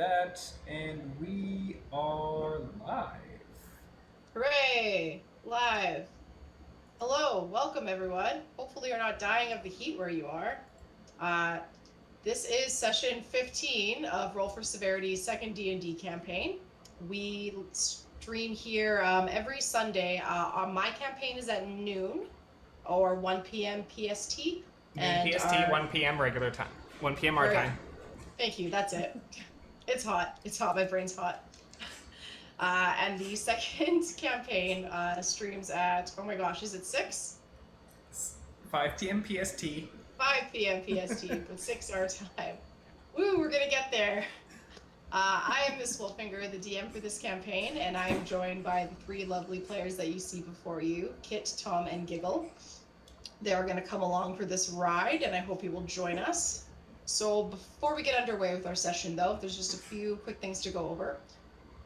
that, and we are live. Hooray! Live. Hello, welcome everyone. Hopefully you're not dying of the heat where you are. This is session 15 of Roll for Severity's second D&D campaign. We stream here every Sunday. My campaign is at noon or 1 p.m. PST. Noon PST, 1 p.m. regular time. 1 p.m. our time. Thank you, that's it. It's hot. It's hot. My brain's hot. And the second campaign streams at, oh my gosh, is it 6? 5 p.m. PST. 5 p.m. PST, but 6 our time. Woo, we're gonna get there. I am Miss Wolfinger, the DM for this campaign, and I am joined by the 3 lovely players that you see before you, Kit, Tom, and Giggle. They are gonna come along for this ride, and I hope you will join us. So before we get underway with our session, though, there's just a few quick things to go over.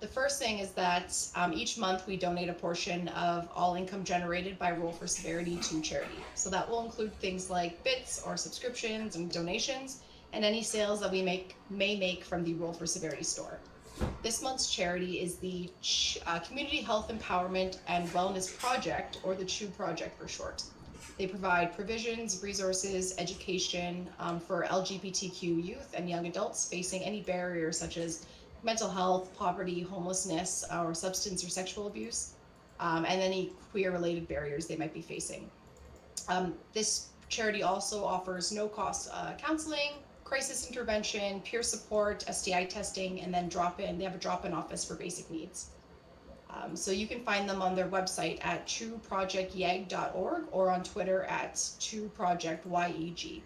The first thing is that each month we donate a portion of all income generated by Roll for Severity to charity. So that will include things like bits or subscriptions and donations, and any sales that we may make from the Roll for Severity store. This month's charity is the Community Health Empowerment and Wellness Project, or the CHEW Project for short. They provide provisions, resources, education for LGBTQ youth and young adults facing any barriers such as mental health, poverty, homelessness, or substance or sexual abuse, and any queer-related barriers they might be facing. This charity also offers no-cost counseling, crisis intervention, peer support, STI testing, and then they have a drop-in office for basic needs. So you can find them on their website at chewprojectyeg.org or on Twitter at chewprojectyeg.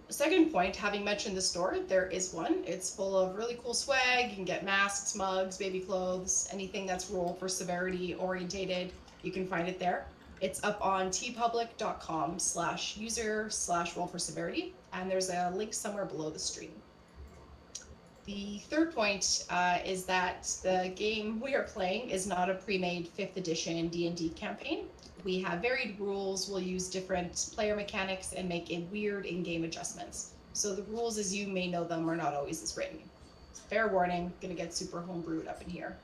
Second point, having mentioned the store, there is one. It's full of really cool swag. You can get masks, mugs, baby clothes, anything that's Roll for Severity orientated. You can find it there. It's up on tpublic.com/user/roll4severity, and there's a link somewhere below the stream. The third point is that the game we are playing is not a pre-made 5th edition D&D campaign. We have varied rules, we'll use different player mechanics and make weird in-game adjustments. So the rules as you may know them are not always as written. Fair warning, gonna get super homebrewed up in here.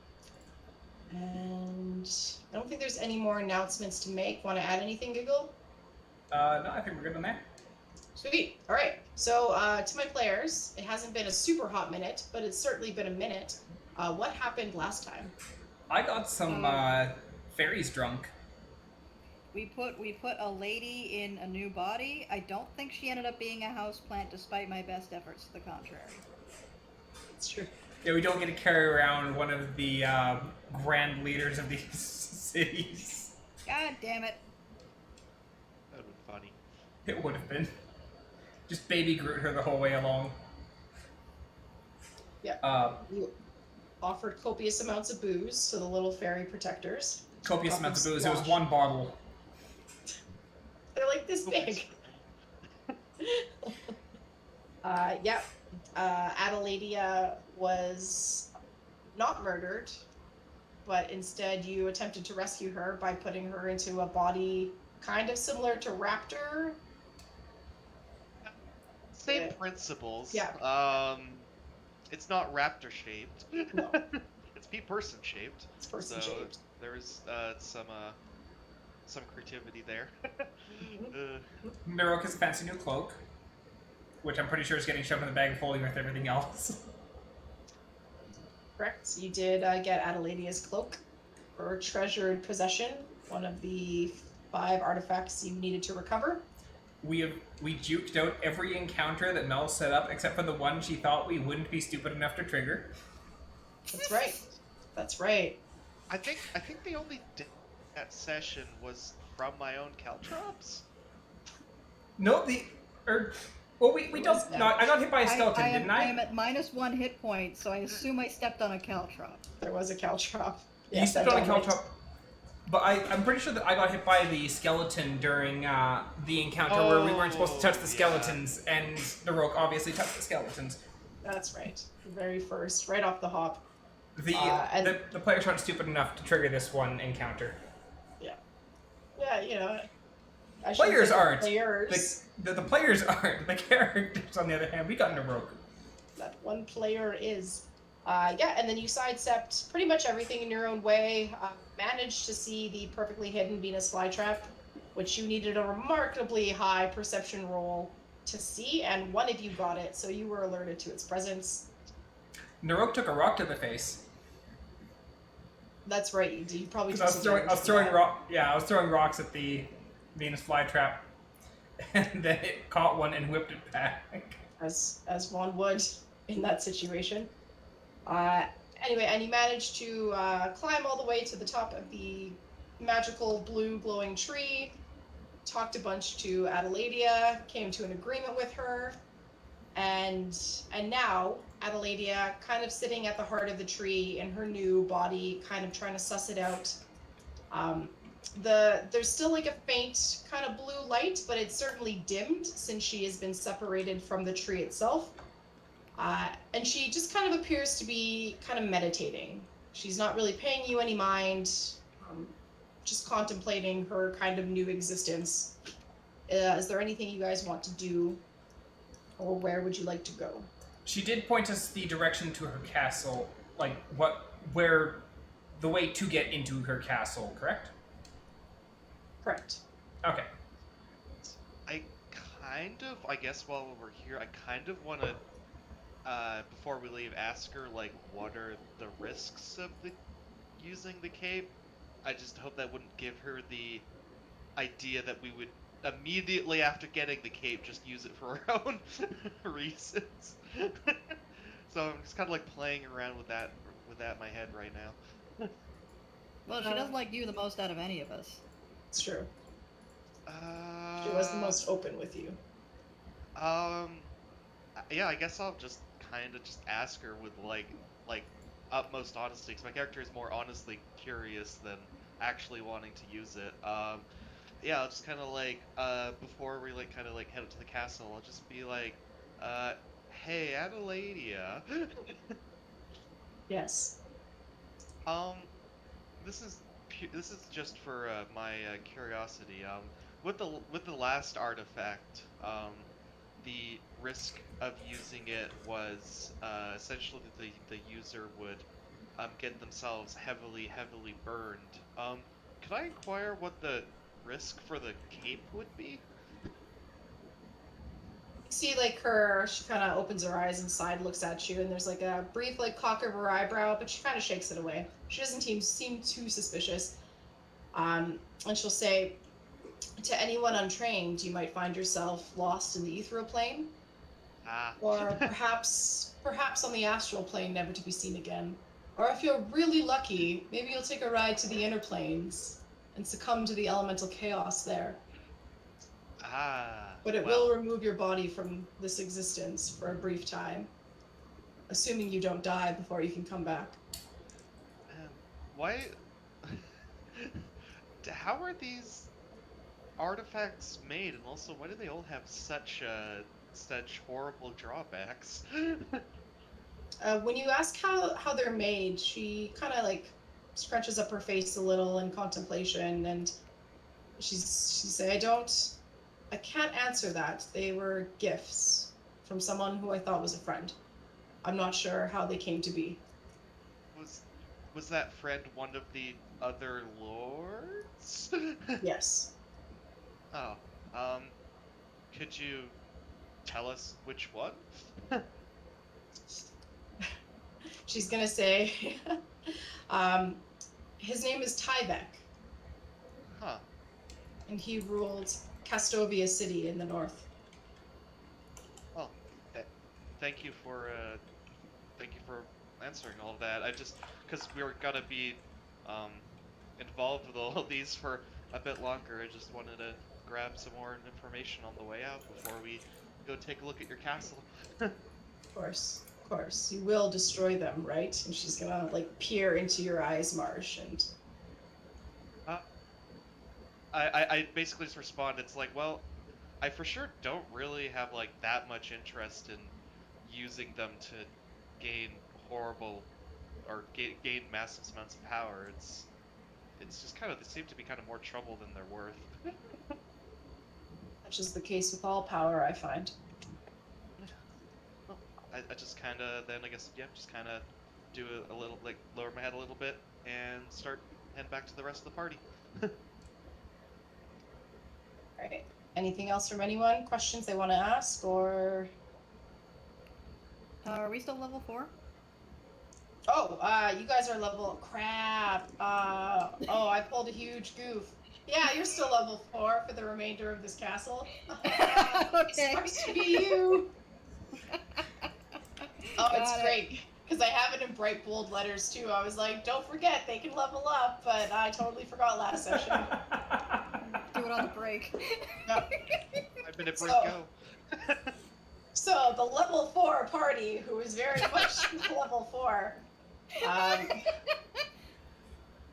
And I don't think there's any more announcements to make. Want to add anything, Giggle? No, I think we're good on that. Sweet. All right. So to my players, it hasn't been a super hot minute, but it's certainly been a minute. What happened last time? I got some fairies drunk. We put a lady in a new body. I don't think she ended up being a houseplant, despite my best efforts to the contrary. It's true. Yeah, we don't get to carry around one of the grand leaders of these cities. God damn it. That would have been funny. It would have been. Just baby Groot her the whole way along. Yeah. You offered copious amounts of booze to the little fairy protectors. Copious amounts of booze. It was one bottle. They're like this big. Yeah. Adeladia was not murdered, but instead you attempted to rescue her by putting her into a body kind of similar to Raptor. Same principles. Yeah. It's not raptor shaped. No. It's person shaped. It's person shaped. So there is some creativity there. Naroke has a fancy new cloak, which I'm pretty sure is getting shoved in the bag of holding with everything else. Correct. You did get Adeladia's cloak, her treasured possession, one of the 5 artifacts you needed to recover. We juked out every encounter that Mel set up, except for the one she thought we wouldn't be stupid enough to trigger. That's right. That's right. I think the only that session was from my own caltrops. No, we don't. No, I got hit by a skeleton, didn't I? I am at -1 hit point, so I assume I stepped on a caltrop. There was a caltrop. You stepped on a caltrop, but I'm pretty sure that I got hit by the skeleton during the encounter where we weren't supposed to touch the skeletons, and Naroke obviously touched the skeletons. That's right. The very first, right off the hop. The players aren't stupid enough to trigger this one encounter. Yeah, you know. Players aren't. Players. The players aren't. The characters, on the other hand, we got Naroke. that one player is. Yeah, and then you sidestepped pretty much everything in your own way. Managed to see the perfectly hidden Venus flytrap, which you needed a remarkably high perception roll to see, and one of you got it, so you were alerted to its presence. Naroke took a rock to the face. That's right, you did. You probably Because took I was throwing I was throwing rocks at the Venus flytrap, and then it caught one and whipped it back. as one would in that situation. Anyway, and you managed to climb all the way to the top of the magical blue glowing tree, talked a bunch to Adeladia, came to an agreement with her, and now Adeladia kind of sitting at the heart of the tree in her new body, kind of trying to suss it out. There's still like a faint kind of blue light, but it's certainly dimmed since she has been separated from the tree itself. And she just kind of appears to be kind of meditating. She's not really paying you any mind, just contemplating her kind of new existence. Is there anything you guys want to do, or where would you like to go? She did point us the direction to her castle, like where the way to get into her castle, correct? Correct. Okay. I guess while we're here, I kind of want to, before we leave, ask her, like, what are the risks of using the cape? I just hope that wouldn't give her the idea that we would immediately after getting the cape just use it for our own reasons. So I'm just kind of like playing around with that in my head right now. Well, she doesn't like you the most out of any of us. It's true. She was the most open with you. Yeah, I guess I'll just kind of just ask her with like utmost honesty, because my character is more honestly curious than actually wanting to use it. Yeah, I'll just kind of like before we like kind of like head up to the castle, I'll just be like, hey, Adeladia. Yes. This is just for my curiosity. With the last artifact, the risk of using it was essentially the user would get themselves heavily burned. Could I inquire what the risk for the cape would be? You see, like, she kind of opens her eyes and side looks at you, and there's like a brief, like, cock of her eyebrow, but she kind of shakes it away. She doesn't seem too suspicious. And she'll say, to anyone untrained, you might find yourself lost in the ethereal plane, or perhaps on the astral plane, never to be seen again. Or if you're really lucky, maybe you'll take a ride to the inner planes and succumb to the elemental chaos there. But it will remove your body from this existence for a brief time, assuming you don't die before you can come back. Why? How are these artifacts made, and also why do they all have such horrible drawbacks? When you ask how they're made, she kind of like scrunches up her face a little in contemplation, and she say, I can't answer that. They were gifts from someone who I thought was a friend. I'm not sure how they came to be. Was that friend one of the other lords? Yes. Oh, could you tell us which one? She's gonna say, his name is Tyvek. Huh. And he ruled Castovia City in the north. Well, thank you for answering all of that. I just, because we were gonna be involved with all of these for a bit longer, I just wanted to grab some more information on the way out before we go take a look at your castle. Of course. You will destroy them, right? And she's gonna like peer into your eyes, Marsh, and I basically just respond, it's like, well, I for sure don't really have like that much interest in using them to gain horrible or gain massive amounts of power. It's just kind of, they seem to be kind of more trouble than they're worth. such is the case with all power, I find. I just kind of then I guess just kind of do a little like lower my head a little bit and start heading back to the rest of the party. All right. Anything else from anyone? Questions they want to ask, or? Are we still level 4? Oh, you guys are level. Crap. Oh, I pulled a huge goof. Yeah, you're still level 4 for the remainder of this castle. Okay. Sucks to be you. Oh, it's Got it. great. Because I have it in bright bold letters too. I was like, don't forget, they can level up, but I totally forgot last session. Do it on the break. Yep. 5-minute break, So- go. So the level 4 party, who is very much level 4,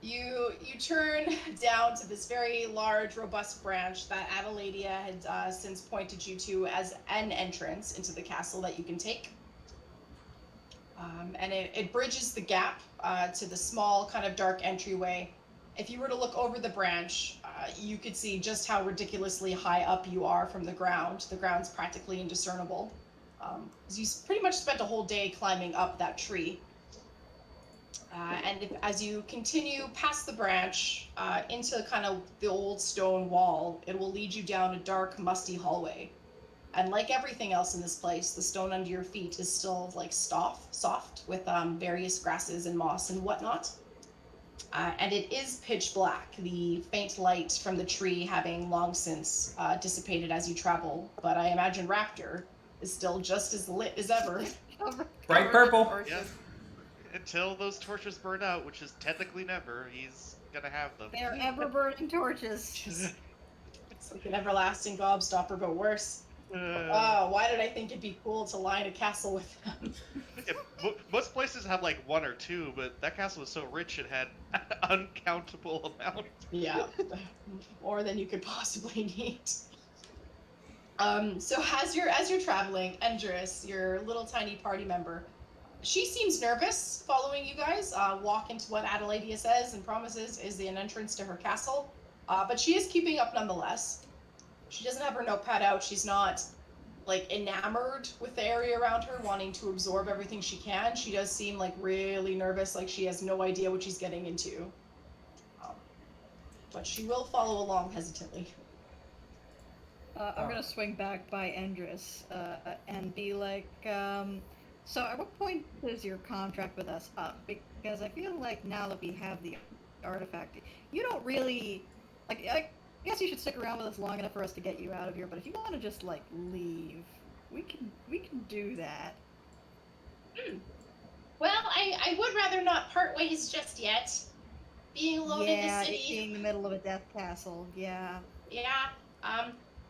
you turn down to this very large, robust branch that Adeladia had since pointed you to as an entrance into the castle that you can take. And it bridges the gap to the small, kind of dark entryway. If you were to look over the branch, you could see just how ridiculously high up you are from the ground. The ground's practically indiscernible. Because you pretty much spent a whole day climbing up that tree. And as you continue past the branch into kind of the old stone wall, it will lead you down a dark, musty hallway. And like everything else in this place, the stone under your feet is still like soft with various grasses and moss and whatnot. And it is pitch black, the faint light from the tree having long since dissipated as you travel. But I imagine Raptor is still just as lit as ever. Bright purple. Yeah. Until those torches burn out, which is technically never, he's gonna have them. They're ever burning torches. It's like an everlasting gobstopper, but worse. Oh, why did I think it'd be cool to line a castle with them? Yeah, most places have like 1 or 2, but that castle was so rich it had uncountable amount. Yeah, more than you could possibly need. So as you're traveling, Endress, your little tiny party member, she seems nervous following you guys walk into what Adeladia says and promises is an entrance to her castle, but she is keeping up nonetheless. She doesn't have her notepad out. She's not like enamored with the area around her, wanting to absorb everything she can. She does seem like really nervous, like she has no idea what she's getting into. But she will follow along hesitantly. I'm gonna swing back by Endress and be like, so at what point does your contract with us up? Because I feel like now that we have the artifact, you don't really, like, I guess you should stick around with us long enough for us to get you out of here, but if you want to just, like, leave, we can do that. Well, I would rather not part ways just yet. Being alone in the Yeah, city. it being the middle of a death castle, yeah. Yeah.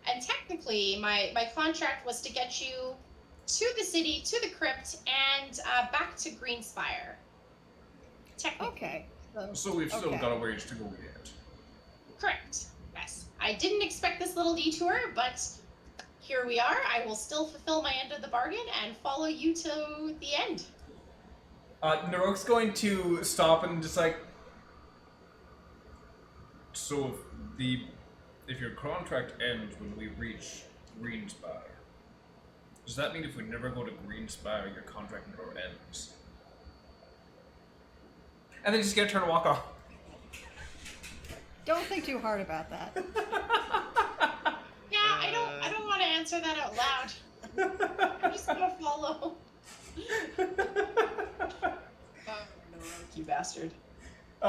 And technically, my contract was to get you to the city, to the crypt, and back to Greenspire. Technically. Okay. So we've still Okay. got a ways to go yet. Correct. Yes. I didn't expect this little detour, but here we are. I will still fulfill my end of the bargain and follow you to the end. Naroke's going to stop and just like, So if your contract ends when we reach Greenspire, does that mean if we never go to Greenspire, your contract never ends? and then she's gonna turn and walk off. Don't think too hard about that. Yeah, I don't want to answer that out loud. I'm just gonna follow. Oh, Naroke, you bastard.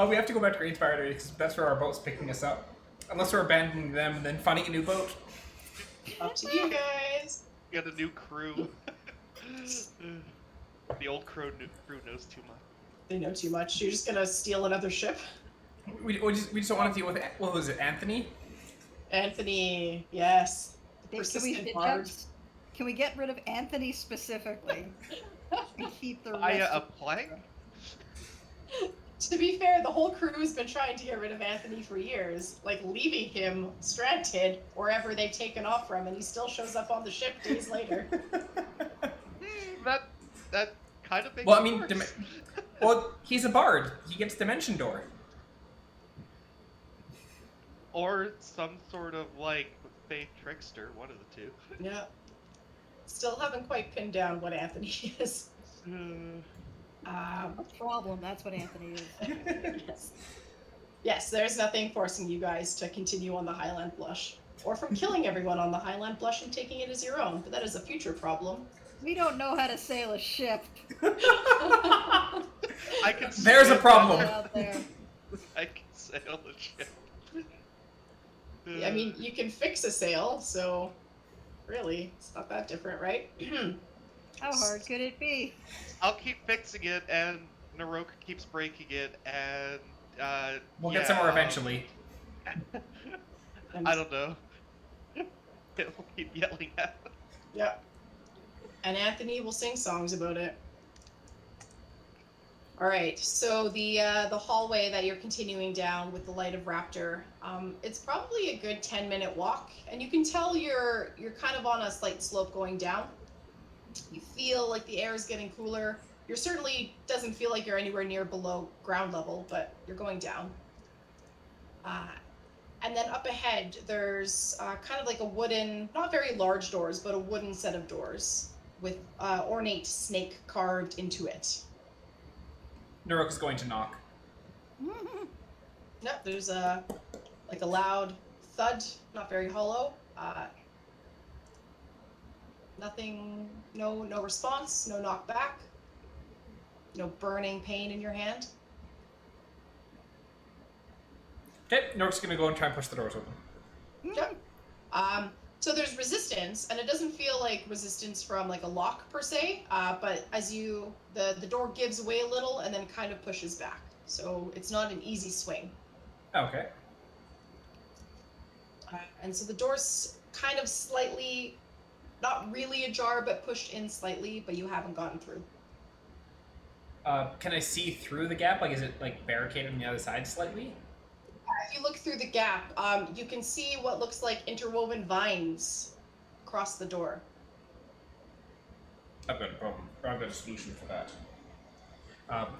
We have to go back to Greenspire because that's where our boat's picking us up. Unless we're abandoning them and then finding a new boat. Up to you guys. We got a new crew. The old crew knows too much. They know too much. You're just gonna steal another ship? We just don't want to deal with, what was it, Anthony? Anthony, yes. Can Persistent bard. can we get rid of Anthony specifically? And keep the rest Via a of- plank? To be fair, the whole crew has been trying to get rid of Anthony for years, like leaving him stranded wherever they've taken off from, and he still shows up on the ship days later. That kind of makes Well, I it mean, worse. well, he's a bard. He gets Dimension Door. Or some sort of like faith trickster, one of the two. Yeah. Still haven't quite pinned down what Anthony is. Uh, No problem. That's what Anthony is. Yes. Yes, there's nothing forcing you guys to continue on the Highland Blush, or from killing everyone on the Highland Blush and taking it as your own, but that is a future problem. We don't know how to sail a ship. I can. There's a sail- problem. Out there. I can sail the ship. I mean, you can fix a sail, so really, it's not that different, right? How hard could it be? I'll keep fixing it, and Naroke keeps breaking it, and We'll yeah, get somewhere eventually. And- I don't know. He'll keep yelling at us. Yep. And Anthony will sing songs about it. All right, so the hallway that you're continuing down with the Light of Raptor, it's probably a good 10-minute walk, and you can tell you're kind of on a slight slope going down. You feel like the air is getting cooler. You're certainly doesn't feel like you're anywhere near below ground level, but you're going down. And then up ahead, there's kind of like a wooden, not very large doors, but a wooden set of doors with ornate snake carved into it. Naroke is going to knock. No, there's a loud thud, not very hollow. Nothing, no response, no knock back, no burning pain in your hand. Okay, Naroke's gonna go and try and push the doors open. Yep. So there's resistance, and it doesn't feel like resistance from like a lock per se, but as the door gives away a little and then kind of pushes back. So it's not an easy swing. Okay. And so the door's kind of slightly, not really ajar, but pushed in slightly, but you haven't gotten through. Can I see through the gap? Like, is it like barricaded on the other side slightly? If you look through the gap, you can see what looks like interwoven vines across the door. I've got a problem. Or I've got a solution for that.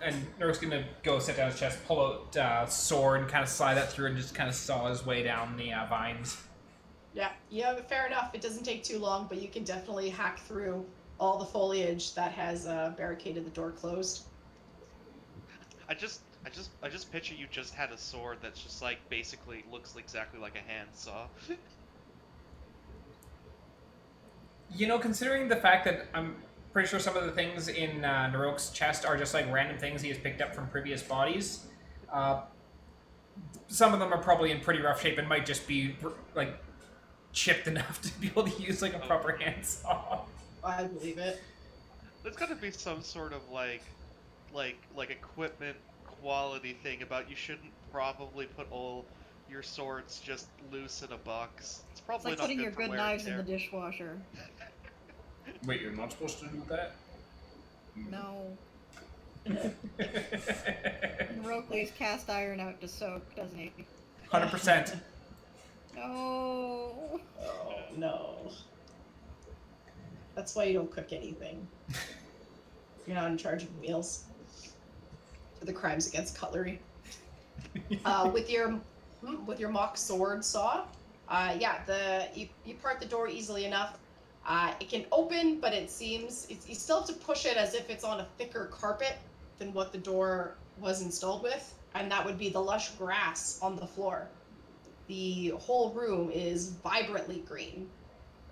And Naroke's gonna go sit down his chest, pull out sword, and kind of slide that through, and just kind of saw his way down the vines. Yeah, fair enough. It doesn't take too long, but you can definitely hack through all the foliage that has barricaded the door closed. I just picture you just had a sword that's just like basically looks exactly like a handsaw. You know, considering the fact that I'm pretty sure some of the things in Naroke's chest are just like random things he has picked up from previous bodies, some of them are probably in pretty rough shape and might just be like chipped enough to be able to use like a proper handsaw. I believe it. There's got to be some sort of like equipment quality thing about you shouldn't probably put all your swords just loose in a box. It's It's probably like not putting good your for good wear and knives in tear. the dishwasher. Wait, you're not supposed to do that? No. Naroke lays cast iron out to soak, doesn't he? 100%. No. Oh, no. That's why you don't cook anything. You're not in charge of meals. For the crimes against cutlery. With your mock sword saw, you part the door easily enough. It can open, but it seems you still have to push it as if it's on a thicker carpet than what the door was installed with, and that would be the lush grass on the floor. The whole room is vibrantly green.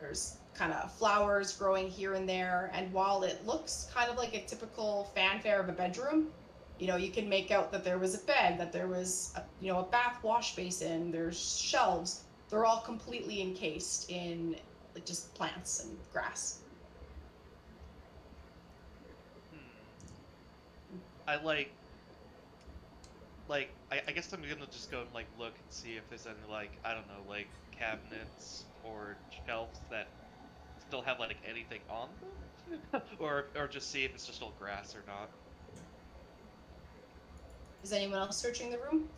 There's kind of flowers growing here and there, and while it looks kind of like a typical fanfare of a bedroom, you know, you can make out that there was a bed, that there was a bath wash basin, there's shelves. They're all completely encased in like just plants and grass. I I guess I'm gonna just go and like look and see if there's any like, I don't know, like cabinets or shelves that still have like anything on them, or just see if it's just all grass or not. Is anyone else searching the room?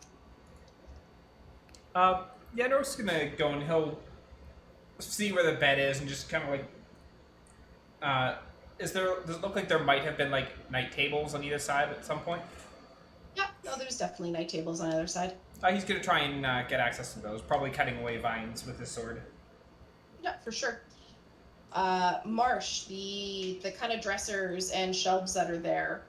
Yeah, Naroke's gonna go and he'll see where the bed is and just kind of like, does it look like there might have been like night tables on either side at some point? Yeah, no, there's definitely night tables on either side. He's gonna try and get access to those, probably cutting away vines with his sword. Yeah, for sure. Marsh, the kind of dressers and shelves that are there,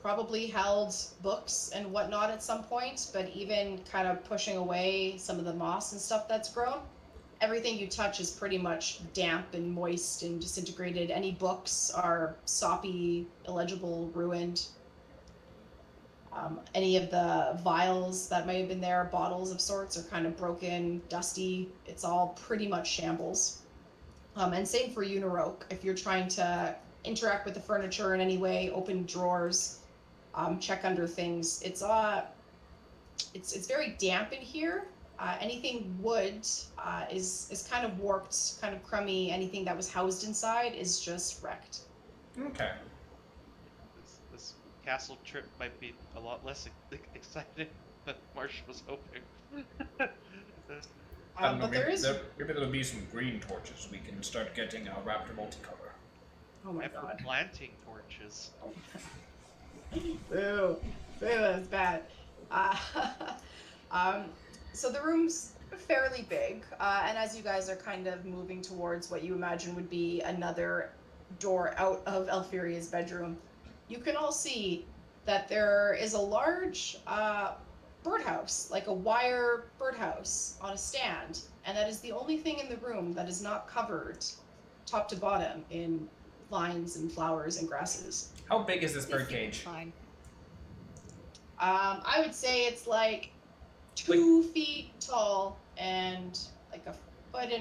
probably held books and whatnot at some point, but even kind of pushing away some of the moss and stuff that's grown. Everything you touch is pretty much damp and moist and disintegrated. Any books are soppy, illegible, ruined. Any of the vials that may have been there, bottles of sorts, are kind of broken, dusty. It's all pretty much shambles. And same for you, Naroke. If you're trying to interact with the furniture in any way, open drawers, check under things, it's very damp in here. Anything wood is kind of warped, kind of crummy. Anything that was housed inside is just wrecked. Okay. This castle trip might be a lot less exciting than Marsh was hoping. I don't know, But there is. maybe there'll be some green torches. We can start getting our raptor multicolor. Oh my And for god. planting torches. Boo. Boo, that's bad. So the room's fairly big, and as you guys are kind of moving towards what you imagine would be another door out of Elfiria's bedroom, you can all see that there is a large birdhouse, like a wire birdhouse on a stand, and that is the only thing in the room that is not covered top to bottom in vines and flowers and grasses. How big is this birdcage? Fine. I would say it's like 2 feet tall and like 1.5 feet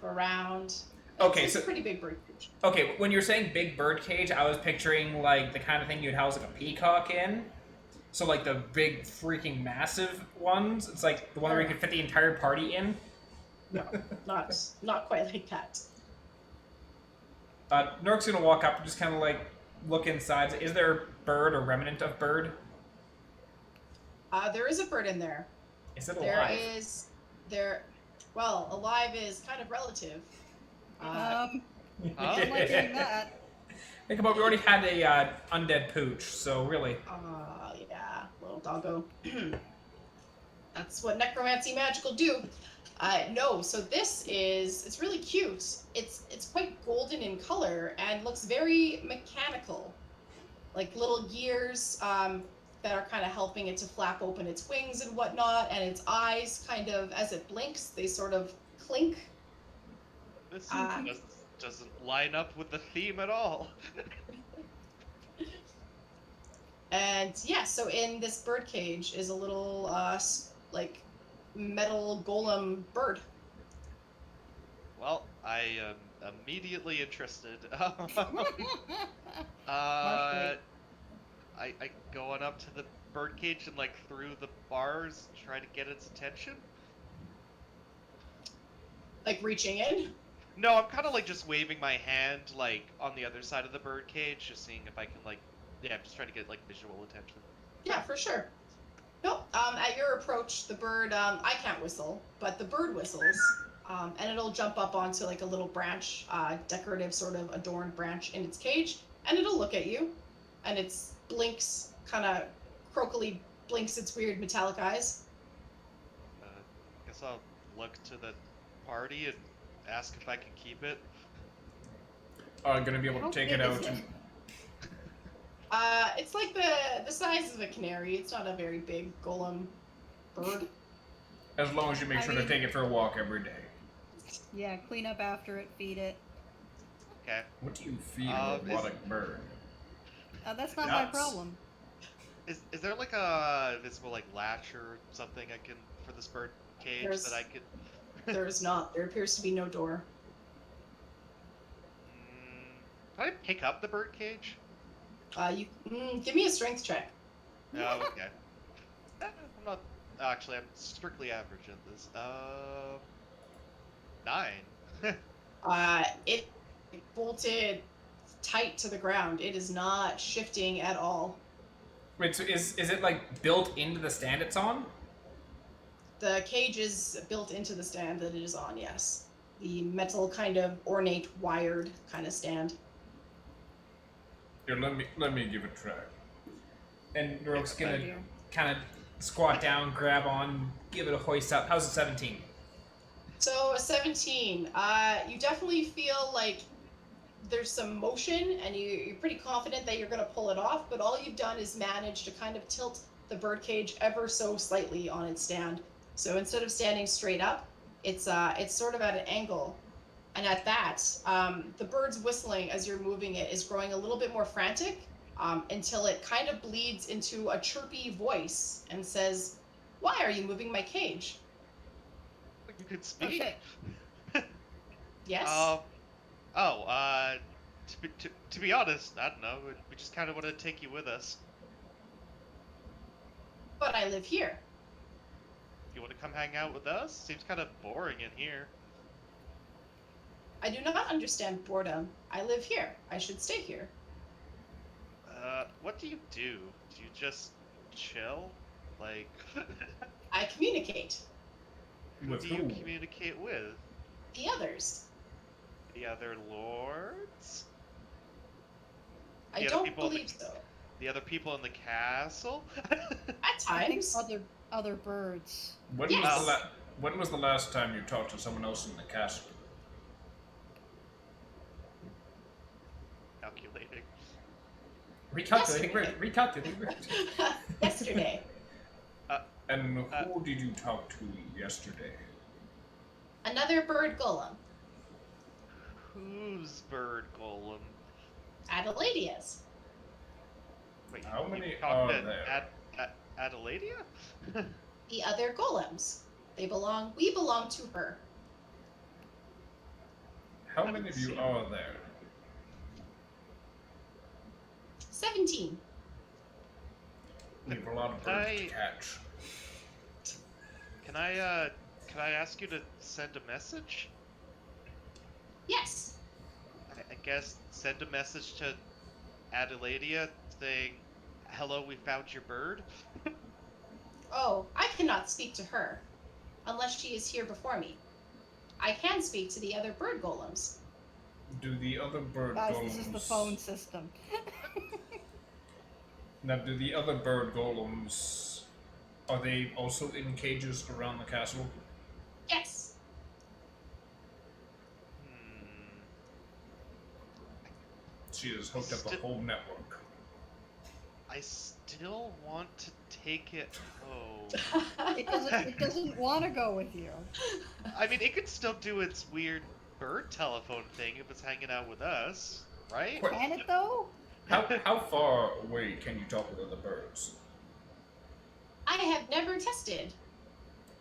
around. Okay, It's so a pretty big birdcage. okay, when you're saying big birdcage, I was picturing like the kind of thing you'd house like a peacock in. So like the big freaking massive ones. It's like the one where you could fit the entire party in. No, not quite like that. Nork's gonna walk up and just kind of like look inside. Is there a bird or remnant of bird? There is a bird in there. Is it alive? Well, alive is kind of relative. Huh? I don't like doing that. Think about, we already had a undead pooch, so really. Yeah, little doggo. That's what necromancy magical do. No, so it's really cute. It's quite golden in color and looks very mechanical. Like little gears that are kind of helping it to flap open its wings and whatnot, and its eyes kind of, as it blinks, they sort of clink. This doesn't line up with the theme at all. And yeah, so in this bird cage is a little like metal golem bird. Well, I am immediately interested. I go on up to the birdcage and like through the bars, try to get its attention. Like reaching in. No, I'm kind of like just waving my hand like on the other side of the birdcage, just seeing if I can like, yeah, I'm just trying to get like visual attention. Yeah, for sure. No, at your approach, the bird, I can't whistle, but the bird whistles, and it'll jump up onto like a little branch, decorative sort of adorned branch in its cage, and it'll look at you, and it blinks, kind of crocally blinks its weird metallic eyes. Guess I'll look to the party and ask if I can keep it. Are you gonna be able How to take big it is out it? and It's like the size of a canary. It's not a very big golem bird. as long as you make I sure mean- to take it for a walk every day? Yeah, clean up after it, feed it. Okay. What do you feed a is- robotic bird? That's not my Nuts. problem. Is there like a visible like latch or something I can for this bird cage There's- that I could? There is not. There appears to be no door. Can I pick up the bird cage? Give me a strength check. Oh, okay. I'm not. Actually, I'm strictly average at this. 9. It bolted tight to the ground. It is not shifting at all. Wait, so is it like built into the stand it's on? The cage is built into the stand that it is on, yes. The metal kind of ornate wired kind of stand. Here, let me give it a try. And Naroke's Oh, gonna dear. kind of squat down, grab on, give it a hoist up. How's a 17? So a 17. You definitely feel like there's some motion, and you're pretty confident that you're going to pull it off. But all you've done is manage to kind of tilt the birdcage ever so slightly on its stand. So instead of standing straight up, it's sort of at an angle. And at that, the bird's whistling as you're moving it is growing a little bit more frantic until it kind of bleeds into a chirpy voice and says, "Why are you moving my cage?" You could Oh speak. shit. Yes, To be honest, I don't know. We just kind of want to take you with us. but I live here. You want to come hang out with us? Seems kind of boring in here. I do not understand boredom. I live here. I should stay here. What do you do? Do you just chill? Like, I communicate. who With do you who? communicate with? The others. The other lords? I The other don't people in the- believe so. The other people in the castle? At I think times. other birds. When Yes. was when was the last time you talked to someone else in the castle? Calculating. Recalculating word. Recalculating word. Yesterday. And who did you talk to yesterday? Another bird golem. Who's bird golem? Adelaidea's. Wait, How you many talked are to there? Adeladia? The other golems. We belong to her. How many of you are there? 17. We have a lot of birds to catch. Can I ask you to send a message? Yes. I guess send a message to Adeladia saying, "Hello, we found your bird." Oh, I cannot speak to her. Unless she is here before me. I can speak to the other bird golems. Do the other bird Guys, golems... this is the phone system. Now, do the other bird golems... Are they also in cages around the castle? Yes. Hmm. She has hooked up a whole network. I still want to take it home. It doesn't want to go with you. I mean, it could still do its weird bird telephone thing if it's hanging out with us, right? What? Can it though? How far away can you talk with other birds? I have never tested.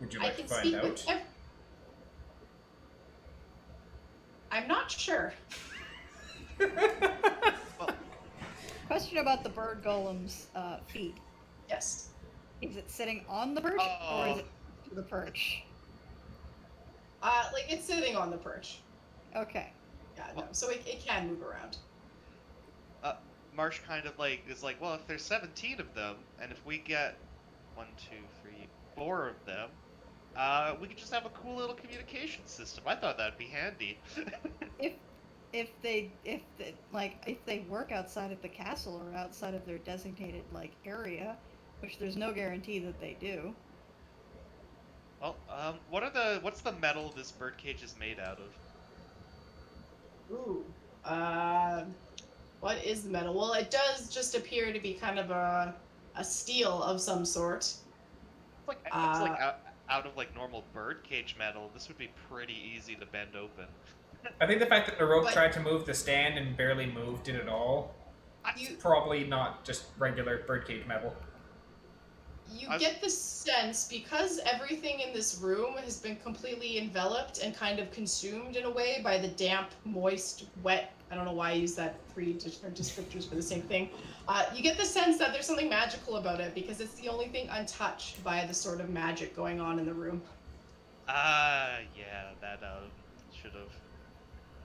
Would you I like to can find speak out? with I'm not sure. Well, Question about the bird golem's feet. Yes. Is it sitting on the perch or is it to the perch? Like it's sitting on the perch. Okay. Yeah, no. So it can move around. Marsh kind of like is like, well, if there's 17 of them, and if we get 1, 2, 3, 4 of them, we could just have a cool little communication system. I thought that'd be handy. If they work outside of the castle or outside of their designated area, which there's no guarantee that they do. Well, what's the metal this birdcage is made out of? Ooh. What is the metal? Well, it does just appear to be kind of a steel of some sort. It's like out of like normal birdcage metal. This would be pretty easy to bend open. I think the fact that Naroke But- tried to move the stand and barely moved it at all, You probably not just regular birdcage metal. get the sense, because everything in this room has been completely enveloped and kind of consumed in a way by the damp, moist, wet, I don't know why I use that 3 different descriptors for the same thing. You get the sense that there's something magical about it because it's the only thing untouched by the sort of magic going on in the room. Yeah, that should have.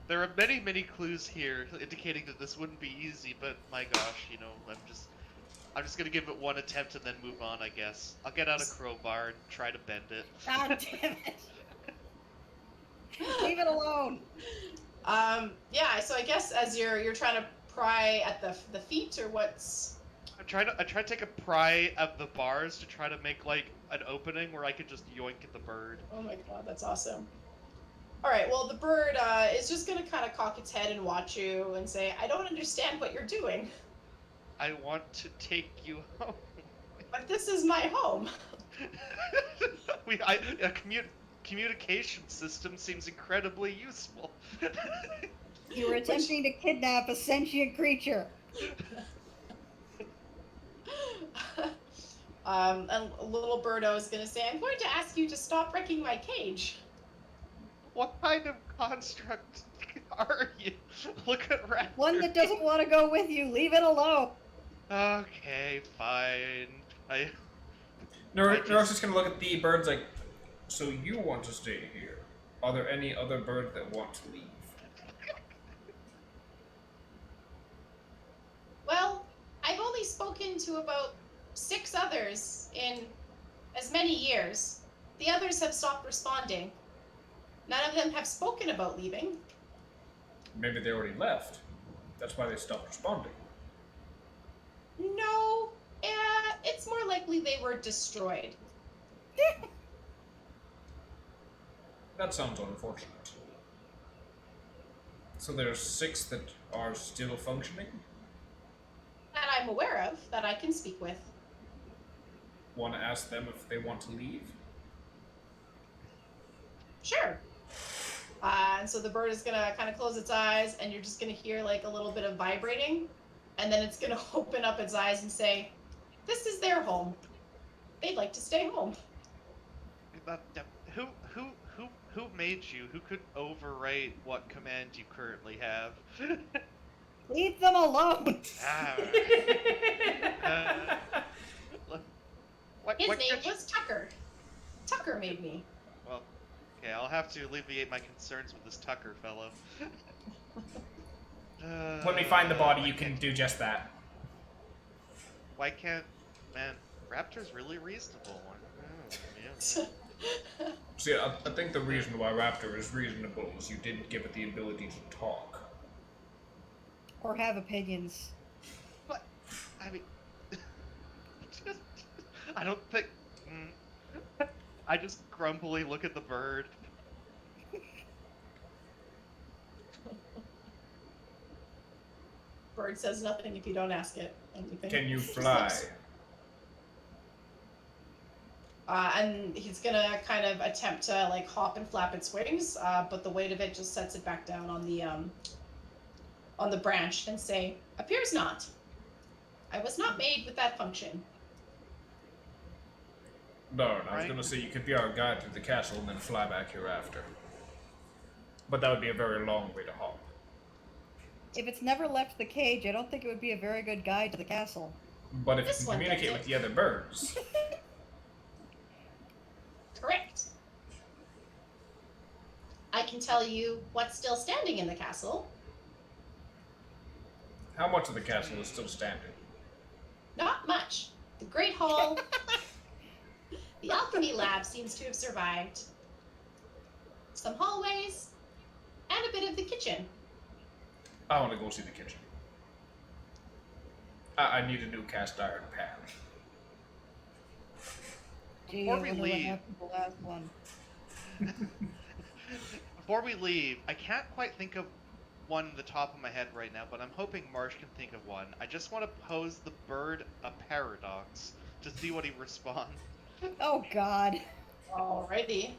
There are many, many clues here indicating that this wouldn't be easy, but my gosh, I'm just gonna give it one attempt and then move on, I guess. I'll get out a crowbar and try to bend it. God damn it! Leave it alone. Yeah, so I guess as you're trying to pry at the feet, or what's... I try to take a pry of the bars to try to make like an opening where I could just yoink at the bird. Oh my god, that's awesome. All right. Well, the bird is just gonna kind of cock its head and watch you and say, "I don't understand what you're doing, I want to take you home. but this is my home." A communication system seems incredibly useful. You were attempting to kidnap a sentient creature. And little Birdo is gonna say, "I'm going to ask you to stop wrecking my cage." What kind of construct are you? Look at Raptor. One that doesn't want to go with you. Leave it alone. Okay, fine. Naroke's just gonna look at the birds like, So you want to stay here? Are there any other birds that want to leave? Well, I've only spoken to about 6 others in as many years. The others have stopped responding. None of them have spoken about leaving. Maybe they already left. That's why they stopped responding. No, it's more likely they were destroyed. That sounds unfortunate. So there's 6 that are still functioning? That I'm aware of, that I can speak with. Want to ask them if they want to leave? Sure. And so the bird is gonna kind of close its eyes, and you're just gonna hear like a little bit of vibrating, and then it's gonna open up its eyes and say, "This is their home. They'd like to stay home." Who made you? Who could overwrite what command you currently have? Leave them alone. Ah. His name could you- was Tucker. Tucker made me. Well, okay, I'll have to alleviate my concerns with this Tucker fellow. when we find the body, why you can can't- do just that. Why can't... Man, Raptor's really reasonable. Yeah. See, I think the reason why Raptor is reasonable is you didn't give it the ability to talk. Or have opinions. But, I mean... I don't think... I just grumpily look at the bird. Bird says nothing if you don't ask it anything. Can you Just fly? looks. And he's gonna kind of attempt to like hop and flap its wings, but the weight of it just sets it back down on the branch and say, "Appears not. I was not made with that function." Darn, I was Right. gonna say you could be our guide to the castle and then fly back here after. But that would be a very long way to hop. If it's never left the cage, I don't think it would be a very good guide to the castle. But if This you one can communicate gets with the other birds, Correct. I can tell you what's still standing in the castle. how much of the castle is still standing? Not much. The Great Hall. The Alchemy Lab seems to have survived. Some hallways. And a bit of the kitchen. I want to go see the kitchen. I need a new cast iron pan. Gee, Before I we wonder what leave- happened to the last one. Before we leave, I can't quite think of one in the top of my head right now, but I'm hoping Marsh can think of one. I just want to pose the bird a paradox to see what he responds. Oh God. Alrighty.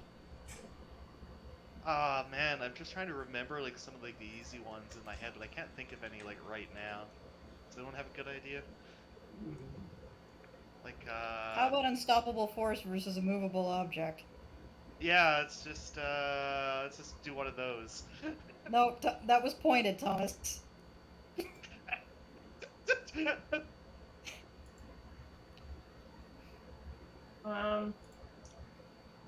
Ah man, I'm just trying to remember like some of like the easy ones in my head, but I can't think of any like right now. Does anyone have a good idea? Like How about unstoppable force versus a movable object? yeah, let's just do one of those. No, that was pointed, Thomas.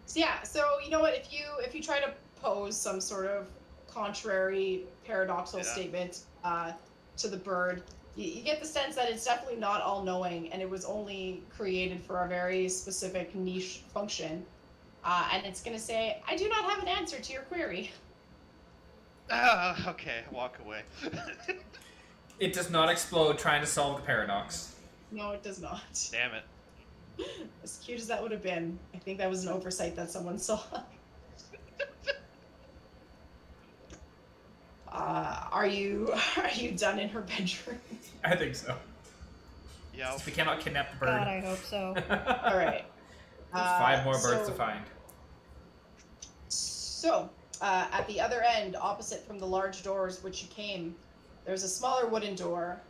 So yeah, so you know what, if you try to pose some sort of contrary paradoxical Yeah. statement to the bird, you get the sense that it's definitely not all-knowing, and it was only created for a very specific niche function. And it's gonna say, "I do not have an answer to your query." Okay, walk away. It does not explode trying to solve the paradox. No, it does not. Damn it. As cute as that would have been, I think that was an oversight that someone saw. Are you done in her bedroom? I think so. Yeah. We cannot kidnap the bird. God, I hope so. All right. There's 5 more birds to So- find. So, at the other end, opposite from the large doors which you came, there's a smaller wooden door.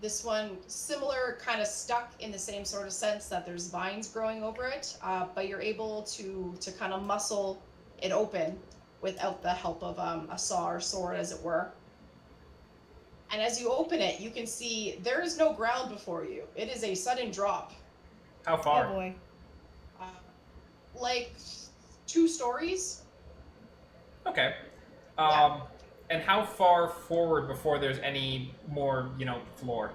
This one, similar, kind of stuck in the same sort of sense that there's vines growing over it, but you're able to kind of muscle it open without the help of a saw or sword, as it were. And as you open it, you can see there is no ground before you. It is a sudden drop. How far? Oh boy. Like 2 stories. Okay. Yeah. And how far forward before there's any more, floor?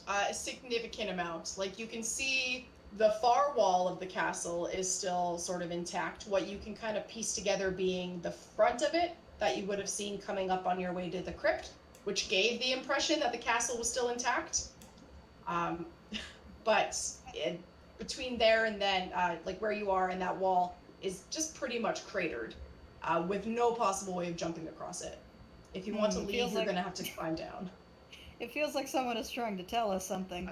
A significant amount. Like, you can see the far wall of the castle is still sort of intact. What you can kind of piece together being the front of it that you would have seen coming up on your way to the crypt, which gave the impression that the castle was still intact. But between there and then, like where you are and that wall is just pretty much cratered, with no possible way of jumping across it. If you want to leave, you're going to have to climb down. It feels like someone is trying to tell us something.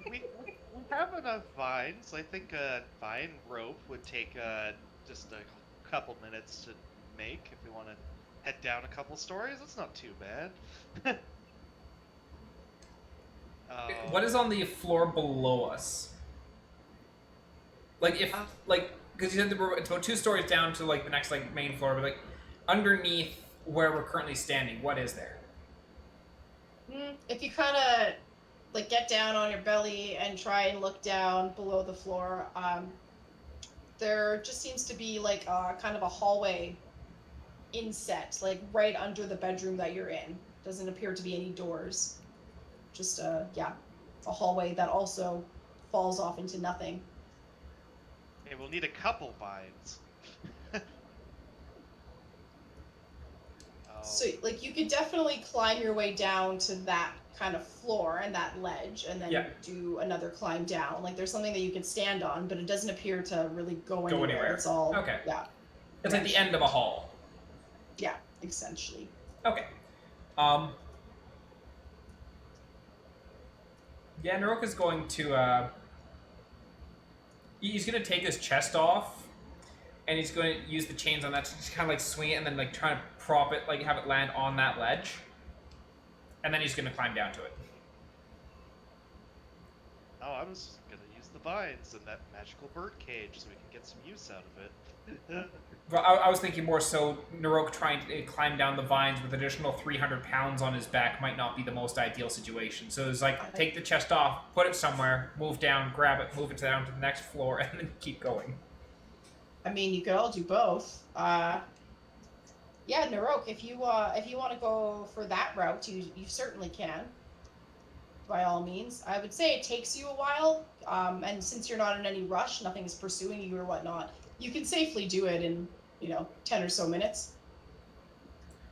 We have enough vines. I think a vine rope would take just a couple minutes to make if we want to head down a couple stories. That's not too bad. What is on the floor below us? Like, because you said it's about 2 stories down to, like, the next, like, main floor, but, like, underneath where we're currently standing, what is there? If you kind of, like, get down on your belly and try and look down below the floor, there just seems to be, like, kind of a hallway inset, like, right under the bedroom that you're in. Doesn't appear to be any doors. Just, a hallway that also falls off into nothing. Okay, we'll need a couple vines. So, like, you could definitely climb your way down to that kind of floor and that ledge, and then do another climb down. Like, there's something that you could stand on, but it doesn't appear to really go anywhere. It's all Okay. It's like the end of a hall. Yeah, essentially. Okay. Yeah, Naroke is going to, he's going to take his chest off, and he's going to use the chains on that to just kind of, like, swing it and then, like, try to prop it, like, have it land on that ledge. And then he's going to climb down to it. Oh, I was going to use the vines and that magical bird cage so we can get some use out of it. Well, I was thinking more so Naroke trying to climb down the vines with additional 300 pounds on his back might not be the most ideal situation. So it's like, take the chest off, put it somewhere, move down, grab it, move it down to the next floor, and then keep going. I mean, you could all do both. Yeah, Naroke, if you want to go for that route, you certainly can. By all means. I would say it takes you a while, and since you're not in any rush, nothing is pursuing you or whatnot, you can safely do it in, 10 or so minutes.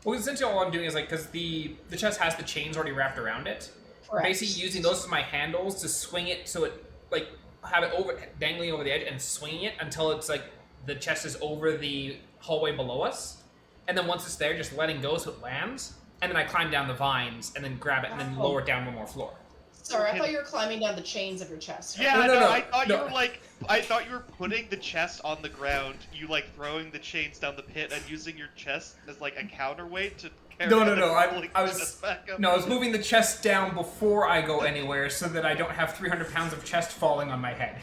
Well, essentially all I'm doing is, like, because the chest has the chains already wrapped around it. Correct. Basically using those as my handles to swing it so it, like, have it dangling over the edge and swinging it until it's, like, the chest is over the hallway below us. And then once it's there, just letting go so it lands. And then I climb down the vines and then grab it and then lower it down one more floor. Sorry, I thought you were climbing down the chains of your chest. Yeah, No, I thought no. you were I thought you were putting the chest on the ground, you like throwing the chains down the pit and using your chest as like a counterweight to carry No. the rolling I was chest back up. No, I was moving the chest down before I go anywhere so that I don't have 300 pounds of chest falling on my head.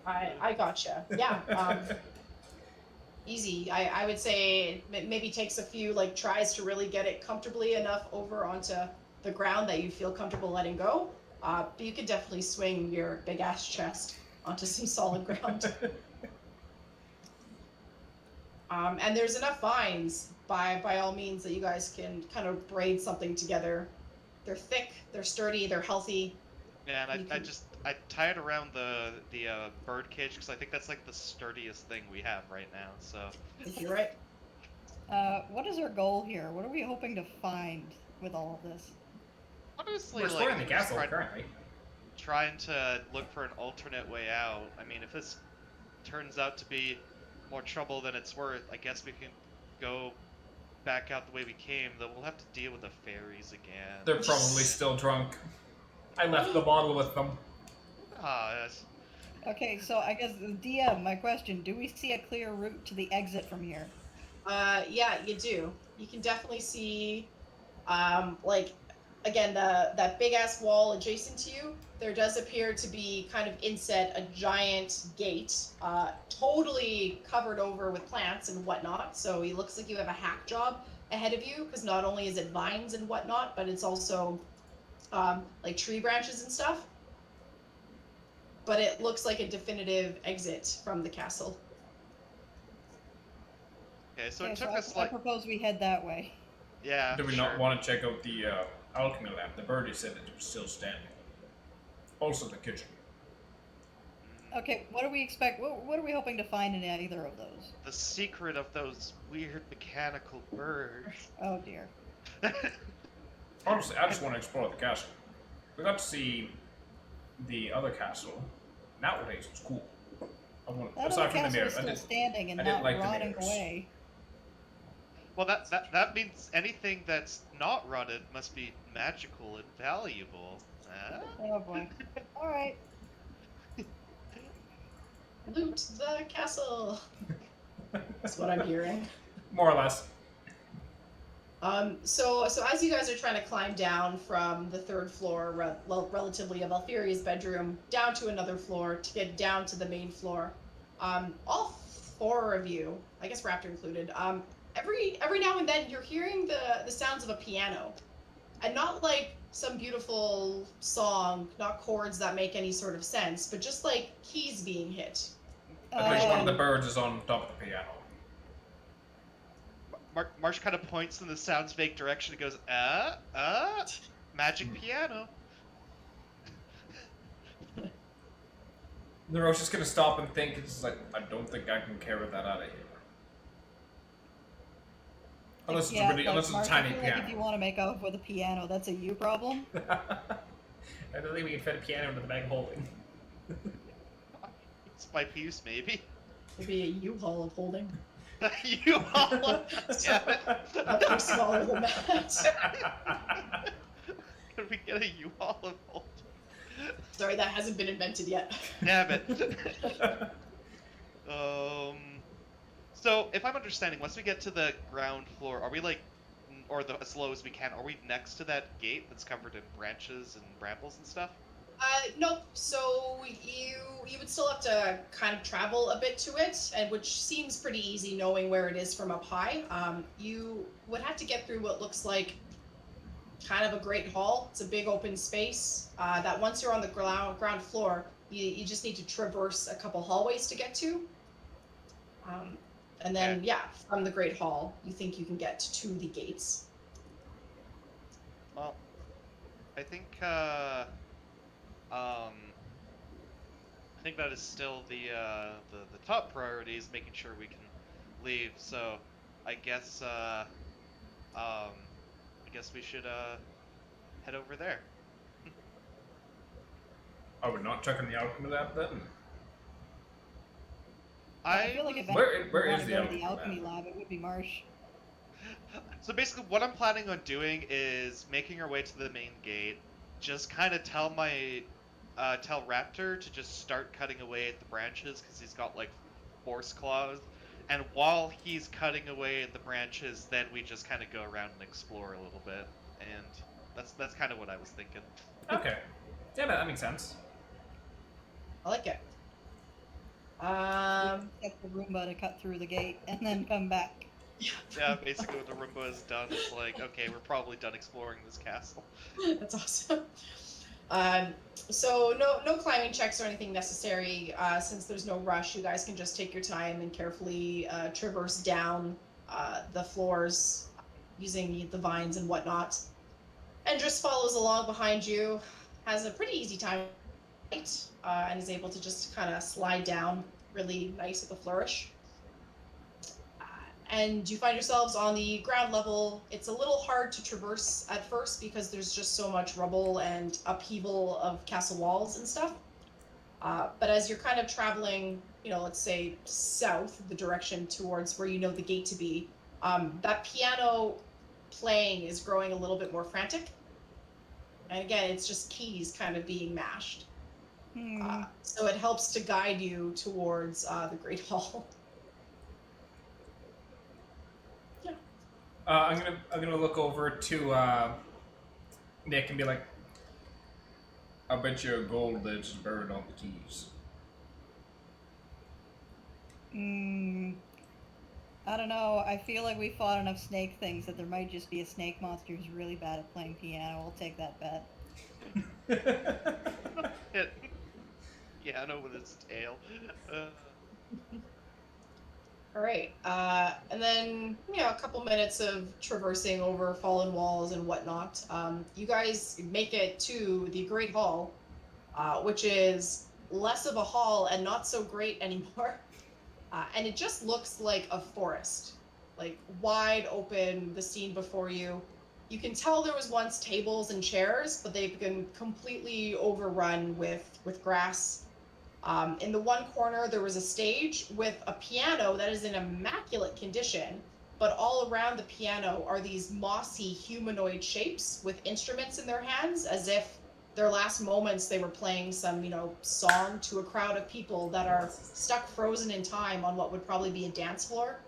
I gotcha. Yeah. Easy. I would say it maybe takes a few like tries to really get it comfortably enough over onto the ground that you feel comfortable letting go. But you could definitely swing your big ass chest onto some solid ground. And there's enough vines by all means that you guys can kind of braid something together. They're thick, they're sturdy, they're healthy. Yeah, and I tie it around the bird cage because I think that's like the sturdiest thing we have right now. So You're right. What is our goal here? What are we hoping to find with all of this? honestly, We're exploring the we're just castle currently. trying to look for an alternate way out. I mean, if this turns out to be more trouble than it's worth, I guess we can go back out the way we came, then we'll have to deal with the fairies again. They're probably still drunk. I left the bottle with them. Ah, yes. Okay, so I guess the DM, my question, do we see a clear route to the exit from here? Yeah, you do. You can definitely see, like, again, that big ass wall adjacent to you. There does appear to be kind of inset a giant gate, totally covered over with plants and whatnot. So it looks like you have a hack job ahead of you, because not only is it vines and whatnot, but it's also like tree branches and stuff. But it looks like a definitive exit from the castle. Okay, so Okay, it took so us I like... propose we head that way. Yeah, Do we sure. not want to check out the alchemy lab? The birdie said it was still standing. Also the kitchen. Okay, what do we expect? What are we hoping to find in either of those? The secret of those weird mechanical birds. Oh dear. Honestly, I just want to explore the castle. We got to see the other castle. That place was cool. I want, That aside other from the castle mirrors, is I still did. standing and I didn't not like the rotting mirrors. away. Well, that means anything that's not rotted must be magical and valuable. Huh? Oh boy. Alright. Loot the castle. That's what I'm hearing. More or less. So as you guys are trying to climb down from the third floor, relatively of Alferia's bedroom, down to another floor to get down to the main floor, all four of you, I guess Raptor included, every now and then you're hearing the sounds of a piano, and not like some beautiful song, not chords that make any sort of sense, but just like keys being hit. I think one of the birds is on top of the piano. Marsh kind of points in the sound's vague direction and goes, magic piano. Naroke's just gonna stop and think. It's like, I don't think I can carry that out of here. Unless it's unless Mark, it's a tiny I feel piano. like if you want to make off with a piano, that's a you problem. I don't think we can fit a piano into the bag of holding. It's by piece, maybe. Maybe a U-Haul of holding. You all, damn it. Nothing smaller than that. Can we get a U-Haul of hold? Sorry, that hasn't been invented yet. Damn it. So if I'm understanding, once we get to the ground floor, are we like, or as low as we can, are we next to that gate that's covered in branches and brambles and stuff? Nope. So you would still have to kind of travel a bit to it, and which seems pretty easy knowing where it is from up high. You would have to get through what looks like kind of a great hall. It's a big open space that once you're on the ground floor, you just need to traverse a couple hallways to get to. And then, yeah, from the great hall, you think you can get to the gates. Well, I think that is still the top priority is making sure we can leave. So, I guess we should head over there. Are we not checking the alchemy lab then? I feel like if Where anyone is wanted the to go to alchemy lab, it would be Marsh. So basically, what I'm planning on doing is making our way to the main gate. Just kind of tell Raptor to just start cutting away at the branches because he's got like force claws. And while he's cutting away at the branches, then we just kind of go around and explore a little bit. And that's kind of what I was thinking. Okay. Yeah, that makes sense. I like it. Get the Roomba to cut through the gate and then come back. Yeah, basically what the Roomba is done, it's like, okay, we're probably done exploring this castle. That's awesome. So no climbing checks or anything necessary. Since there's no rush, you guys can just take your time and carefully traverse down the floors using the vines and whatnot. And just follows along behind you, has a pretty easy time, and is able to just kind of slide down really nice with a flourish. And you find yourselves on the ground level. It's a little hard to traverse at first because there's just so much rubble and upheaval of castle walls and stuff. But as you're kind of traveling, let's say south, the direction towards where you know the gate to be, That piano playing is growing a little bit more frantic. And again, it's just keys kind of being mashed. So it helps to guide you towards the Great Hall. Yeah. I'm gonna look over to Nick and be like, I bet you a gold that's buried on the keys. I don't know. I feel like we fought enough snake things that there might just be a snake monster who's really bad at playing piano. We'll take that bet. Piano with its tail. All right. And then, a couple minutes of traversing over fallen walls and whatnot. You guys make it to the Great Hall, which is less of a hall and not so great anymore. And it just looks like a forest, like wide open, the scene before you. You can tell there was once tables and chairs, but they've been completely overrun with grass. In the one corner, there was a stage with a piano that is in immaculate condition, but all around the piano are these mossy humanoid shapes with instruments in their hands, as if their last moments they were playing some, song to a crowd of people that are stuck frozen in time on what would probably be a dance floor.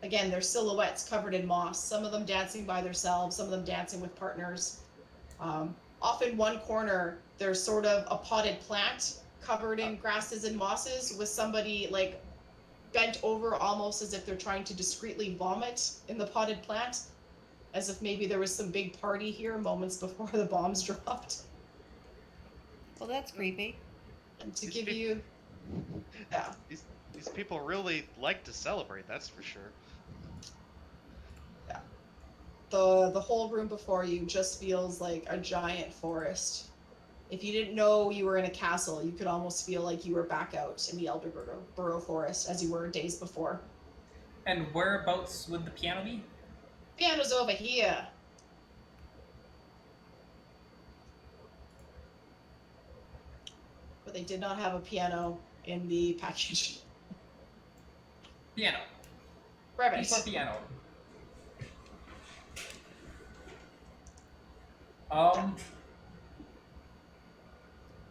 Again, they're silhouettes covered in moss, some of them dancing by themselves, some of them dancing with partners. Off in one corner, there's sort of a potted plant covered in grasses and mosses with somebody like bent over almost as if they're trying to discreetly vomit in the potted plant, as if maybe there was some big party here moments before the bombs dropped. Well, that's creepy. And to give you... Yeah. These people really like to celebrate, that's for sure. Yeah. The whole room before you just feels like a giant forest. If you didn't know you were in a castle, you could almost feel like you were back out in the Elderborough Forest as you were days before. and whereabouts would the piano be? Piano's over here. But they did not have a piano in the package. Piano. Rabbit. For piano.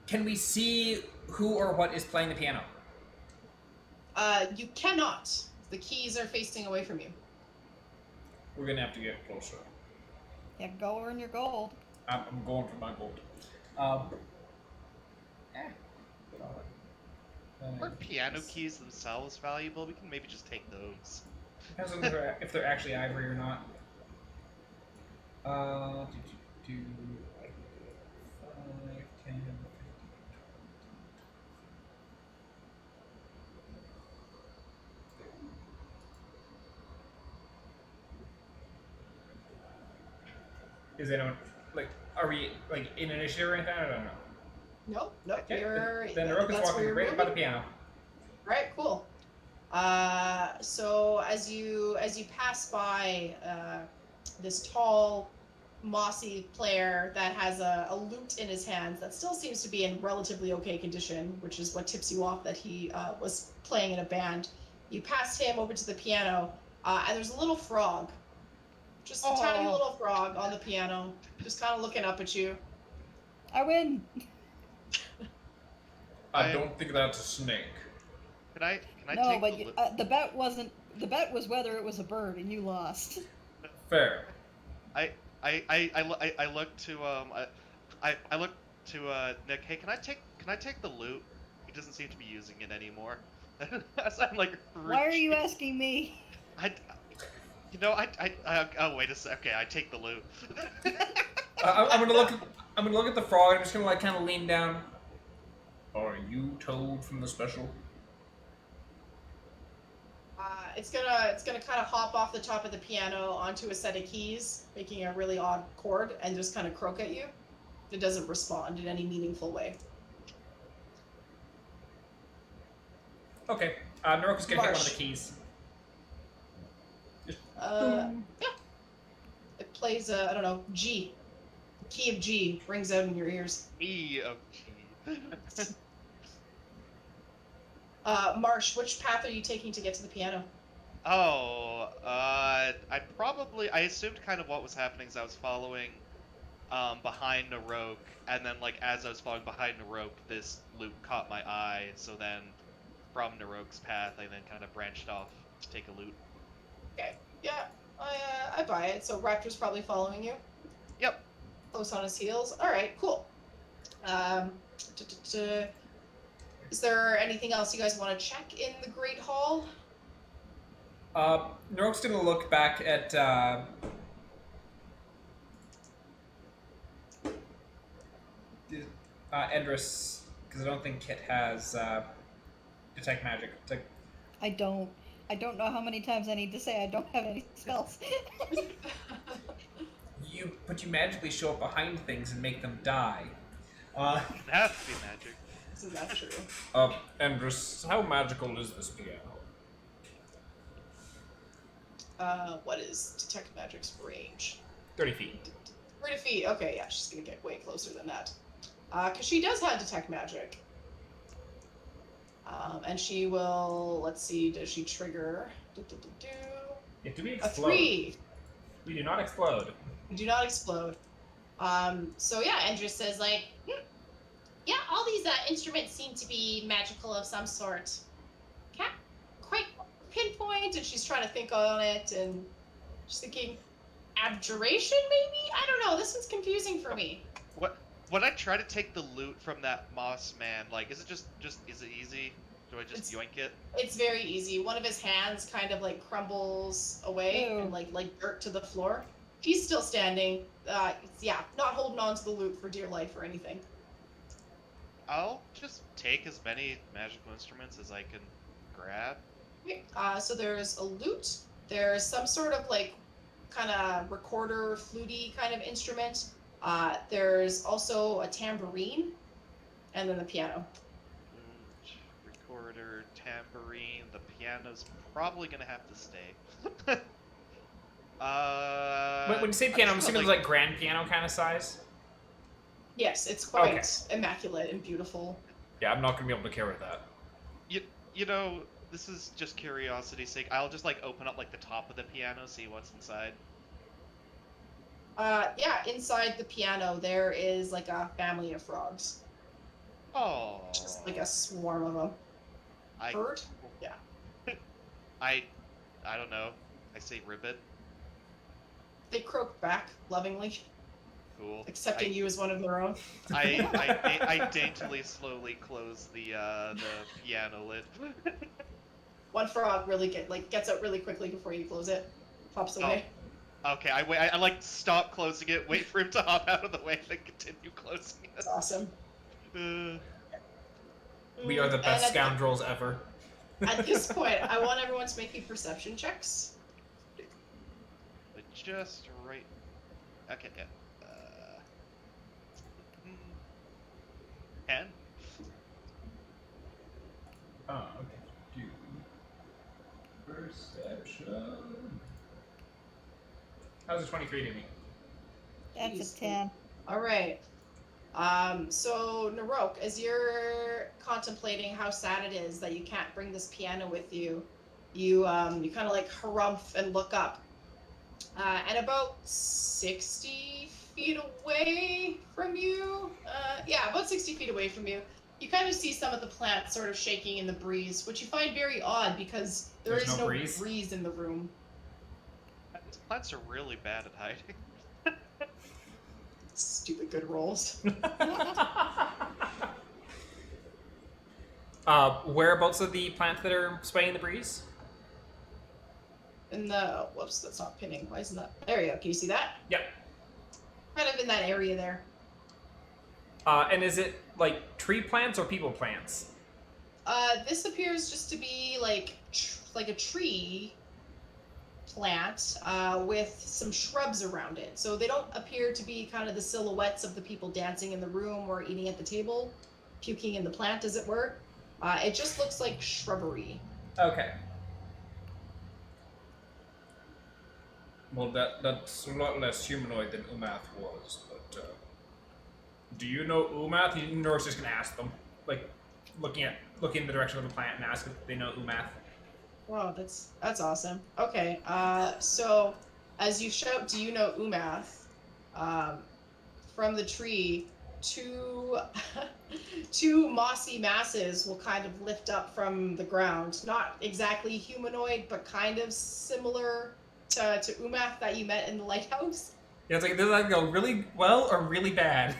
Can we see who or what is playing the piano? You cannot. The keys are facing away from you. We're gonna have to get closer. Yeah, go earn your gold. I'm going for my gold. Aren't piano keys themselves valuable? We can maybe just take those. Depends on if they're actually ivory or not. 5, 10, 15. Is anyone are we in initiative or anything? I don't know. Nope. Okay, You're. then Naroke is that's where walking you're right by the moving? piano. Right, cool. So as you pass by this tall, mossy player that has a lute in his hands that still seems to be in relatively okay condition, which is what tips you off that he was playing in a band. You pass him over to the piano, and there's a little frog. Just a tiny little frog on the piano, just kind of looking up at you. I win. I don't think that's a snake. Can I No, take but the you, the bet wasn't. The bet was whether it was a bird, and you lost. Fair. I look to I look to Nick. Hey, can I take the loot? He doesn't seem to be using it anymore. As I'm like, Why are you asking me? oh wait a sec. Okay, I take the loot. I'm gonna look. I'm gonna look at the frog. I'm just gonna kind of lean down. Are you Toad from the special? It's gonna kind of hop off the top of the piano onto a set of keys, making a really odd chord, and just kind of croak at you. It doesn't respond in any meaningful way. Okay. Naroke is gonna hit one of Marsh. the keys. Yeah. It plays I don't know, G. The key of G rings out in your ears. E of G. Marsh, which path are you taking to get to the piano? Oh, I assumed kind of what was happening is I was following behind Naroke, and then like as I was following behind Naroke, this loop caught my eye. So then, from Naroke's path, I then kind of branched off to take a loot. Okay. Yeah, I buy it. So Raptor's probably following you. Yep. Close on his heels. All right, cool. Is there anything else you guys want to check in the Great Hall? Naroke's gonna look back at Endris, because I don't think Kit has detect magic. I don't know how many times I need to say I don't have any spells. But you magically show up behind things and make them die. It has to be magic. Isn't that true? Endris, how magical is this piano? What is detect magic's range? 30 feet. 30 feet. Okay, yeah, she's gonna get way closer than that. Because she does have detect magic. And she will. Let's see. Does she trigger? Do we A explode? 3. We do not explode. We do not explode. So yeah, Endris says like, Yeah, all these instruments seem to be magical of some sort. can't quite pinpoint, and she's trying to think on it, and she's thinking, abjuration maybe? I don't know. This one's confusing for me. When I try to take the loot from that moss man, like, is it just is it easy? Do I just yoink it? It's very easy. One of his hands kind of like crumbles away Ew. and like dirt to the floor. He's still standing. Yeah, not holding on to the loot for dear life or anything. I'll just take as many magical instruments as I can grab. Okay, so there's a lute. There's some sort of like kind of recorder, fluty kind of instrument. There's also a tambourine, and then the piano. Recorder, tambourine, the piano's probably gonna have to stay. When you say piano, I'm just assuming it's like grand piano kind of size. Yes, it's quite immaculate and beautiful. Yeah, I'm not gonna be able to carry that. You know, this is just curiosity's sake. I'll just like open up like the top of the piano, see what's inside. Yeah, inside the piano there is like a family of frogs. Oh. Just like a swarm of them. Bird? Yeah. I don't know. I say ribbit. They croak back lovingly, Cool. accepting you as one of their own. I daintily slowly close the piano lid. One frog really gets out really quickly before you close it. Pops away. Okay, I wait. I like stop closing it, wait for him to hop out of the way, and then continue closing it. That's awesome. We are the And best scoundrels ever. At this point, I want everyone to make me perception checks. But just right. Okay, yeah. 10. Oh, okay. Do perception. How's a 23 to me? That's Jeez. a 10. All right. So Naroke, as you're contemplating how sad it is that you can't bring this piano with you, you kind of like harumph and look up, and about 60 feet away from you, about 60 feet away from you, you kind of see some of the plants sort of shaking in the breeze, which you find very odd because There's is no no breeze? breeze in the room. These plants are really bad at hiding. Stupid good rolls. Whereabouts are the plants that are swaying in the breeze? In the whoops, that's not pinning. Why isn't that? There you go. Can you see that? Yep. Kind of in that area there. And is it like tree plants or people plants? This appears just to be like a tree plant with some shrubs around it. So they don't appear to be kind of the silhouettes of the people dancing in the room or eating at the table, puking in the plant, as it were. It just looks like shrubbery. Okay. Well, that's a lot less humanoid than Umath was, but Do you know Umath? Nor's just gonna ask them, like, looking in the direction of the plant and ask if they know Umath. Wow, that's awesome. Okay, so as you shout, do you know Umath? From the tree, two two mossy masses will kind of lift up from the ground. Not exactly humanoid, but kind of similar to Umath that you met in the lighthouse. Yeah, it's like does that go really well or really bad?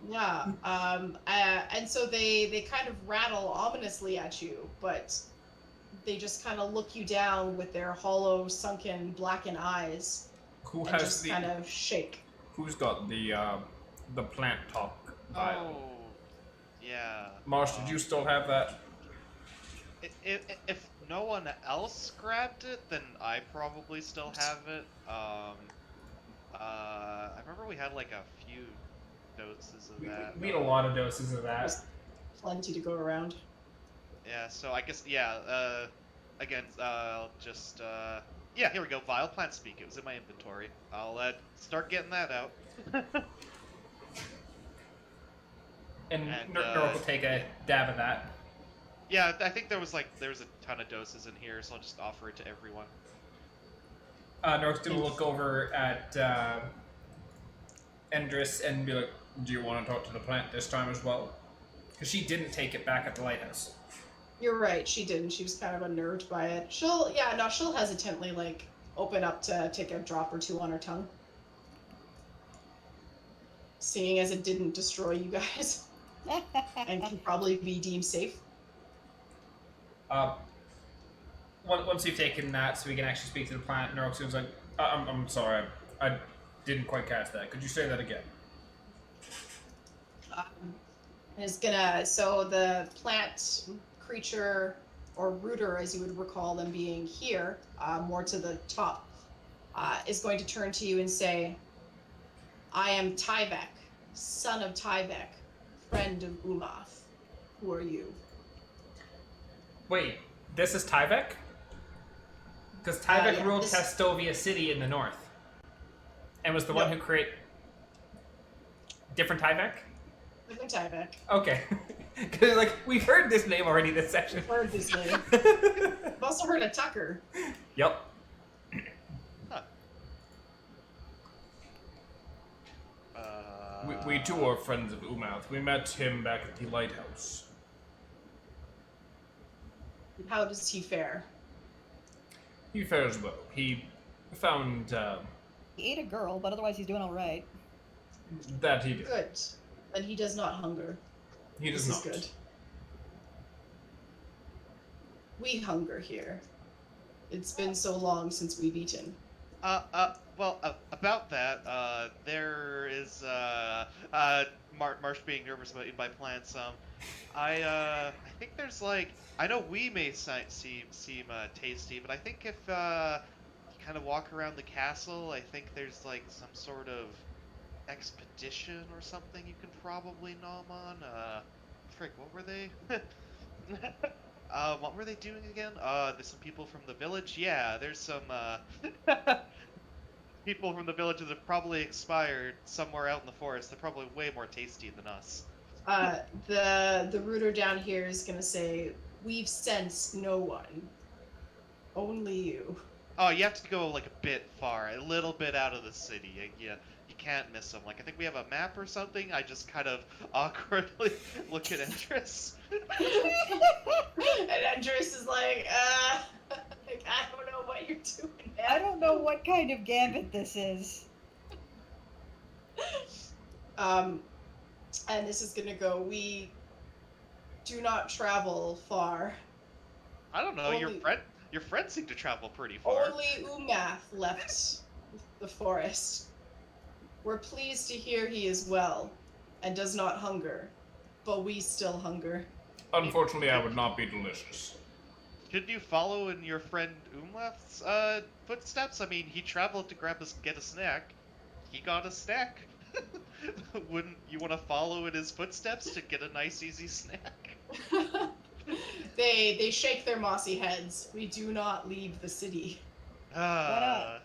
Yeah. And so they kind of rattle ominously at you, but they just kind of look you down with their hollow, sunken, blackened eyes, Who and has just the? kind of shake. Who's got the plant talk vial? Oh, yeah. Marsh, did you still have that? If no one else grabbed it, then I probably still have it. I remember we had like a few doses of that. We had a lot of doses of that. There's plenty to go around. Yeah, so I guess, yeah, again, I'll just, yeah, here we go, Vile Plant Speak. It was in my inventory. I'll, start getting that out. And And, Naroke will take a dab of that. Yeah, I think there was a ton of doses in here, so I'll just offer it to everyone. Naroke's gonna look over at Endris and be like, Do you want to talk to the plant this time as well? because she didn't take it back at the lighthouse. You're right, she didn't. She was kind of unnerved by it. She'll hesitantly, like, open up to take a drop or two on her tongue. Seeing as it didn't destroy you guys and can probably be deemed safe. Once you've taken that, so we can actually speak to the plant, Naroke's was like, I'm sorry, I didn't quite catch that. Could you say that again? Is gonna, so the plant creature, or rooter as you would recall them being here, more to the top, is going to turn to you and say, I am Tyvek, son of Tyvek, friend of Umath. Who are you? wait, this is Tyvek? Because Tyvek Yeah, ruled this- Testovia City in the north. And was the one who created... Different Tyvek? Different Tyvek. Okay. Because, like, we've heard this name already this section. Heard this name. I've also heard of Tucker. Yep. Huh. We too are friends of Umath. We met him back at the lighthouse. How does he fare? He fares well. He found He ate a girl, but otherwise he's doing all right. that he did. Good. And he does not hunger. He does This not. is good. We hunger here. It's been so long since we've eaten. Well, about that, there is, Marsh being nervous about eating by plants, I think there's, like, I know we may seem tasty, but I think if, you kind of walk around the castle, I think there's, like, some sort of expedition or something you can probably nom on, frick, what were they? What were they doing again? There's some people from the village? Yeah, there's some, people from the village that have probably expired somewhere out in the forest. They're probably way more tasty than us. The rooter down here is gonna say, we've sensed no one. Only you. Oh, you have to go like a bit far, a little bit out of the city. You can't miss them. Like, I think we have a map or something. I just kind of awkwardly look at Endris. And Andres is like, I don't know what you're doing, man. I don't know what kind of gambit this is. And this is gonna go, we do not travel far. I don't know. Only- Your friends seem to travel pretty far. Only Umath left the forest. We're pleased to hear he is well and does not hunger, but we still hunger. Unfortunately, I would not be delicious. Should you follow in your friend Umlath's footsteps? I mean, he traveled to get a snack. He got a snack. Wouldn't you want to follow in his footsteps to get a nice, easy snack? They shake their mossy heads. We do not leave the city. Ah.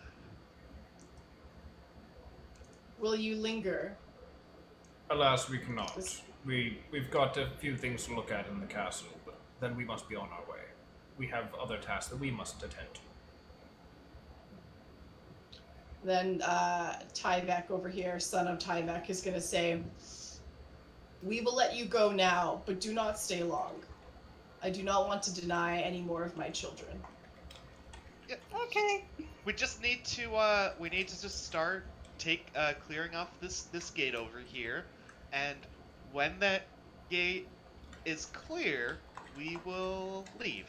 Will you linger? Alas, we cannot. We've got a few things to look at in the castle, but then we must be on our way. we have other tasks that we must attend to. Then Tyvek over here, son of Tyvek, is going to say, "We will let you go now, but do not stay long. I do not want to deny any more of my children." Okay. We just need to just start clearing off this gate over here, and when that gate is clear, we will leave.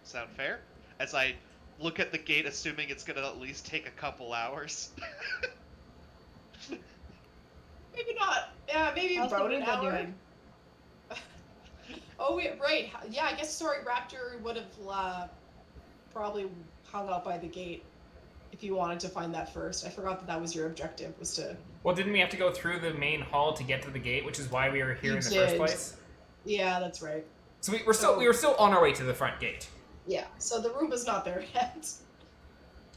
Sound fair? As I look at the gate, assuming it's gonna at least take a couple hours. Maybe not. Yeah, maybe How's about the an Roomba hour. doing? Oh, wait, right. Yeah, I guess, sorry, Raptor would have probably hung out by the gate if you wanted to find that first. I forgot that was your objective, was to... Well, didn't we have to go through the main hall to get to the gate, which is why we were here You in the did. first place? Yeah, that's right. So we were still on our way to the front gate. Yeah, so the Roomba's not there yet.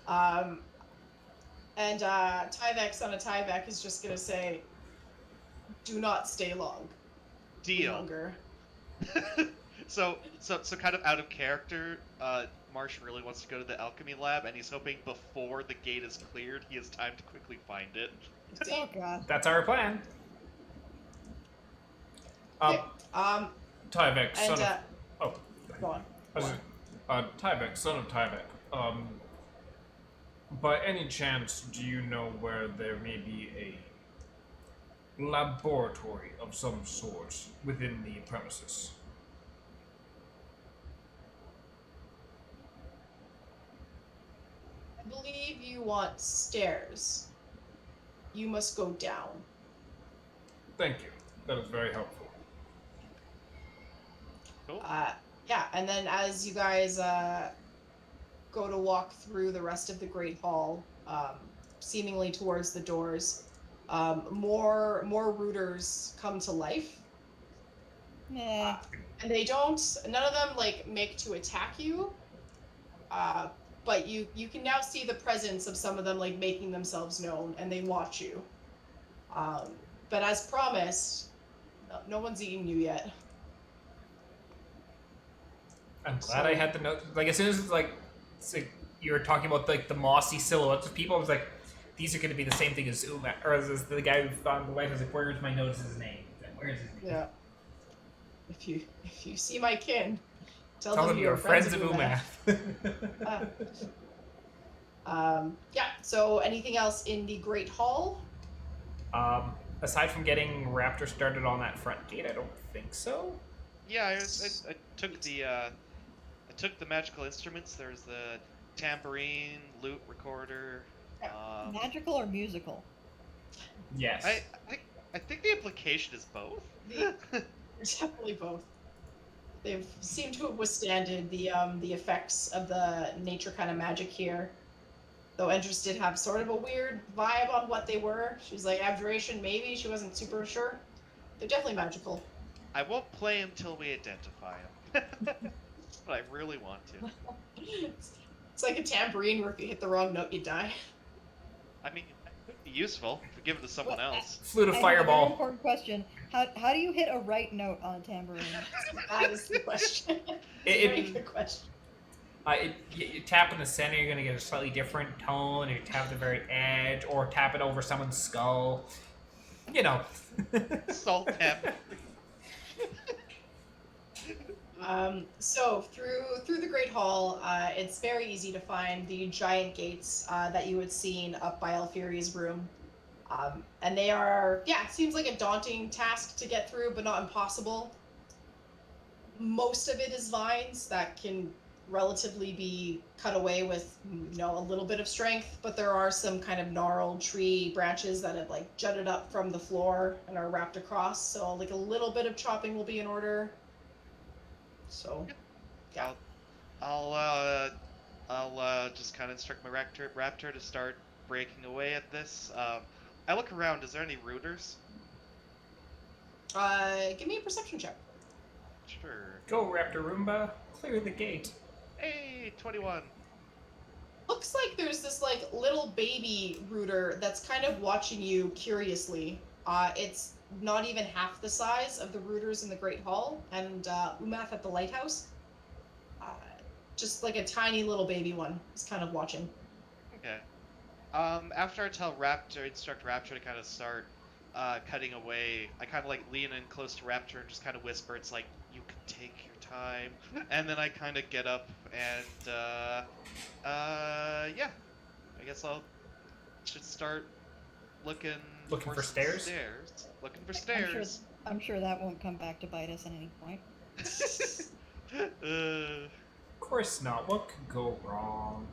And Tyvek, son of Tyvek, is just gonna say, "Do not stay long. Deal. Longer." So kind of out of character, Marsh really wants to go to the alchemy lab, and he's hoping before the gate is cleared, he has time to quickly find it. Oh god. That's our plan. Okay, Tyvek, son and, of... Oh, go on. Tyvek, son of Tyvek. By any chance, do you know where there may be a laboratory of some sort within the premises? I believe you want stairs. You must go down. Thank you. That is very helpful. Cool. Yeah, and then as you guys go to walk through the rest of the Great Hall, seemingly towards the doors, more rooters come to life. Nah. And they don't, none of them like make to attack you, but you can now see the presence of some of them like making themselves known, and they watch you. But as promised, no one's eaten you yet. I'm glad I had the note. Like, as soon as it's like you were talking about like the mossy silhouettes of people, I was like, these are going to be the same thing as Uma, or as the guy who found the light. I was like, where's my notes? His name? Where's his name? Yeah. If you see my kin, tell Tell them them you're you're friends of Umath. Yeah. So, anything else in the Great Hall? Aside from getting Raptor started on that front gate, I don't think so. Yeah, I took the magical instruments. There's the tambourine, lute, recorder. Magical or musical? Yes. I think the implication is both. Definitely both. They've seemed to have withstanded the effects of the nature kind of magic here. Though Endress did have sort of a weird vibe on what they were. She was like, abjuration, maybe. She wasn't super sure. They're definitely magical. I won't play him till we identify him. But I really want to. It's like a tambourine where if you hit the wrong note, you die. I mean, it could be useful if we give it to someone else. Flew to I have a very fireball. important question. How do you hit a right note on a tambourine? That is the question. It- Very good question. You tap in the center, you're gonna get a slightly different tone. Or you tap the very edge, or tap it over someone's skull. You know. Salt tap. So through the Great Hall, it's very easy to find the giant gates that you had seen up by Alfiri's room. And they are, yeah, it seems like a daunting task to get through, but not impossible. Most of it is vines that can relatively be cut away with, a little bit of strength, but there are some kind of gnarled tree branches that have like jutted up from the floor and are wrapped across. So like a little bit of chopping will be in order. So, yeah. I'll just kind of instruct my raptor to start breaking away at this. I look around. Is there any rooters? Give me a perception check. Sure. Go, Raptor Roomba. Clear the gate. Hey, 21. Looks like there's this like little baby rooter that's kind of watching you curiously. It's not even half the size of the rooters in the Great Hall and Umath at the lighthouse. just like a tiny little baby one. He's kind of watching. Okay. After I tell instruct Raptor to kind of start cutting away, I kind of like lean in close to Raptor and just kind of whisper, it's like, you can take your time. And then I kind of get up and, yeah. I guess should start looking For stairs? Looking for stairs. I'm sure that won't come back to bite us at any point. Of course not. What could go wrong?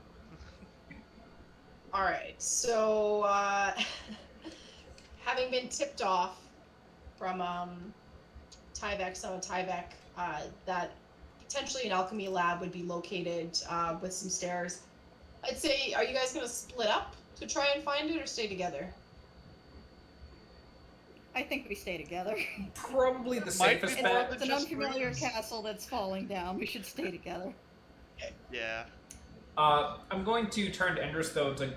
All right, so having been tipped off from Tyvek, that potentially an alchemy lab would be located with some stairs. I'd say, are you guys going to split up to try and find it or stay together? I think we stay together. Probably the Might be safest more bet. than It's an just unfamiliar rooms. castle that's falling down. We should stay together. Yeah. I'm going to turn to Endress though to.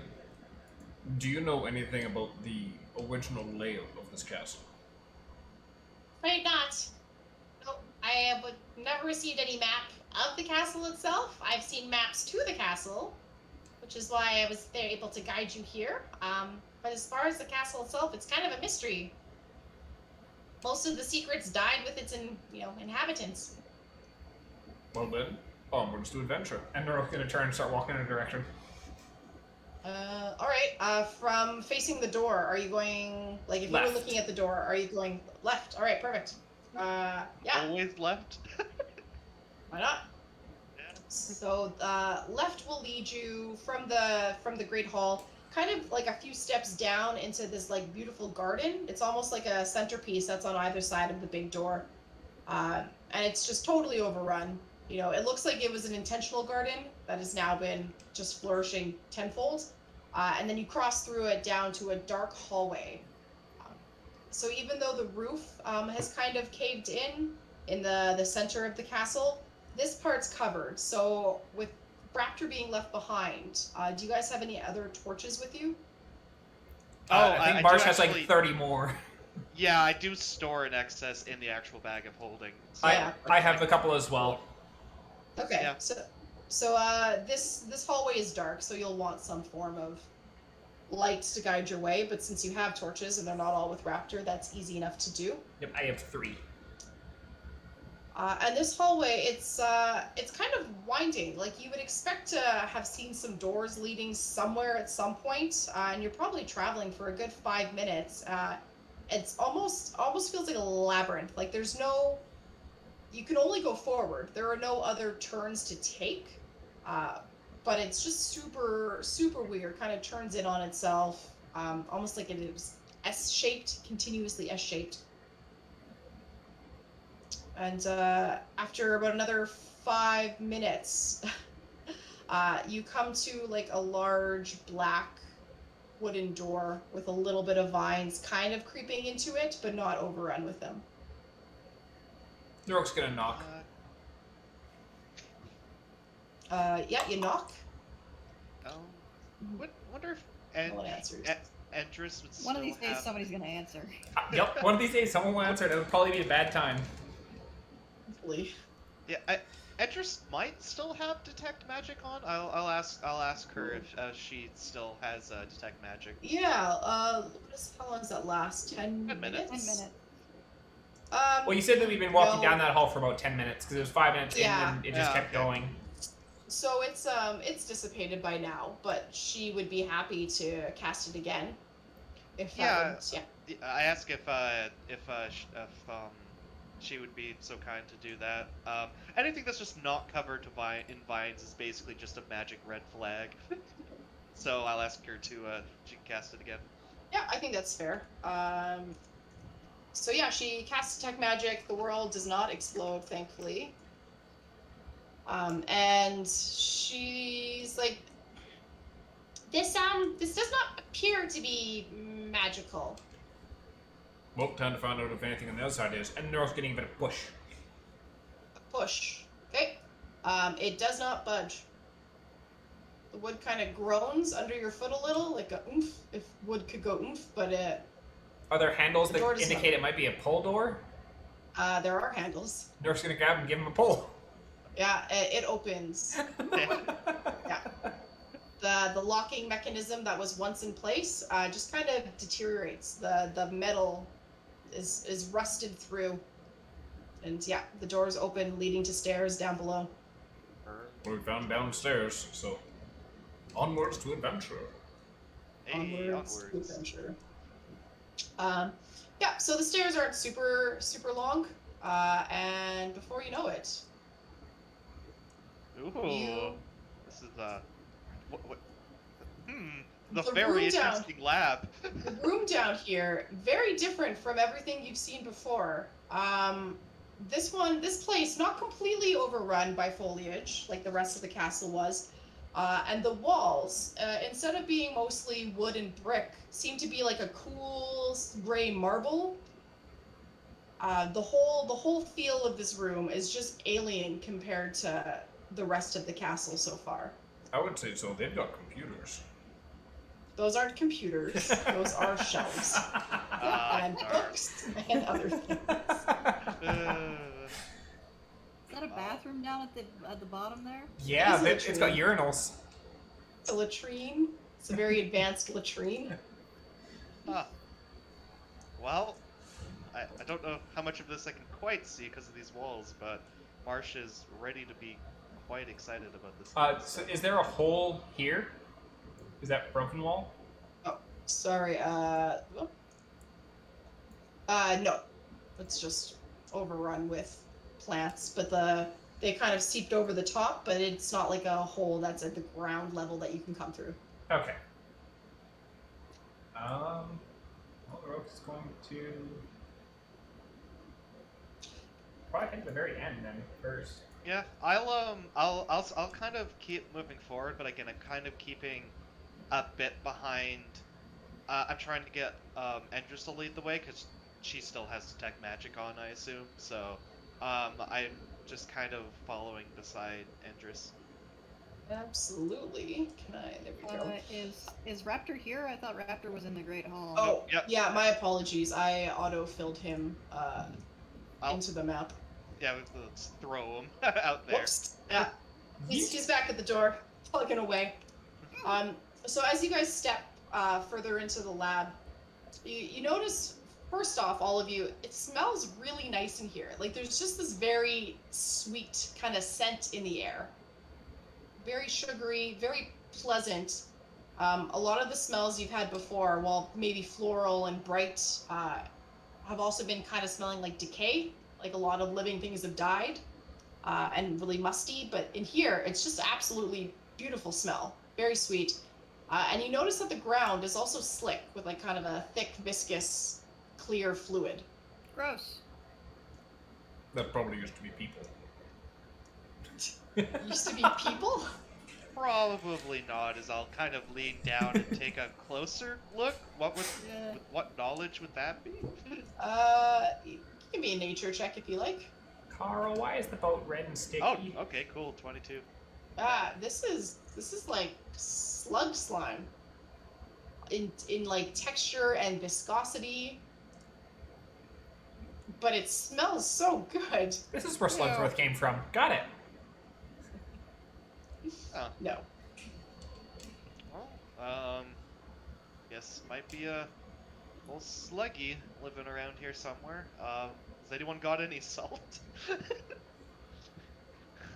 Do you know anything about the original layout of this castle? Afraid not. No, I have never received any map of the castle itself. I've seen maps to the castle, which is why I was there able to guide you here. But as far as the castle itself, it's kind of a mystery. Most of the secrets died with its inhabitants. Well then, onwards to adventure. And Naroke's gonna turn and start walking in a direction. All right. From facing the door, are you going like if you Left. were looking at the door, are you going left? All right, perfect. Yeah, Always left. why not? Yeah. So left will lead you from the Great Hall, kind of like a few steps down into this like beautiful garden. It's almost like a centerpiece that's on either side of the big door, and it's just totally overrun. You know, it looks like it was an intentional garden that has now been just flourishing tenfold. And then you cross through it down to a dark hallway. So even though the roof has kind of caved in the center of the castle, this part's covered. So with Raptor being left behind, do you guys have any other torches with you? I think I Marsh do has actually- like 30 more. Yeah, I do store an excess in the actual bag of holding. So Yeah. I have a couple as well. Okay. Yeah. So this hallway is dark, so you'll want some form of light to guide your way. But since you have torches and they're not all with Raptor, that's easy enough to do. Yep, I have 3. And this hallway, it's kind of winding. Like you would expect to have seen some doors leading somewhere at some point, and you're probably traveling for a good 5 minutes. It's almost feels like a labyrinth. Like there's no, you can only go forward. There are no other turns to take. But it's just super weird. Kind of turns in on itself, almost like it is S-shaped, continuously S-shaped. And after about another 5 minutes, you come to like a large black wooden door with a little bit of vines kind of creeping into it, but not overrun with them. Naroke's gonna knock. Yeah, you knock. Wonder if No one answers. Endress would still One of these days, have... somebody's gonna answer. Yep, one of these days someone will answer and it'll probably be a bad time. Hopefully. Yeah, Endress might still have detect magic on. I'll ask her if she still has detect magic. Yeah. How long does that last? 10 10 minutes. 10 minutes. Well, you said that we've been walking no. down that hall for about 10 minutes because it was 5 minutes Yeah. in and it just Yeah, kept okay. going. So it's dissipated by now, but she would be happy to cast it again. If Yeah. yeah. I ask if she would be so kind to do that. Anything that's just not covered in vines is basically just a magic red flag. So I'll ask her to she can cast it again. Yeah, I think that's fair. So yeah, she casts detect magic. The world does not explode, thankfully. And she's like, This does not appear to be magical. Well, time to find out if anything on the other side is. And Naroke's getting a bit of push. push. Okay. It does not budge. The wood kind of groans under your foot a little, like a oomph, if wood could go oomph, but Are there handles The that door does indicate not- it might be a pull door? there are handles. Naroke's gonna grab and give him a pull. Yeah, it opens. Yeah. The locking mechanism that was once in place just kind of deteriorates. The metal is rusted through. And yeah, the doors open leading to stairs down below. Well, we found downstairs, so onwards to adventure. Hey, Onwards to onwards. adventure. Yeah, so the stairs aren't super long, and before you know it, Ooh, You- this is what? The The very room down. interesting lab. the room down here very different from everything you've seen before. This place not completely overrun by foliage like the rest of the castle was, and the walls instead of being mostly wood and brick seem to be like a cool gray marble. The whole feel of this room is just alien compared to the rest of the castle so far. I would say so. They've got computers. Those aren't computers. Those are shelves and darn. books and other things. Is that a bathroom down at the bottom there? Yeah, Isn't it it's got true? urinals. It's a latrine. It's a very advanced latrine. Huh. Well, I don't know how much of this I can quite see because of these walls, but Marsh is ready to be quite excited about this. So is there a hole here? Is that broken wall? Sorry. No. It's just overrun with plants, but they kind of seeped over the top, but it's not like a hole that's at the ground level that you can come through. Okay. Well, Naroke is going to probably head to the very end then first. Yeah, I'll kind of keep moving forward, but again, I'm kind of keeping a bit behind. I'm trying to get Endress to lead the way because she still has detect magic on, I assume. So I'm just kind of following beside Endress. Absolutely. There we go. Is Raptor here? I thought Raptor was in the Great Hall. Oh, Yep. yeah, my apologies. I auto-filled him I'll- into the map. Yeah, let's throw him out there. Whoops. Yeah. He's back at the door, plugging away. So as you guys step further into the lab, you notice, first off, all of you, it smells really nice in here. Like there's just this very sweet kind of scent in the air. Very sugary, very pleasant. A lot of the smells you've had before, while maybe floral and bright, have also been kind of smelling like decay. Like a lot of living things have died, and really musty. But in here, it's just absolutely beautiful smell. Very sweet. And you notice that the ground is also slick with like kind of a thick, viscous, clear fluid. Gross. That probably used to be people. Used to be people? Probably not, as I'll kind of lean down and take a closer look. Yeah. What knowledge would that be? Give me a nature check if you like. Carl, why is the boat red and sticky? Oh, okay, cool, 22. This is like slug slime. In like texture and viscosity. But it smells so good. This is where Slugsworth came from. Got it. Oh, No. well, guess might be a little sluggy living around here somewhere. Has anyone got any salt? I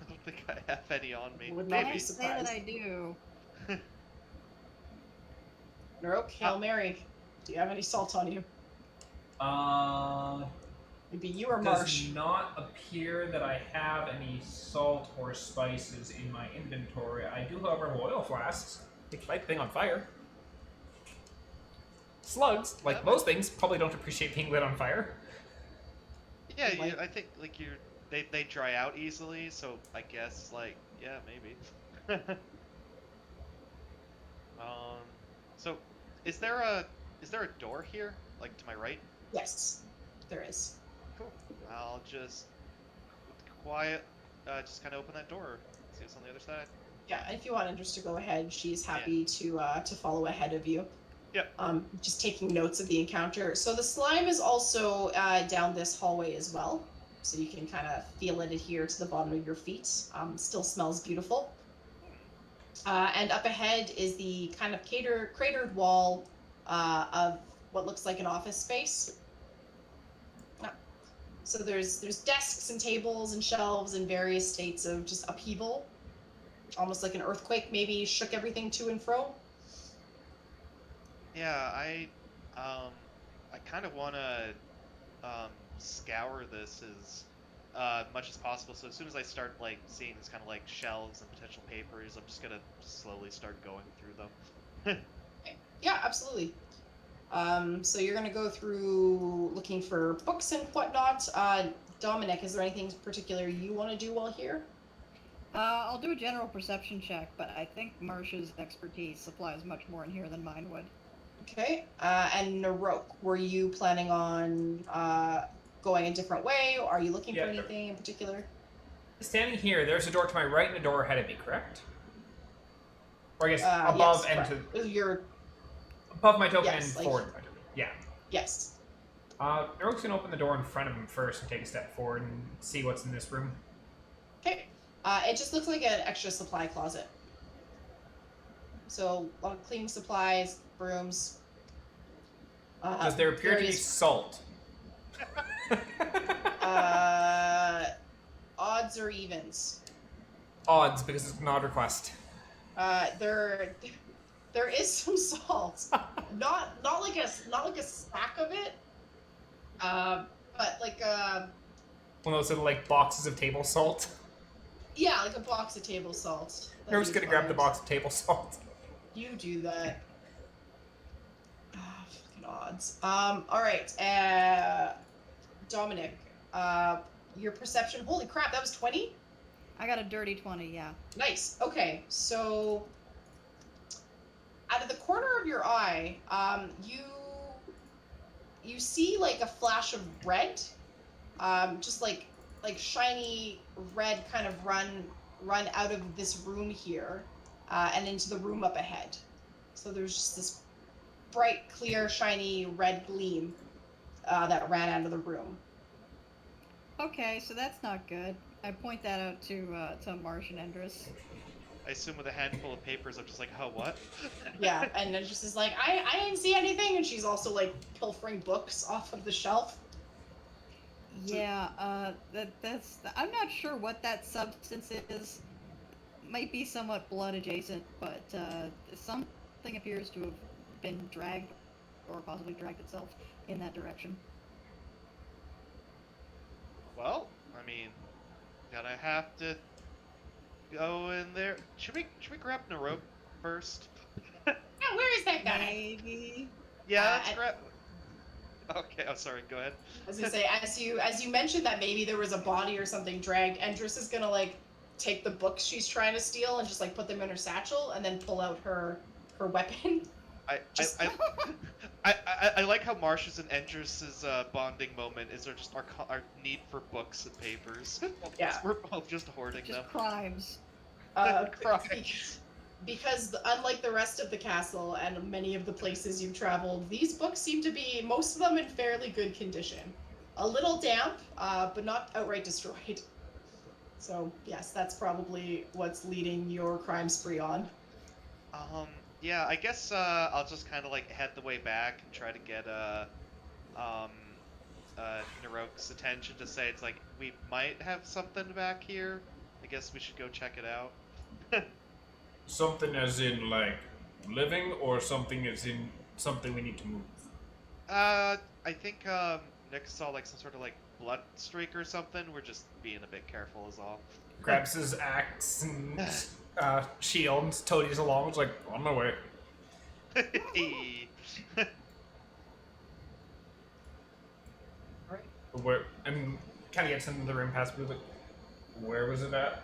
don't think I have any on me. Would not I be say that surprised. I do. Naroke, Hail Mary. Do you have any salt on you? Maybe you or Marsh. Does not appear that I have any salt or spices in my inventory. I do, however, have oil flasks. They can light the thing on fire. Slugs, like most things, probably don't appreciate being lit on fire. Yeah, Like- I think like they dry out easily, so I guess like yeah, maybe. So is there a door here, like to my right? Yes, there is. Cool. I'll just quiet, just kind of open that door. See what's on the other side. Yeah, and if you want Andress to go ahead, she's happy to follow ahead of you. Yep. Just taking notes of the encounter. So the slime is also down this hallway as well. so you can kind of feel it adhere to the bottom of your feet. Still smells beautiful. And up ahead is the kind of cratered wall of what looks like an office space. So there's desks and tables and shelves in various states of just upheaval, almost like an earthquake maybe shook everything to and fro. Yeah, I kind of want to scour this as much as possible. So as soon as I start like seeing these kind of like shelves and potential papers, I'm just gonna slowly start going through them. Yeah, absolutely. So you're gonna go through looking for books and whatnot. Dominic, is there anything particular you want to do while here? I'll do a general perception check, but I think Marsh's expertise supplies much more in here than mine would. Okay. And Naroke, were you planning on going a different way? Or are you looking for anything in particular? Standing here, there's a door to my right and a door ahead of me, correct? Or I guess above yes, and correct. to You're above my token Yes, and like- forward of my token. Yeah. yes. Naroke's gonna open the door in front of him first and take a step forward and see what's in this room. Okay. It just looks like an extra supply closet. So a lot of cleaning supplies, brooms. Does there appear to be various- salt? Odds or evens? Odds, because it's an odd request. There is some salt. not like a stack of it. But like One of those little like boxes of table salt. yeah, like a box of table salt. that Naroke's you gonna grab the find. box of table salt. You do that. Fucking odds. Alright, Dominic, your perception, holy crap, that was 20? I got a dirty 20, yeah. Nice. Okay, so out of the corner of your eye, you see like a flash of red, just like shiny red kind of run out of this room here, and into the room up ahead. So there's just this bright, clear, shiny red gleam that ran out of the room. Okay, so that's not good. I point that out to Marsh and Endris. I assume with a handful of papers, I'm just like, oh, what? Yeah, and it just is like, I didn't see anything, and she's also like pilfering books off of the shelf. Yeah, that's. I'm not sure what that substance is. Might be somewhat blood adjacent, but something appears to have been dragged, or possibly dragged itself in that direction. Well, I mean, gonna have to go in there. Should we grab Naroke first? Oh, where is that guy? Maybe. Yeah, let's and- grab. Okay, I'm sorry. Go ahead. I was gonna say, as you mentioned that maybe there was a body or something dragged, Endris is gonna like take the books she's trying to steal and just like put them in her satchel and then pull out her weapon. Just- I like how Marsh's and Endris's bonding moment is just our need for books and papers. Yeah. We're both just hoarding them. Just crimes. Because unlike the rest of the castle and many of the places you've traveled, these books seem to be, most of them, in fairly good condition. A little damp, but not outright destroyed. So, yes, that's probably what's leading your crime spree on. Yeah, I guess I'll just kind of like head the way back and try to get Naroke's attention to say it's like we might have something back here. I guess we should go check it out. Something as in like living, or something as in something we need to move. I think Nick saw like some sort of like blood streak or something. We're just being a bit careful is all. Grabs his axe and shield and toadies along. It's like, on my way. Hey. Where, and kind of gets into the room past me, like, where was it at?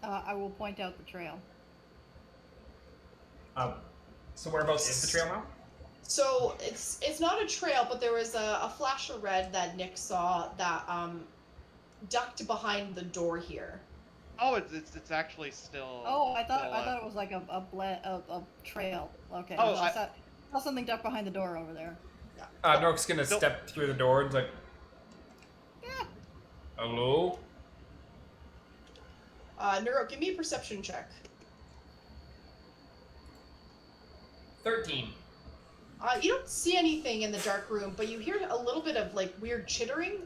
I will point out the trail. So whereabouts is the trail now? So it's not a trail, but there was a flash of red that Nick saw that ducked behind the door here. Oh, it's actually still. Oh, I thought still, it was like a trail. Okay. Oh, I saw something ducked behind the door over there. Naroke's gonna Nope. step through the door and like, Yeah. Hello? Naroke, give me a perception check. 13. You don't see anything in the dark room, but you hear a little bit of like weird chittering.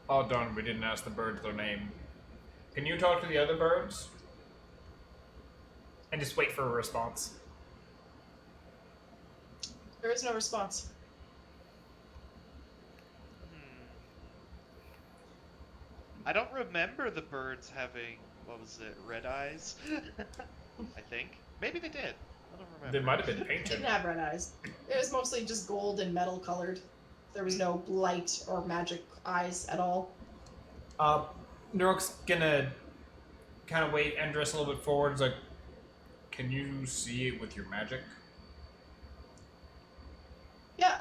Oh darn, we didn't ask the birds their name. Can you talk to the other birds? And just wait for a response. There is no response. I don't remember the birds having, what was it, red eyes? I think. Maybe they did. I don't remember. They might have been It painted. didn't have red eyes. It was mostly just gold and metal colored. There was no light or magic eyes at all. Naroke's gonna kind of wave Endress a little bit forward. It's like, Can you see it with your magic? Yeah,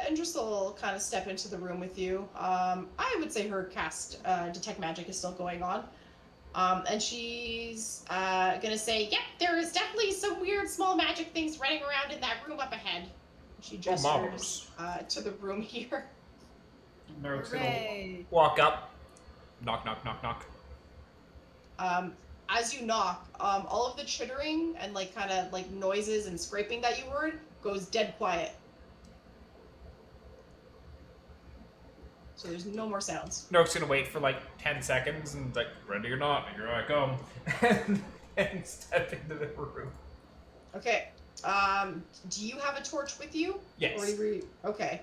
Endress will kind of step into the room with you. I would say her cast Detect Magic is still going on. And she's gonna say, yep, there is definitely some weird small magic things running around in that room up ahead. She gestures marvelous. to the room here. Naroke's gonna Hooray! walk up. Knock, knock, knock, knock. As you knock, all of the chittering and like kind of like noises and scraping that you heard goes dead quiet. So there's no more sounds. Naroke's gonna wait for like 10 seconds and like, Ready or not, here I come. and step into the room. Okay. Do you have a torch with you? Yes. Okay.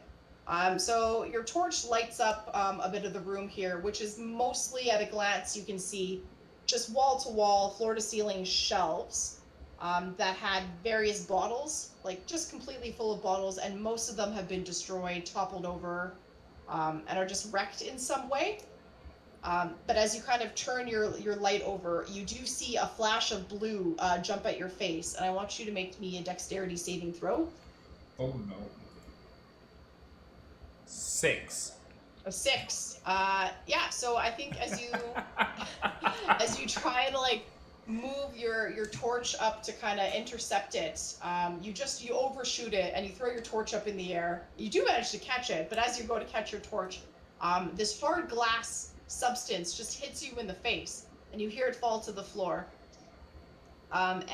So your torch lights up a bit of the room here, which is mostly at a glance you can see just wall to wall, floor to ceiling shelves that had various bottles, like just completely full of bottles, and most of them have been destroyed, toppled over, and are just wrecked in some way. But as you kind of turn your light over, you do see a flash of blue jump at your face, and I want you to make me a dexterity saving throw. Oh no. 6. A 6. Yeah. So I think as you try to like move your torch up to kind of intercept it, you overshoot it and you throw your torch up in the air. You do manage to catch it, but as you go to catch your torch, this hard glass substance just hits you in the face, and you hear it fall to the floor. And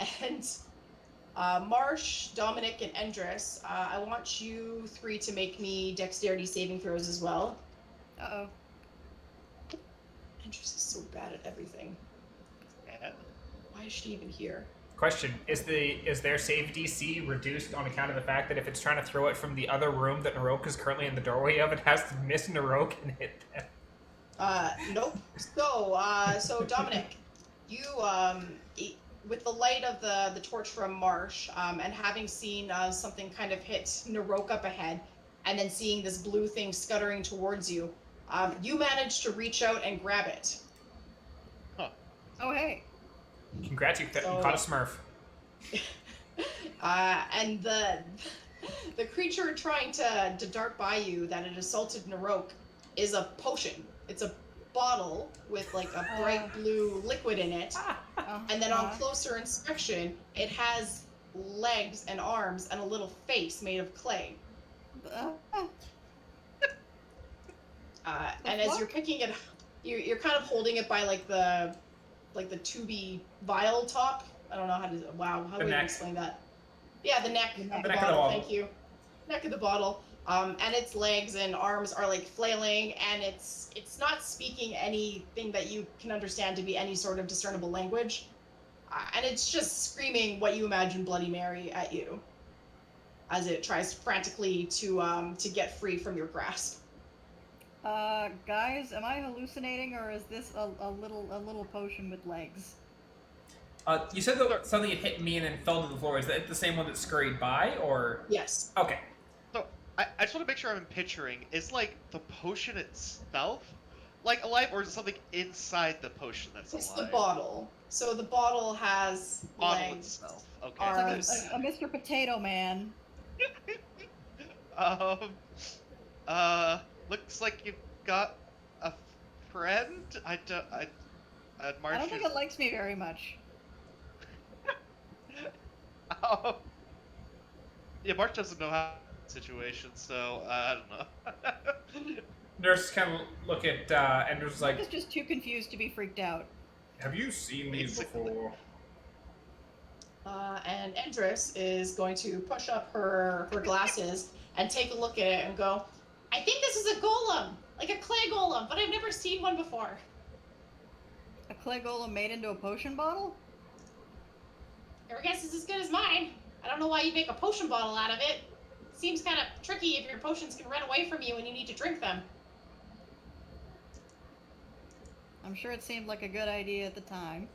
Marsh, Dominic, and Endress, I want you 3 to make me dexterity saving throws as well. Uh-oh. Endress is so bad at everything. Yeah. Why is she even here? Question: Is their save DC reduced on account of the fact that if it's trying to throw it from the other room that Naroke is currently in the doorway of, it has to miss Naroke and hit them? Nope. So Dominic, you with the light of the torch from Marsh, and having seen something kind of hit Naroke up ahead, and then seeing this blue thing scuttering towards you, you managed to reach out and grab it. Huh. Oh, hey. Congrats, you So- caught a Smurf. And the creature trying to dart by you that had assaulted Naroke is a potion. It's a bottle with like a bright blue liquid in it. And then on closer inspection, it has legs and arms and a little face made of clay. And as you're picking it, you're kind of holding it by like the tubey vial top. I don't know how to. Wow, how The do I neck. explain that? Yeah, the neck of the neck of the bottle. bottle. Thank you. Neck of the bottle. And its legs and arms are like flailing, and it's not speaking anything that you can understand to be any sort of discernible language. And it's just screaming what you imagine Bloody Mary at you, as it tries frantically to get free from your grasp. Guys, am I hallucinating, or is this a little potion with legs? You said that something had hit me and then fell to the floor. Is that the same one that scurried by, or? Yes. Okay. So, I just want to make sure I'm picturing, is like the potion itself like alive, or is it something inside the potion that's It's alive? the bottle. So the bottle has Bottle legs. itself. Okay. Arms. It's like a Mr. Potato Man. Looks like you've got a friend. I don't think it likes me very much. Yeah, Mark doesn't know how situation, so I don't know. Nurse kind of look at Ender's Like, like, is just too confused to be freaked out. Have you seen these Basically. before? And Endris is going to push up her glasses and take a look at it and go, I think this is a golem, like a clay golem, but I've never seen one before. A clay golem made into a potion bottle? Your guess is as good as mine. I don't know why you'd make a potion bottle out of it. Seems kind of tricky if your potions can run away from you when you need to drink them. I'm sure it seemed like a good idea at the time.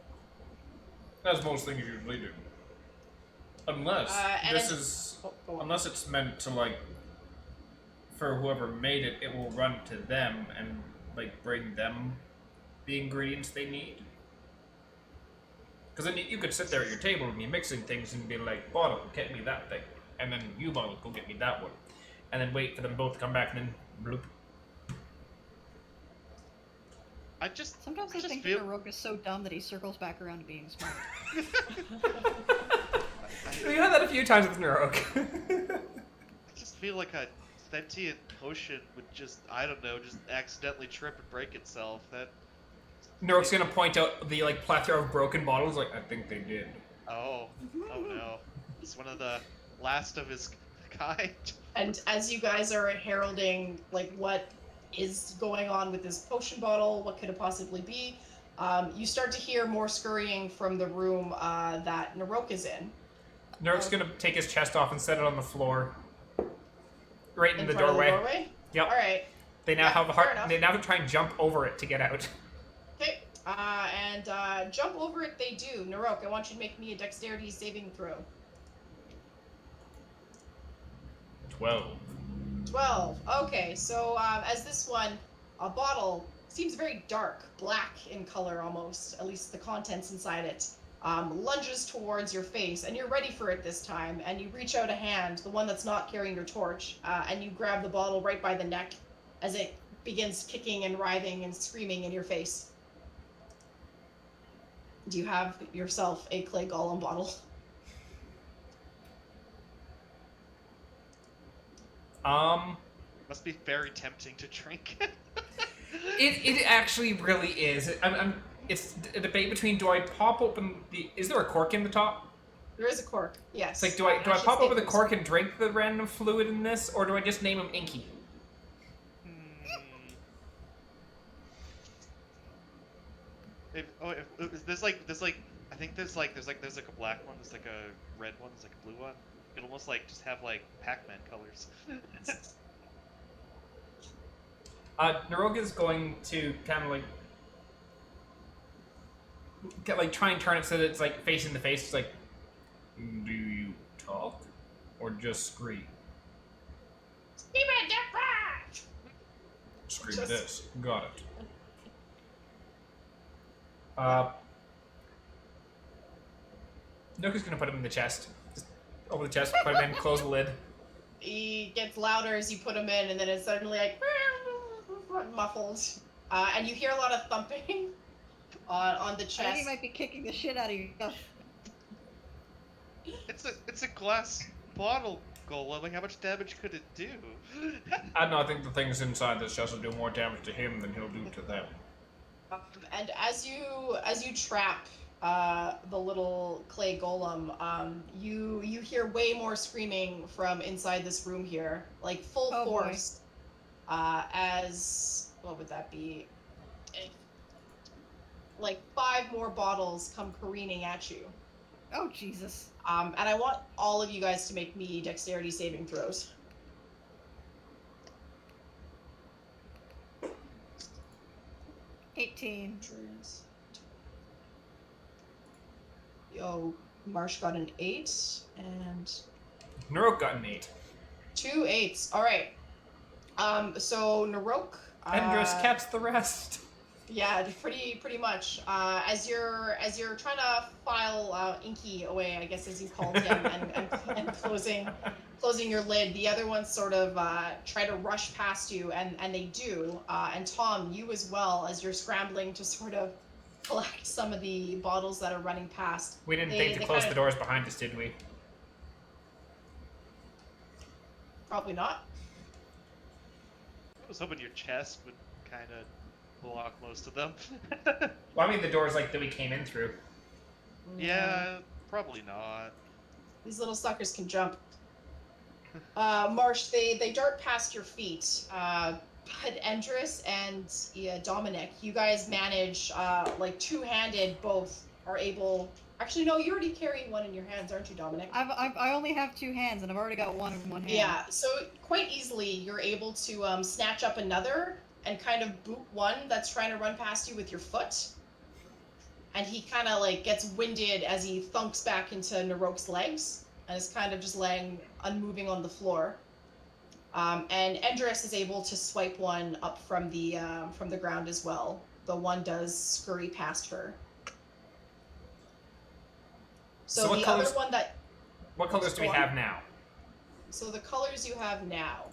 As most things usually do. Unless and this then- is, go on. unless it's meant to like, for whoever made it, it will run to them and like bring them the ingredients they need. Because then you could sit there at your table and be mixing things and be like, bottle, get me that thing, and then you bottle, go get me that one, and then wait for them both to come back and then bloop. Sometimes I just think feel- that Naroke is so dumb that he circles back around to being smart. we had that a few times with Naroke. I just feel like a sentient potion would just, I don't know, just accidentally trip and break itself. That. Naroke's gonna point out the like plethora of broken bottles, like, I think they did. Oh no. It's one of the last of his kind. And as you guys are heralding, like, what is going on with this potion bottle, what could it possibly be, you start to hear more scurrying from the room that Naroke is in. Naroke's gonna take his chest off and set it on the floor, right in the front of doorway. Yep. All right. They now Yeah, have a fair hard. enough. They now have to try and jump over it to get out. Okay. And jump over it they do. Naroke, I want you to make me a dexterity saving throw. 12. 12. Okay, so as this one, a bottle seems very dark, black in color almost, at least the contents inside it, lunges towards your face, and you're ready for it this time, and you reach out a hand, the one that's not carrying your torch, and you grab the bottle right by the neck as it begins kicking and writhing and screaming in your face. Do you have yourself a clay golem bottle? Must be very tempting to drink. It actually really is. It's a debate between do I pop open the. Is there a cork in the top? There is a cork, yes. It's like do I Actually, pop open the it's- cork and drink the random fluid in this, or do I just name him Inky? There's like, I think there's like a black one, there's like a red one, there's like a blue one. You could almost like just have like Pac-Man colors. Naroke is going to kind of like try and turn it so that it's like facing the face. It's like, Do you talk? Or just scream? Scream Just- this. Got it. Nook is gonna put him in the chest, just over the chest, put him in, close the lid. He gets louder as you put him in, and then it's suddenly like muffled, and you hear a lot of thumping on the I think chest. he might be kicking the shit out of you. It's a glass bottle golem. Like how much damage could it do? I don't know, I think the things inside this chest will do more damage to him than he'll do to them. And as you trap the little clay golem, you hear way more screaming from inside this room here, like full Oh, boy. force. As what would that be? Like 5 more bottles come careening at you. Oh, Jesus. And I want all of you guys to make me dexterity saving throws. $18. Yo, Marsh got an 8 and Naroke got an 8. 2 8s. All right. So Naroke. Endress catch the rest. Yeah, pretty much. As you're trying to file Inky away, I guess as you called him, and closing your lid, the other ones sort of try to rush past you, and they do. And Tom, you as well, as you're scrambling to sort of collect some of the bottles that are running past. We didn't They- think to they close kinda- the doors behind us, did we? Probably not. was hoping your chest would kind of block most of them. Well, I mean the doors like that we came in through. Yeah, probably not. These little suckers can jump. Marsh, they dart past your feet. But Endris and Dominic, you guys manage, like two-handed, both are able. Actually, no, you already carry one in your hands, aren't you, Dominic? I only have 2 hands, and I've already got one in one hand. Yeah, so quite easily you're able to snatch up another and kind of boot one that's trying to run past you with your foot. And he kind of like gets winded as he thunks back into Naroke's legs and is kind of just laying unmoving on the floor. And Endris is able to swipe one up from the ground as well. The one does scurry past her. So what the colors- other one that. What colors do we have now? So the colors you have now.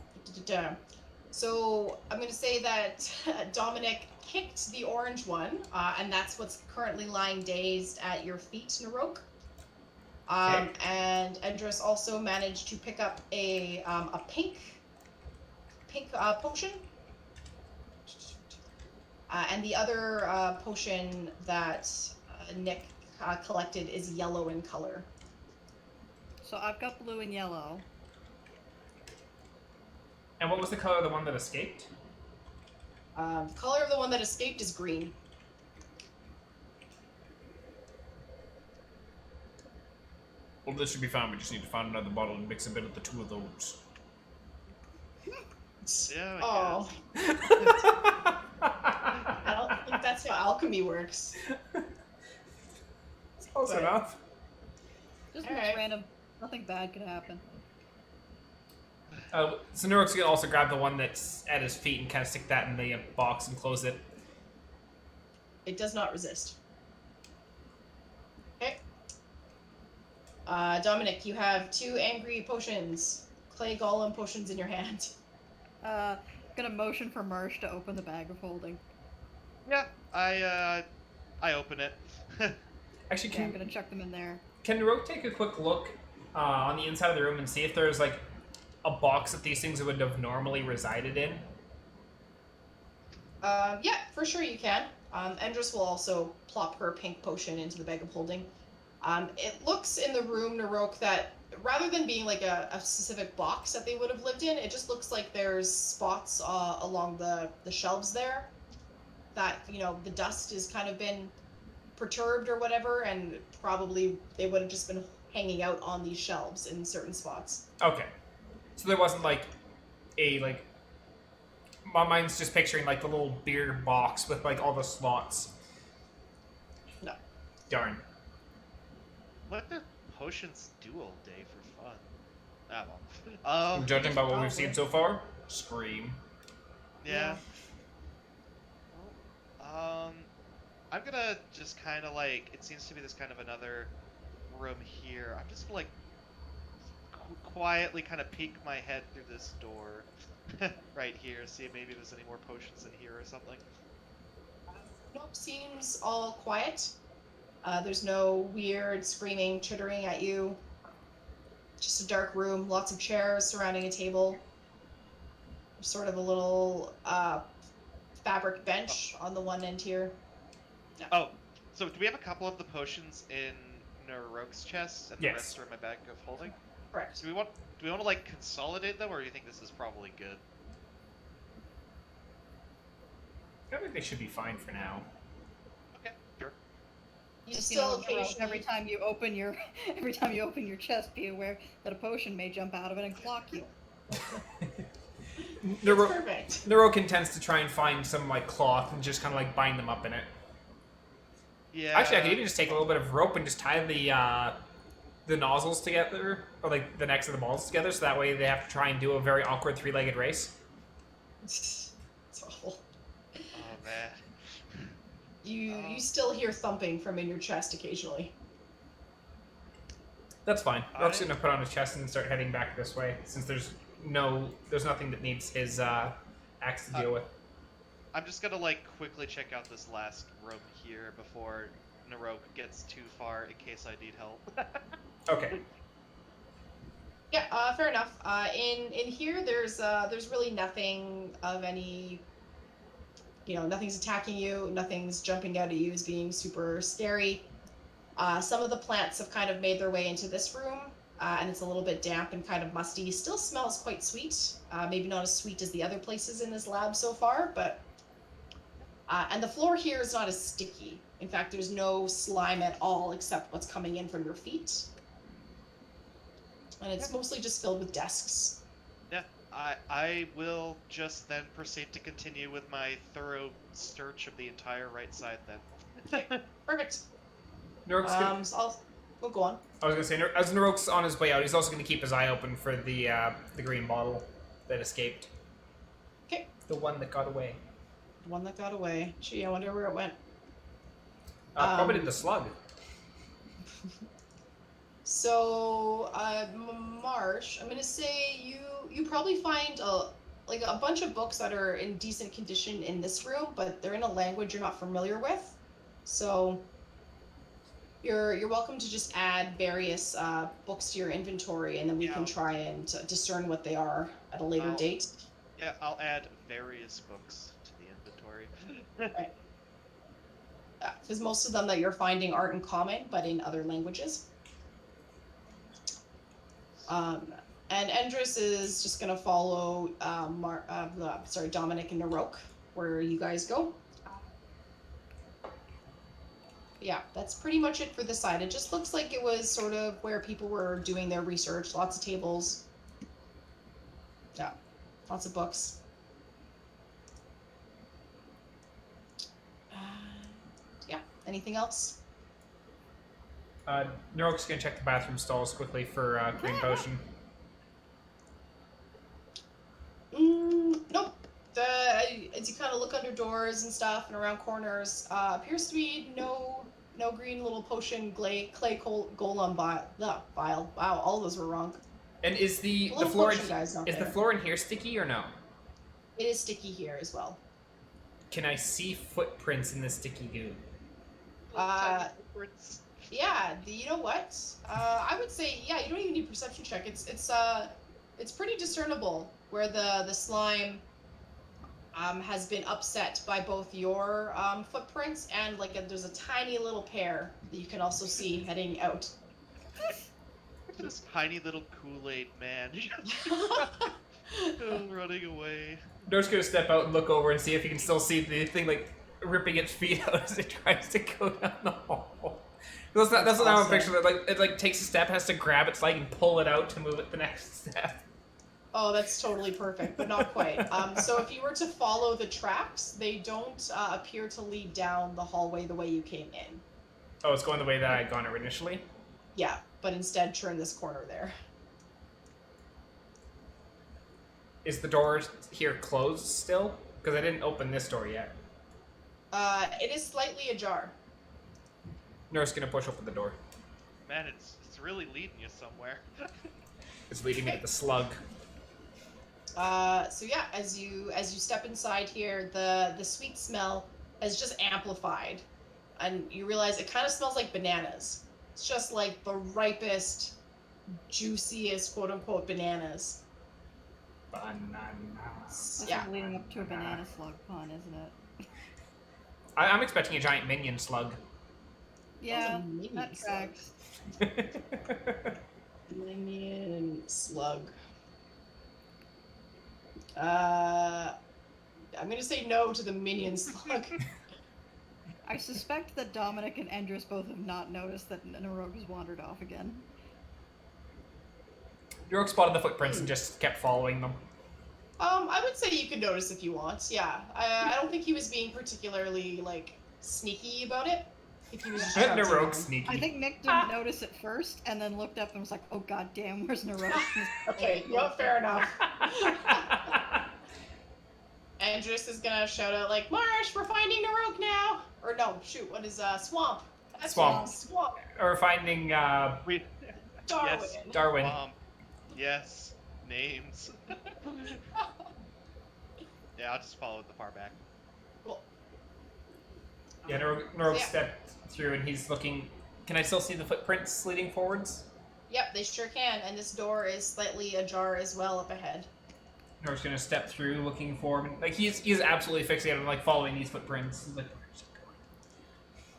So I'm going to say that Dominic kicked the orange one, and that's what's currently lying dazed at your feet, Naroke. Okay. And Endris also managed to pick up a pink potion. And the other potion that Nick collected is yellow in color. So I've got blue and yellow. And what was the color of the one that escaped? The color of the one that escaped is green. Well, this should be fine. We just need to find another bottle and mix a bit of the 2 of those. Yeah, Oh. I don't think that's how alchemy works. Close But- enough. Just All looks right. random. Nothing bad could happen. So Naroke's gonna also grab the one that's at his feet and kind of stick that in the box and close it. It does not resist. Okay. Dominic, you have 2 angry potions, clay golem potions in your hand. Gonna motion for Marsh to open the bag of holding. Yeah, I open it. Actually, Yeah, I'm gonna chuck them in there. can Naroke take a quick look on the inside of the room and see if there's like a box that these things would have normally resided in? Yeah, for sure you can. Endris will also plop her pink potion into the bag of holding. It looks in the room, Naroke, that rather than being like a specific box that they would have lived in, it just looks like there's spots along the shelves there that, the dust has kind of been perturbed or whatever, and probably they would have just been hanging out on these shelves in certain spots. Okay. So there wasn't like my mind's just picturing like the little beer box with like all the slots. No. Darn. What do potions do all day for fun? Ah, well. Judging by what probably. we've seen so far, scream. Yeah. I'm gonna just kind of like, it seems to be this kind of another room here. I'm just gonna like quietly kind of peek my head through this door right here, see if maybe there's any more potions in here or something. Nope, seems all quiet. There's no weird screaming, chittering at you. Just a dark room, lots of chairs surrounding a table. Sort of a little fabric bench on the one end here. Oh, so do we have a couple of the potions in Naroke's chest and the Yes. rest are in my bag of holding? Correct. Do we want to like consolidate them, or do you think this is probably good? I think they should be fine for now. Okay, sure. You Just, still Naroke, occasionally every time you open your chest, be aware that a potion may jump out of it and clock you. perfect. Naroke intends to try and find some like cloth and just kind of like bind them up in it. Yeah. Actually, I could even just take a little bit of rope and just tie the nozzles together, or like the necks of the balls together, so that way they have to try and do a very awkward 3-legged race. It's awful. Oh man. You still hear thumping from in your chest occasionally. That's fine. I- Roke's gonna put on his chest and start heading back this way, since there's nothing that needs his axe to deal with. I'm just gonna like quickly check out this last room here before Naroke gets too far in case I need help. Okay. Yeah, fair enough. In here, there's really nothing of any. Nothing's attacking you. Nothing's jumping out at you as being super scary. Some of the plants have kind of made their way into this room, and it's a little bit damp and kind of musty. Still smells quite sweet. Maybe not as sweet as the other places in this lab so far, but. And the floor here is not as sticky. In fact, there's no slime at all except what's coming in from your feet. And it's mostly just filled with desks. Yeah, I will just then proceed to continue with my thorough search of the entire right side then. Perfect. Naroke's gonna, We'll go on. I was gonna say, as Naroke's on his way out, he's also gonna keep his eye open for the green bottle that escaped. Okay. The one that got away. The one that got away. Gee, I wonder where it went. Probably did the slug. So, Marsh, I'm gonna say you probably find a bunch of books that are in decent condition in this room, but they're in a language you're not familiar with. So, you're welcome to just add various books to your inventory, and then we can try and discern what they are at a later date. Yeah, I'll add various books to the inventory. Right. Because most of them that you're finding aren't in common, but in other languages. And Endris is just gonna follow Dominic and Naroke where you guys go. Yeah, that's pretty much it for the side. It just looks like it was sort of where people were doing their research. Lots of tables. Yeah, lots of books. Yeah, anything else? Naroke's gonna check the bathroom stalls quickly for green potion. Nope. As you kind of look under doors and stuff and around corners, appears to be no green little potion clay golem vial. Wow, all of those were wrong. And is the floor the floor in here sticky or no? It is sticky here as well. Can I see footprints in the sticky goo? Yeah. You know what? I would say you don't even need a perception check. It's pretty discernible where the slime has been upset by both your footprints and there's a tiny little pair that you can also see heading out. This tiny little Kool-Aid man running away. Naroke's gonna step out and look over and see if he can still see the thing ripping its feet out as it tries to go down the hall. That's what I'm picturing. It takes a step, has to grab its leg and pull it out to move it the next step. Oh, that's totally perfect, but not quite. So if you were to follow the tracks, they don't appear to lead down the hallway the way you came in. Oh, it's going the way that I'd gone initially? Yeah, but instead turn this corner there. Is the door here closed still? Because I didn't open this door yet. It is slightly ajar. Naroke's gonna push open the door. Man, it's really leading you somewhere. It's leading me to the slug. So yeah, as you step inside here, the sweet smell has just amplified, and you realize it kind of smells like bananas. It's just like the ripest, juiciest, quote unquote, bananas. This Yeah. is leading up to a banana slug pun, isn't it? I'm expecting a giant minion slug. Yeah, minion that slug. tracks. Minion slug. I'm gonna say no to the minion slug. I suspect that Dominic and Endris both have not noticed that Naroke has wandered off again. Naroke spotted the footprints and just kept following them. I would say you could notice if you want. Yeah, I don't think he was being particularly sneaky about it. I think he was just trouncing Naroke's them. sneaky. I think Nick didn't notice it first, and then looked up and was like, "Oh goddamn, where's Naroke?" Okay, yeah, fair enough. Andrus is gonna shout out Marsh, we're finding Naroke now! Or no, shoot, what is Swamp? That's Swamp. Swamp. Or finding We Darwin. Yes. Darwin. Yes, names. Yeah, I'll just follow the far back. Cool. Yeah, Naroke Yeah. stepped through and he's looking. Can I still see the footprints leading forwards? Yep, they sure can. And this door is slightly ajar as well up ahead. Nor's gonna step through, looking for him. Like he's absolutely fixated on like following these footprints. He's like, where's it going?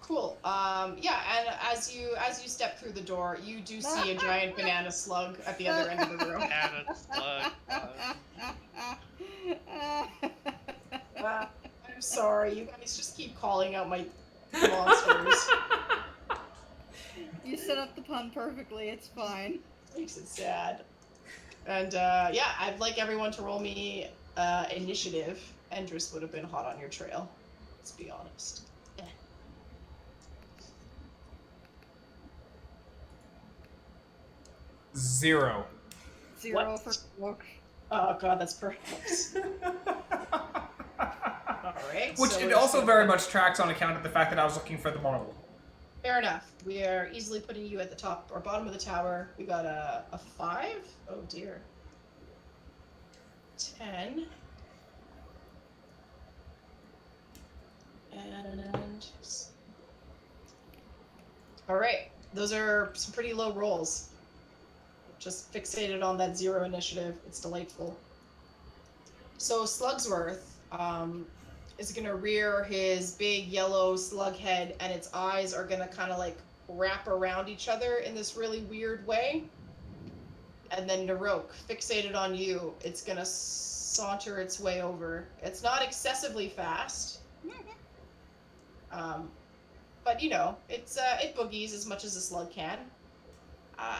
Cool. Yeah, and as you step through the door, you do see a giant banana slug at the other end of the room. Banana slug. I'm sorry, you guys just keep calling out my monsters. You set up the pun perfectly. It's fine. Makes it sad. And yeah, I'd like everyone to roll me initiative. Endress would have been hot on your trail. Let's be honest. 0. 0 What? for Rook. Oh god, that's perfect. Alright. Which so it we're also just very gonna- much tracks on account of the fact that I was looking for the marble. Fair enough. We are easily putting you at the top or bottom of the tower. We got a 5. Oh dear. 10. And alright. Those are some pretty low rolls. Just fixated on that 0 initiative. It's delightful. So Slugsworth is gonna rear his big yellow slug head, and its eyes are gonna kind of like wrap around each other in this really weird way. And then Naroke, fixated on you, it's gonna saunter its way over. It's not excessively fast, but you know, it boogies as much as a slug can.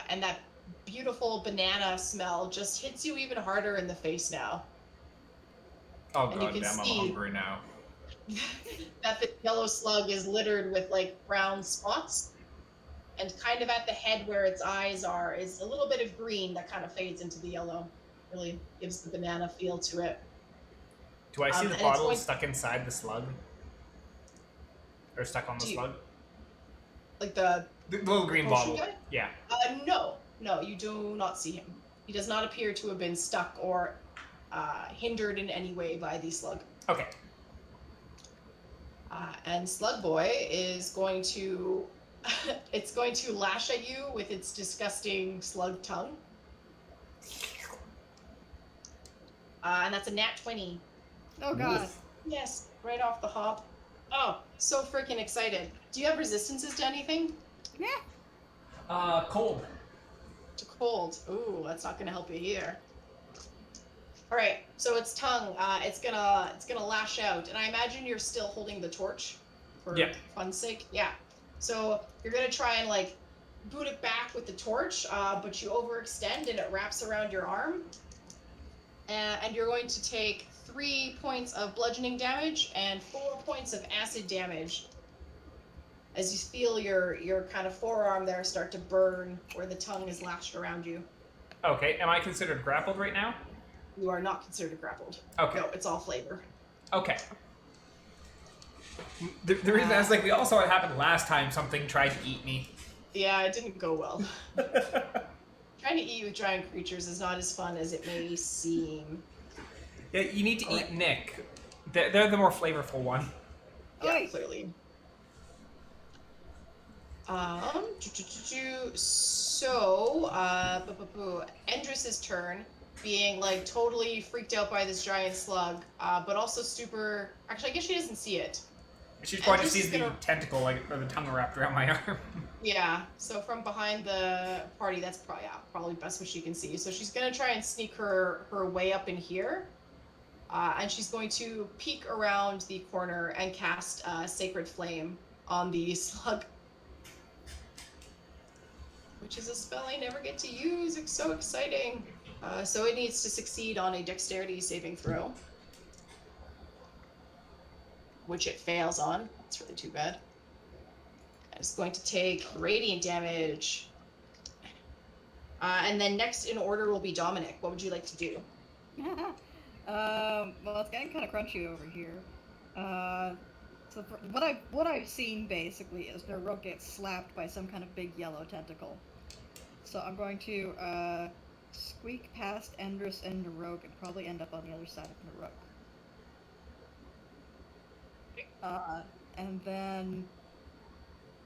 And that beautiful banana smell just hits you even harder in the face now. Oh And you god can damn, I'm see- hungry now. That yellow slug is littered with like brown spots, and kind of at the head where its eyes are is a little bit of green that kind of fades into the yellow. Really gives the banana feel to it. Do I see And the it's bottle going- stuck inside the slug? Or stuck on the Do you- slug? Like the The little green potion bottle. guy? Yeah. No, you do not see him. He does not appear to have been stuck or hindered in any way by the slug. Okay. And Slug Boy is going to it's going to lash at you with its disgusting slug tongue. And that's a nat 20. Oh god. Yes, right off the hop. Oh, so freaking excited. Do you have resistances to anything? Yeah. Cold. To cold. Ooh, that's not gonna help you here. Alright, so its tongue, it's gonna lash out, and I imagine you're still holding the torch for Yeah. fun's sake. Yeah. So you're gonna try and like boot it back with the torch, but you overextend and it wraps around your arm. And you're going to take 3 points of bludgeoning damage and 4 points of acid damage as you feel your kind of forearm there start to burn where the tongue is lashed around you. Okay, am I considered grappled right now? You are not considered grappled. Okay. No, it's all flavor. Okay. The reason I was like, we all saw what happened last time something tried to eat me. Yeah, it didn't go well. Trying to eat with giant creatures is not as fun as it may seem. Yeah, you need to Correct. eat Nick. They're the more flavorful one. Yeah, Oi. clearly. So, Endress's turn, being like totally freaked out by this giant slug, but also super. Actually, I guess she doesn't see it. She probably just sees is the gonna- tentacle, like, or the tongue wrapped around my arm. Yeah. So from behind the party, that's probably best what she can see. So she's gonna try and sneak her way up in here, and she's going to peek around the corner and cast Sacred Flame on the slug. Which is a spell I never get to use. It's so exciting. So it needs to succeed on a dexterity saving throw. Which it fails on. That's really too bad. It's going to take radiant damage. And then next in order will be Dominic. What would you like to do? Well, it's getting kind of crunchy over here. So what I've seen basically is Naroke gets slapped by some kind of big yellow tentacle. So I'm going to squeak past Endress and Naroke and probably end up on the other side of Naroke. And then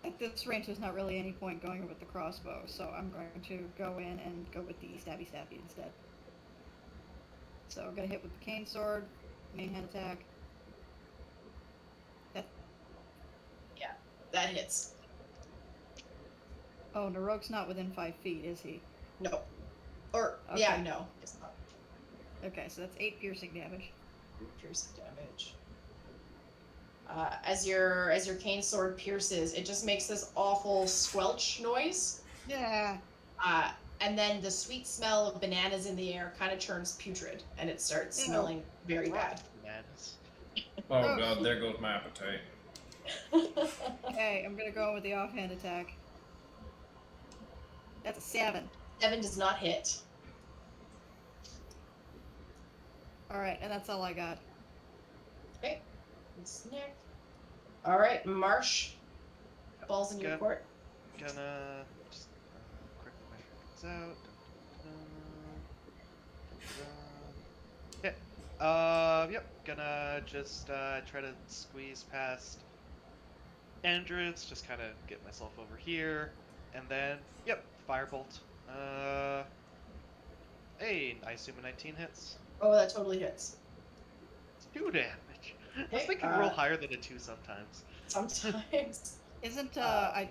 At this range, there's not really any point going with the crossbow, so I'm going to go in and go with the stabby instead. So I'm gonna hit with the cane sword, main hand attack. That hits. Oh, Naroke's not within 5 feet, is he? No. Or, Okay. yeah, no. It's not. Okay, so that's 8 piercing damage. Piercing damage. As your cane sword pierces, it just makes this awful squelch noise. Yeah. And then the sweet smell of bananas in the air kind of turns putrid, and it starts Ew. smelling very bad. Bananas. Oh Gross. god, there goes my appetite. Okay, I'm gonna go with the offhand attack. That's a 7. 7 does not hit. Alright, and that's all I got. Okay. It's Nick. All right, Marsh. Balls in your Good. court. Gonna just quickly measure things out. Okay. Yep. Gonna just try to squeeze past Andrews, just kind of get myself over here, and then yep, firebolt. Hey, I assume a 19 hits. Oh, that totally hits. 2 damage. I was Okay, thinking roll higher than a 2 sometimes. Sometimes. Isn't I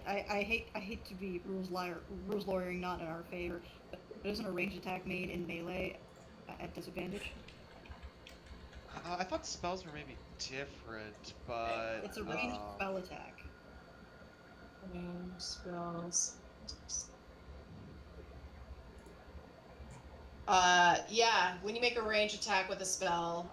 hate to be rules lawyering not in our favor, but isn't a ranged attack made in melee at disadvantage? I thought spells were maybe different, but It's a ranged spell attack. Spells. Yeah, when you make a range attack with a spell,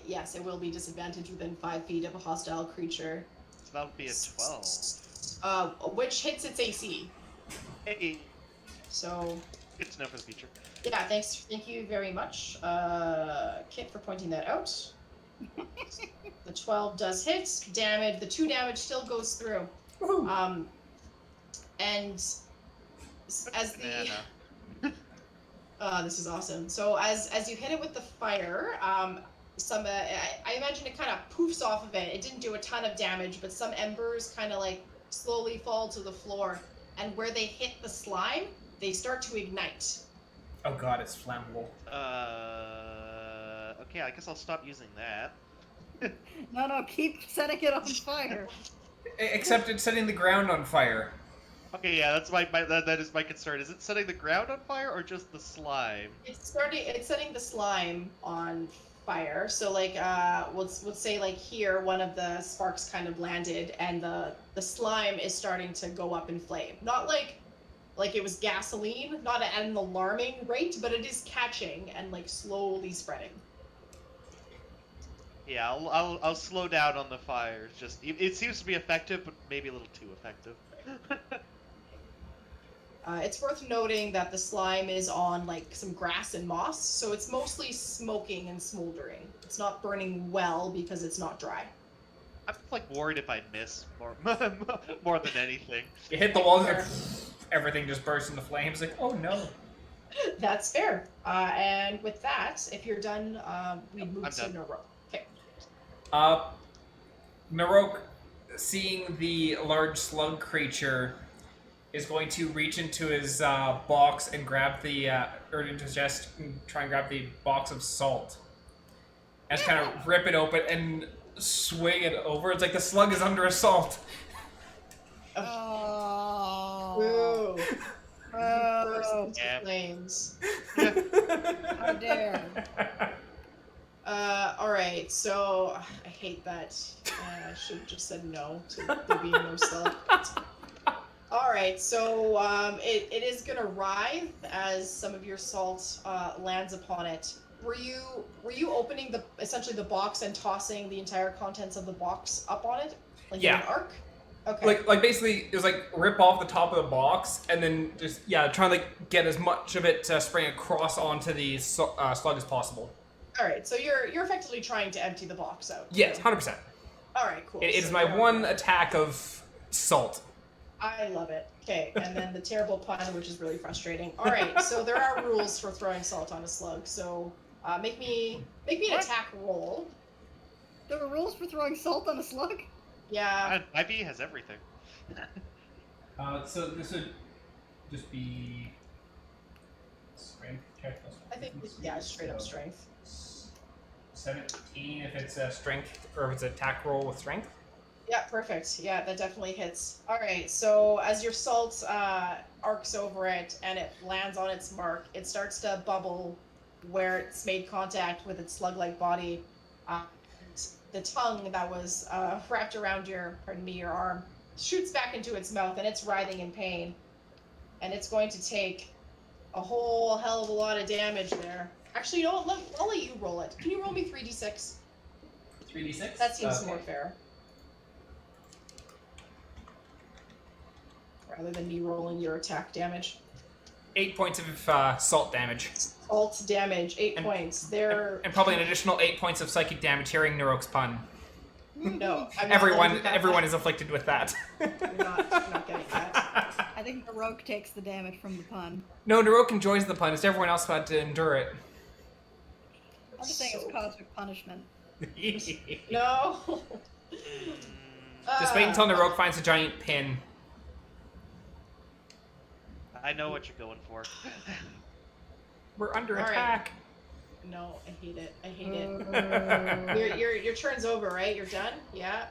yes, it will be disadvantaged within 5 feet of a hostile creature. so that would be a 12. Which hits its AC. Hey, So, good to know for the future. yeah, thank you very much, Kit, for pointing that out. The 12 does hit. Damage, the 2 damage still goes through. And as the... Banana. This is awesome. So as you hit it with the fire, some I imagine it kind of poofs off of it. It didn't do a ton of damage, but some embers kind of like slowly fall to the floor, and where they hit the slime, they start to ignite. Oh god, it's flammable. Okay, I guess I'll stop using that. No, keep setting it on fire. Except it's setting the ground on fire. Okay, yeah, that's that is my concern. Is it setting the ground on fire or just the slime? It's setting the slime on fire. So like let's say like here one of the sparks kind of landed, and the slime is starting to go up in flame. Not like it was gasoline, not at an alarming rate, but it is catching and like slowly spreading. Yeah, I'll slow down on the fire. Just it seems to be effective, but maybe a little too effective. It's worth noting that the slime is on like some grass and moss, so it's mostly smoking and smoldering. It's not burning well because it's not dry. I'm like worried if I miss more more than anything. You hit the wall, like, everything just bursts into flames. Like, oh no. That's fair. And with that, if you're done, we move I'm to done. Naroke. Okay. Naroke, seeing the large slug creature, is going to reach into his box and grab the, or into his chest and try and grab the box of salt. And just kind of rip it open and swing it over. It's like the slug is under assault. Oh. Woo! Burst Oh. into Yeah. flames. How dare. Alright, so I hate that. I should have just said no to there being no slug. Alright, so it is gonna writhe as some of your salt lands upon it. Were you opening essentially the box and tossing the entire contents of the box up on it? Like in Yeah. an arc? Okay. Like basically, it was like rip off the top of the box and then just, yeah, try and like get as much of it spraying across onto the slug as possible. Alright, so you're effectively trying to empty the box out. Yes, 100%. Alright, cool. It is So my you're- one attack of salt. I love it. Okay, and then the terrible pun, which is really frustrating. All right, so there are rules for throwing salt on a slug. So make me an What? attack roll. There were rules for throwing salt on a slug? Yeah. And 5e has everything. So this would just be strength check. I think, yeah, straight up strength. 17 if it's a strength, or if it's an attack roll with strength. Yeah, perfect. Yeah, that definitely hits. All right, so as your salt arcs over it and it lands on its mark, it starts to bubble where it's made contact with its slug-like body. And the tongue that was wrapped around your arm shoots back into its mouth, and it's writhing in pain. And it's going to take a whole hell of a lot of damage there. Actually, you know what? I'll let you roll it. Can you roll me 3d6? 3d6? That seems more fair. Rather than me rolling your attack damage. 8 points of salt damage. Alt damage, 8 points. And probably an additional 8 points of psychic damage hearing Naroke's pun. No, I'm not Everyone letting you have everyone that. is afflicted with that. You're not getting that. I think Naroke takes the damage from the pun. No, Naroke enjoys the pun. It's everyone else who had to endure it. I'm just saying it's cosmic punishment. No. Just wait until Naroke finds a giant pin. I know what you're going for. We're under All right. attack. No, I hate it. I hate it. Your turn's over, right? You're done? Yeah?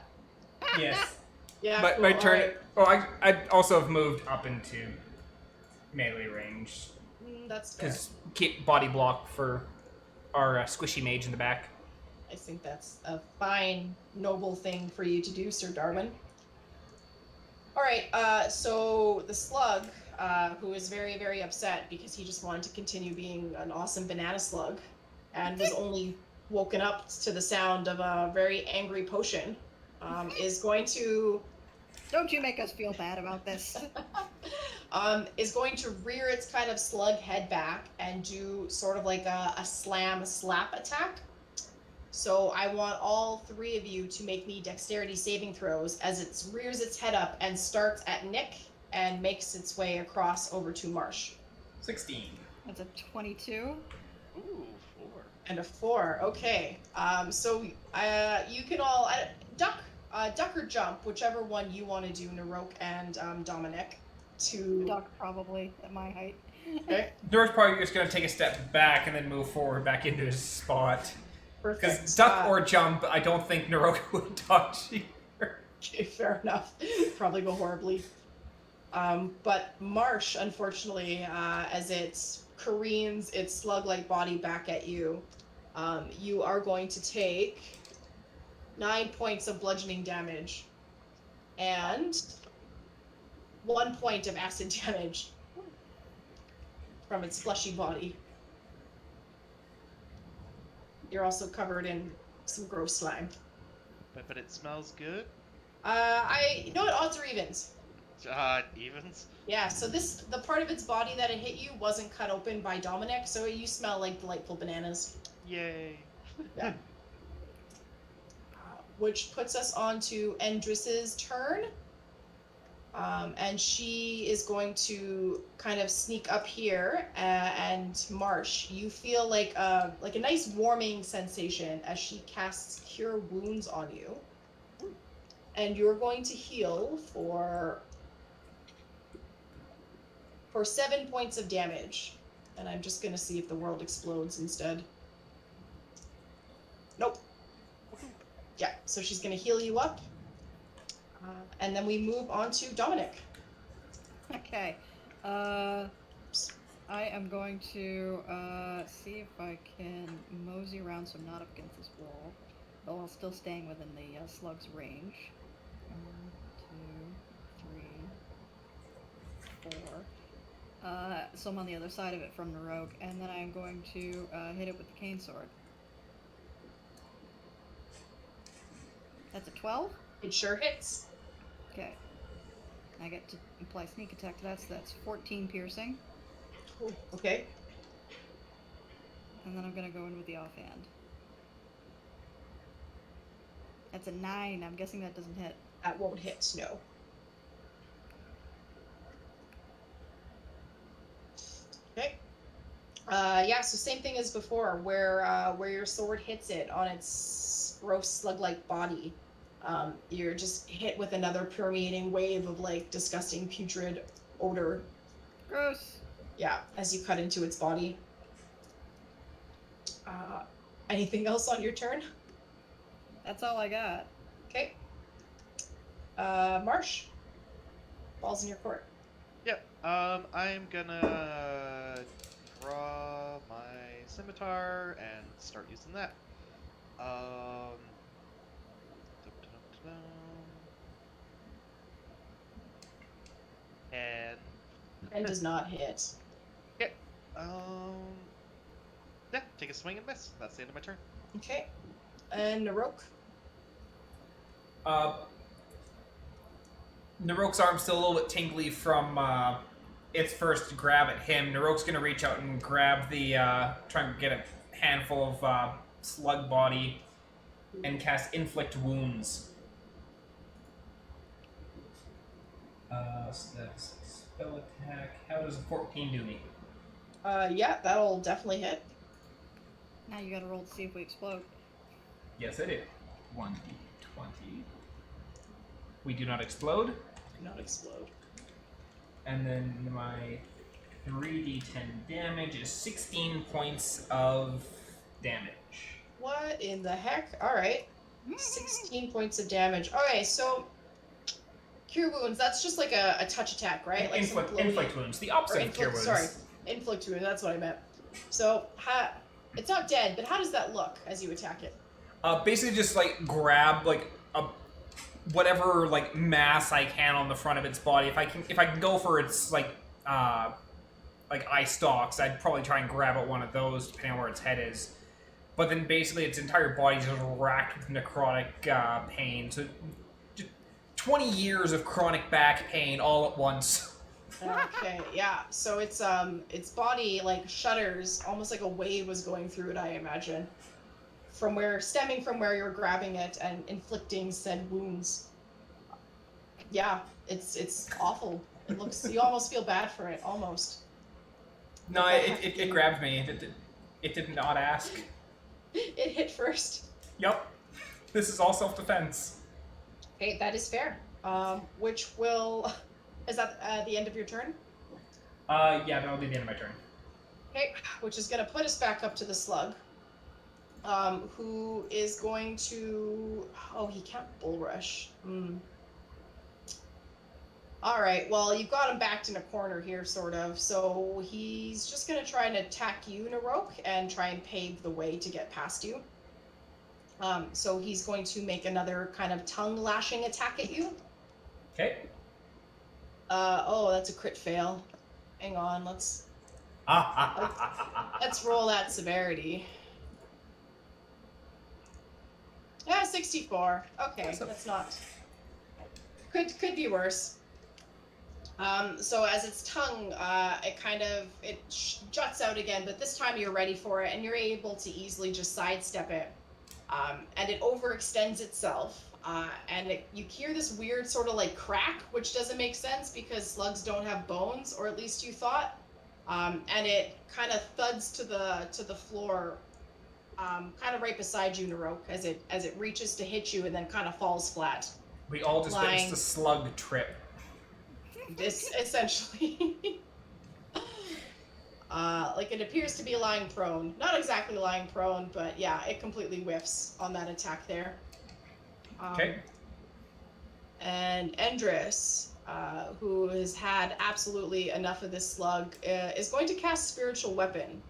Yes. Yeah, But cool. my turn. All right. Oh, I also have moved up into melee range That's fair. because keep body block for our squishy mage in the back. I think that's a fine, noble thing for you to do, Sir Darwin. All right, so the slug, who is very, very upset because he just wanted to continue being an awesome banana slug and was only woken up to the sound of a very angry potion, is going to Don't you make us feel bad about this. is going to rear its kind of slug head back and do sort of like a slam slap attack. So I want all three of you to make me dexterity saving throws as it rears its head up and starts at Nick and makes its way across over to Marsh. 16. That's a 22. Ooh, 4. And a 4. Okay. So you can all duck or jump, whichever one you want to do, Naroke and Dominic. To Duck probably at my height. Okay. Naroke's probably just going to take a step back and then move forward back into his spot. Because Perfect. duck or jump, I don't think Naroke would dodge either. Okay, fair enough. Probably go horribly. But Marsh, unfortunately, as it careens its slug-like body back at you, you are going to take 9 points of bludgeoning damage and 1 point of acid damage from its fleshy body. You're also covered in some gross slime. But it smells good. You know what? Odds or evens? Evens. Yeah, so the part of its body that it hit you wasn't cut open by Dominic, so you smell like delightful bananas. Yay. Yeah. Which puts us on to Endris's turn. And she is going to kind of sneak up here, and Marsh, you feel like a nice warming sensation as she casts Cure Wounds on you. And you're going to heal for 7 points of damage. And I'm just going to see if the world explodes instead. Nope. Yeah, so she's going to heal you up. And then we move on to Dominic. Okay. I am going to see if I can mosey around so I'm not up against this wall, but while still staying within the slug's range. 1, 2, 3, 4. So I'm on the other side of it from Naroke, and then I'm going to hit it with the cane sword. That's a 12? It sure hits. Okay. I get to apply sneak attack to that, so that's 14 piercing. Ooh, okay. And then I'm gonna go in with the offhand. That's a 9. I'm guessing that doesn't hit. That won't hit, no. Okay. Yeah, so same thing as before, where your sword hits it on its gross slug-like body. You're just hit with another permeating wave of like disgusting putrid odor. Gross. Yeah, as you cut into its body. Anything else on your turn? That's all I got. Okay. Marsh. Ball's in your court. Yep. I'm gonna draw my scimitar and start using that. Dum-dum-dum-dum. And And does not hit. yeah. Yeah. Take a swing and miss. That's the end of my turn. Okay. And Naroke. Naroke's arm's still a little bit tingly from its first grab at him. Naroke's gonna reach out and grab the, try and get a handful of slug body and cast Inflict Wounds. So that's a spell attack. How does a 14 do me? Yeah, that'll definitely hit. Now you gotta roll to see if we explode. Yes, I did. 1d20. We do not explode. Do not explode. And then my 3d10 damage is 16 points of damage. What in the heck? Alright. 16 points of damage. Okay, so Cure Wounds, that's just like a touch attack, right? Like some blowy- Inflict Wounds. The opposite of Cure Wounds. Sorry, Inflict Wounds, that's what I meant. So, it's not dead, but how does that look as you attack it? Basically just like grab like a whatever like mass I can on the front of its body. If I can go for its like eye stalks, I'd probably try and grab at one of those depending on where its head is. But then basically its entire body is just racked with necrotic pain. So 20 years of chronic back pain all at once. Okay, yeah. So its body like shudders, almost like a wave was going through it, I imagine. Stemming from where you're grabbing it and inflicting said wounds. Yeah, it's awful. It looks, you almost feel bad for it, almost. No, it grabbed me. It did not ask. It hit first. Yup. This is all self-defense. Okay, that is fair. Which will... Is that the end of your turn? Yeah, that'll be the end of my turn. Okay, which is going to put us back up to the slug. Who is going to... Oh, he can't bull rush. Alright, well, you've got him backed in a corner here, sort of. So he's just going to try and attack you, Naroke, and try and pave the way to get past you. So he's going to make another kind of tongue-lashing attack at you. Okay. Oh, that's a crit fail. Hang on, let's roll that severity. Yeah, 64. Okay, that's not... Could be worse. So as its tongue, it juts out again, but this time you're ready for it, and you're able to easily just sidestep it. And it overextends itself. And you hear this weird sort of like crack, which doesn't make sense because slugs don't have bones, or at least you thought. And it kind of thuds to the floor, kind of right beside you, Naroke, as it reaches to hit you and then kind of falls flat. We all just witnessed the slug trip. This essentially, like it appears to be lying prone. Not exactly lying prone, but yeah, it completely whiffs on that attack there. Okay. And Endris, who has had absolutely enough of this slug, is going to cast Spiritual Weapon.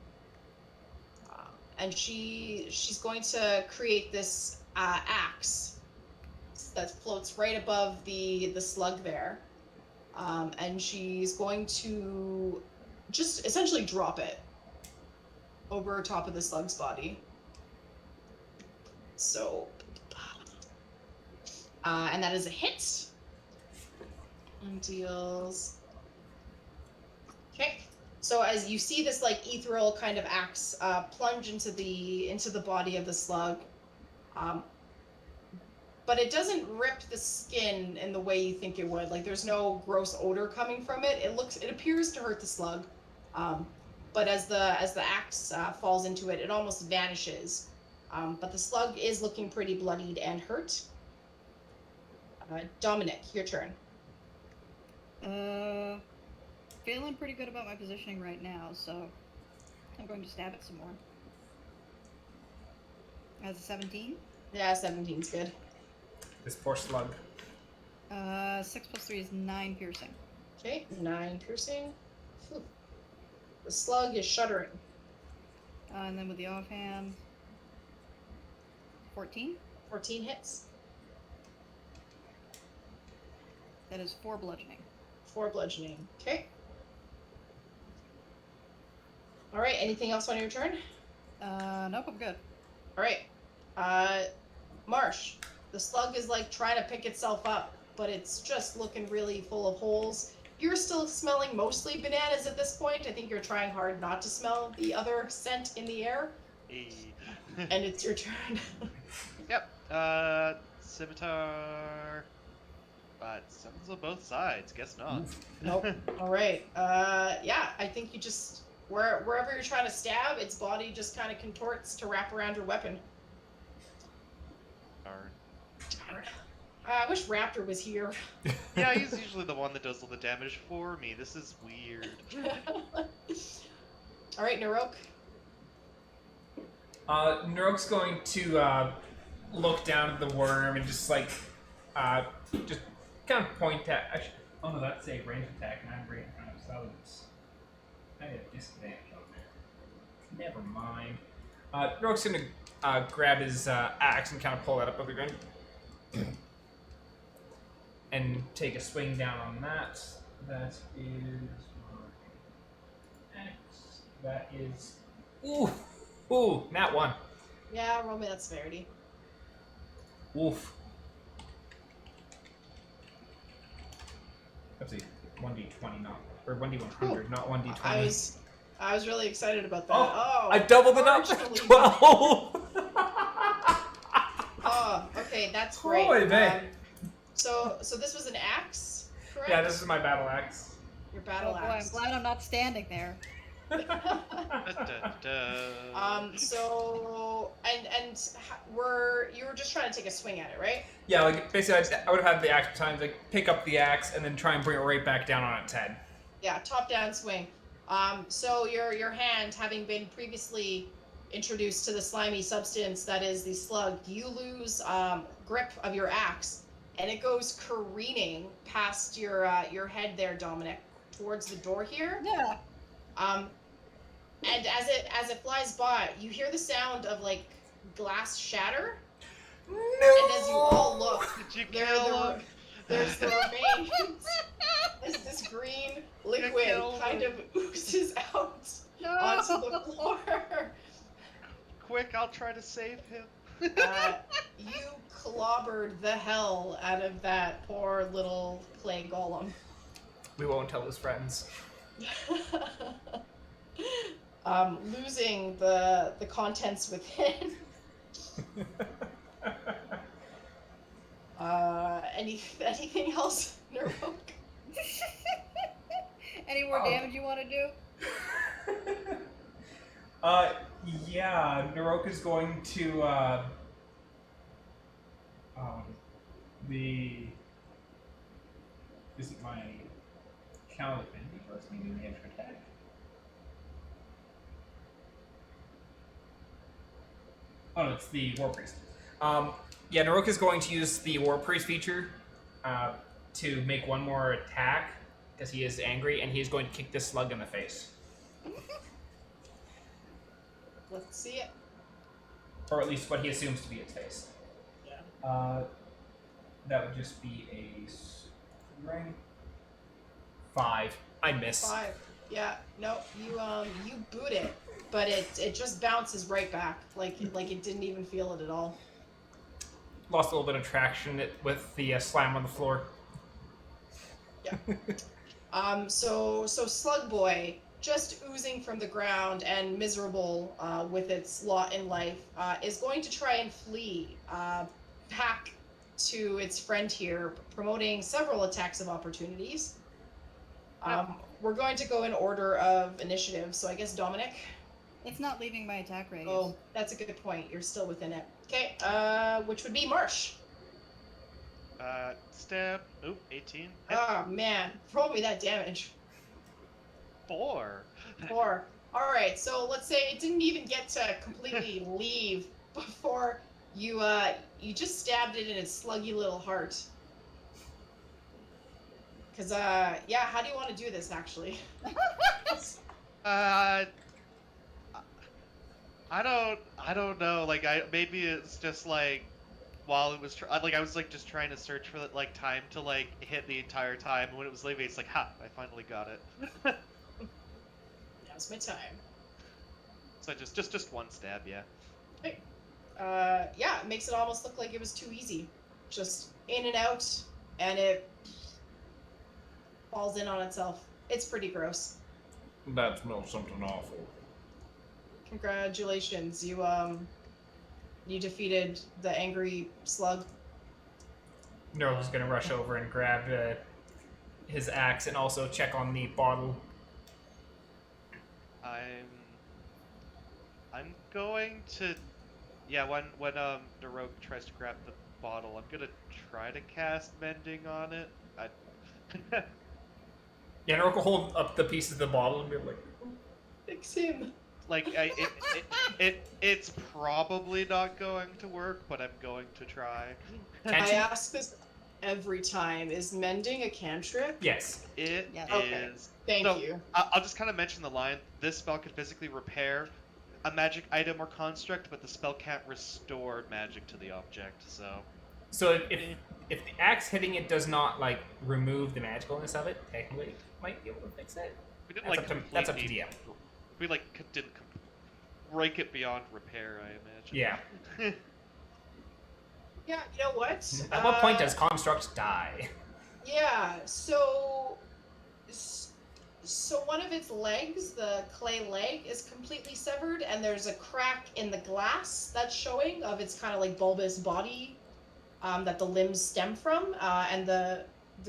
And she's going to create this axe that floats right above the slug there. And she's going to just essentially drop it over top of the slug's body. So... and that is a hit. And deals... Okay. So as you see this like ethereal kind of axe plunge into the body of the slug, but it doesn't rip the skin in the way you think it would. Like there's no gross odor coming from it. It appears to hurt the slug, but as the axe falls into it, it almost vanishes. But the slug is looking pretty bloodied and hurt. Dominic, your turn. Feeling pretty good about my positioning right now, so I'm going to stab it some more. As a 17. Yeah, 17's good. This poor slug. 6 plus 3 is 9 piercing. Okay, 9 piercing. Whew. The slug is shuddering. And then with the offhand, 14. 14 hits. That is 4 bludgeoning. 4 bludgeoning. Okay. Alright, anything else on your turn? Nope, I'm good. Alright. Marsh. The slug is like trying to pick itself up, but it's just looking really full of holes. You're still smelling mostly bananas at this point. I think you're trying hard not to smell the other scent in the air. And it's your turn. Yep. Scimitar. But sevens on both sides. Guess not. Nope. Alright. Yeah, I think you just... Wherever you're trying to stab, its body just kind of contorts to wrap around your weapon. Darn. Darn. I wish Raptor was here. Yeah, he's usually the one that does all the damage for me. This is weird. Alright, Naroke. Naroke's going to look down at the worm and just like, just kind of point at. Actually, oh no, that's a range attack, and I'm right in front of Salutes. I have disadvantage on there. Never mind. Naroke's going to grab his axe and kind of pull that up over the ground. And take a swing down on that. That is my X. That is. Ooh, nat 1. Yeah, roll me that severity. Oof. Let's see. 1d20, not. Or 1d100, not 1d20. I was really excited about that. Oh, I doubled it up to 12! Oh, okay, that's great. Holy man. So this was an axe, correct? Yeah, this is my battle axe. Your battle Oh boy, axe. I'm glad I'm not standing there. So you were just trying to take a swing at it, right? Yeah, like basically I would have had the axe times, like pick up the axe and then try and bring it right back down on its head. Yeah, top down swing. So your hand, having been previously introduced to the slimy substance that is the slug, you lose grip of your axe, and it goes careening past your head there, Dominic, towards the door here. Yeah. And as it flies by, you hear the sound of like glass shatter. No! And as you all look, Did you kill him? there's the remains. As this green liquid kind of oozes out onto the floor. Quick, I'll try to save him. You clobbered the hell out of that poor little clay golem. We won't tell his friends. Losing the contents within. Anything else, Naroke? Any more damage you want to do? Yeah, Naroke is going to, is it my channel affinity plus me doing the extra attack? Oh, no, it's the War Priest. Yeah, Naroke is going to use the War Priest feature to make one more attack because he is angry, and he is going to kick this slug in the face. Let's see it. Or at least what he assumes to be its face. Yeah. That would just be a strength 5. I miss. 5. Yeah. No, you boot it, but it just bounces right back, like it didn't even feel it at all. Lost a little bit of traction with the slam on the floor. Yeah. So Slug Boy, just oozing from the ground and miserable with its lot in life, is going to try and flee back to its friend here, promoting several attacks of opportunities. We're going to go in order of initiative, so I guess Dominic? It's not leaving my attack radius. Oh, that's a good point. You're still within it. Okay, which would be Marsh. Stab. Oop, 18. Hit. Oh man, roll me that damage. 4. 4. All right, so let's say it didn't even get to completely leave before you just stabbed it in its sluggy little heart. Cause yeah, how do you want to do this actually? I don't know. Like, maybe it's just like while it was I was like just trying to search for like time to like hit the entire time. And when it was leaving, it's like, ha! I finally got it. Now's my time. So just one stab, yeah. Hey. Yeah, it makes it almost look like it was too easy. Just in and out, and it falls in on itself. It's pretty gross. That smells something awful. Congratulations, you defeated the angry slug. Naroke's gonna rush over and grab his axe and also check on the bottle. I'm going to, yeah. When Naroke tries to grab the bottle, I'm gonna try to cast mending on it. Yeah, Naroke will hold up the piece of the bottle and be like, Fix him. Like, it's probably not going to work, but I'm going to try. Can't I you? ask this every time. Is mending a cantrip? Yes. It Yes. is. Okay. Thank So, you. I'll just kind of mention the line. This spell can physically repair a magic item or construct, but the spell can't restore magic to the object. So if the axe hitting it does not like remove the magicalness of it, technically it might be able to fix it. We didn't That's up to DM. We didn't break it beyond repair, I imagine. Yeah. Yeah, you know what? At what point does constructs die? Yeah, so one of its legs, the clay leg, is completely severed, and there's a crack in the glass that's showing of its kind of like bulbous body that the limbs stem from, and the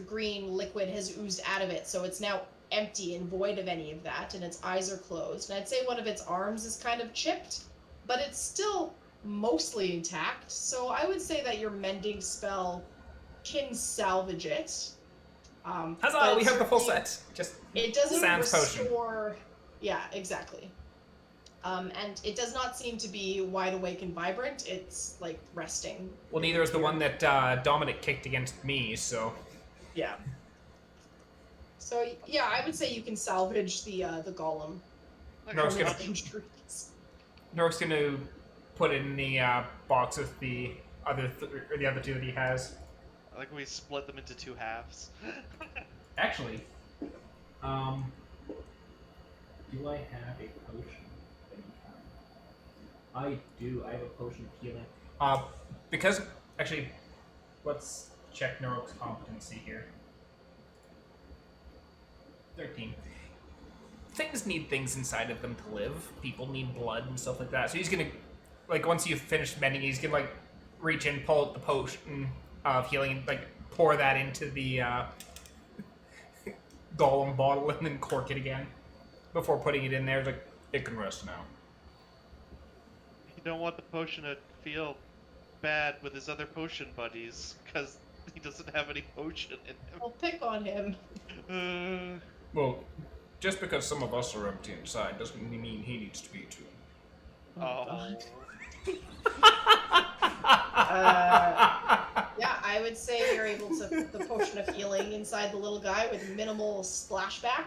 green liquid has oozed out of it, so it's now empty and void of any of that, and its eyes are closed. And I'd say one of its arms is kind of chipped, but it's still mostly intact, so I would say that your mending spell can salvage it. Huzzah, but we have the full certainly- set. Just It doesn't Sans potion. restore. Yeah, exactly. And it does not seem to be wide awake and vibrant. It's like resting. well, neither is the one that Dominic kicked against me. So Yeah. So yeah, I would say you can salvage the golem. Naroke's from gonna its injuries. Naroke's gonna put it in the box with the other the other two that he has. I like we split them into 2 halves. Actually, do I have a potion of any kind? I do. I have a potion of healing. Because actually, let's check Naroke's competency here. 13. Things need things inside of them to live. People need blood and stuff like that. So he's gonna, like, once you've finished mending, he's gonna like reach in, pull out the potion of healing, and like pour that into the golem bottle, and then cork it again before putting it in there. Like, it can rest now. You don't want the potion to feel bad with his other potion buddies, because he doesn't have any potion in I'll pick on him. him. Well, just because some of us are empty inside doesn't mean he needs to be too. Oh. Yeah, I would say you're able to put the potion of healing inside the little guy with minimal splashback.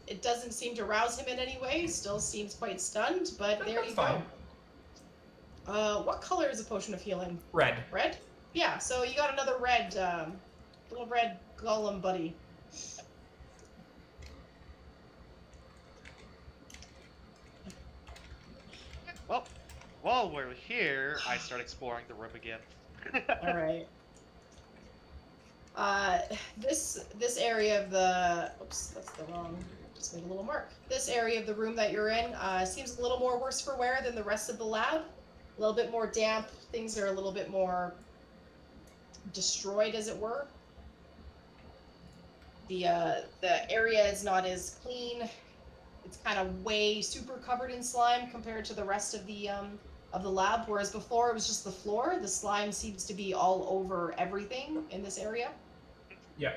It doesn't seem to rouse him in any way. Still seems quite stunned, but there you Fine. go. What color is a potion of healing? Red. Red? Yeah, so you got another red, little red golem buddy. Well, while we're here, I start exploring the room again. All right. This area of the that's the wrong. Just made a little mark. This area of the room that you're in seems a little more worse for wear than the rest of the lab. A little bit more damp. Things are a little bit more destroyed, as it were. The area is not as clean. It's kind of way super covered in slime compared to the rest of the of the lab, whereas before it was just the floor. The slime seems to be all over everything in this area. Yeah.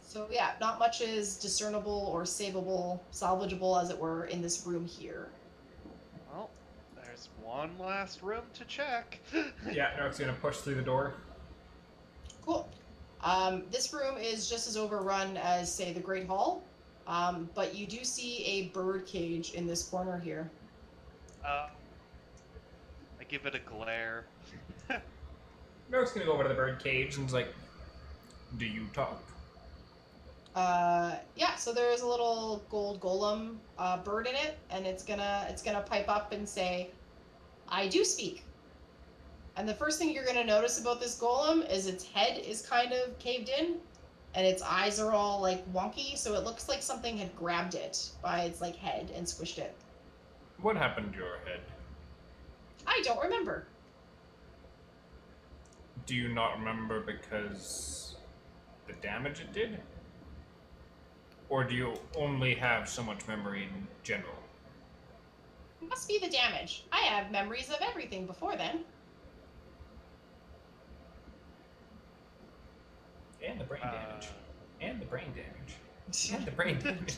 So yeah, not much is discernible or salvageable, as it were, in this room here. Well, there's one last room to check. Yeah, Naroke's gonna push through the door. Cool. This room is just as overrun as, say, the Great Hall, but you do see a bird cage in this corner here. I give it a glare. Naroke's gonna go over to the bird cage and is like, "Do you talk?" Yeah, so there's a little gold golem bird in it, and it's gonna pipe up and say, "I do speak." And the first thing you're gonna notice about this golem is its head is kind of caved in, and its eyes are all like wonky, so it looks like something had grabbed it by its like head and squished it. What happened to your head? I don't remember. Do you not remember because the damage it did? Or do you only have so much memory in general? Must be the damage. I have memories of everything before then. And the brain damage. And the brain damage. And the brain damage.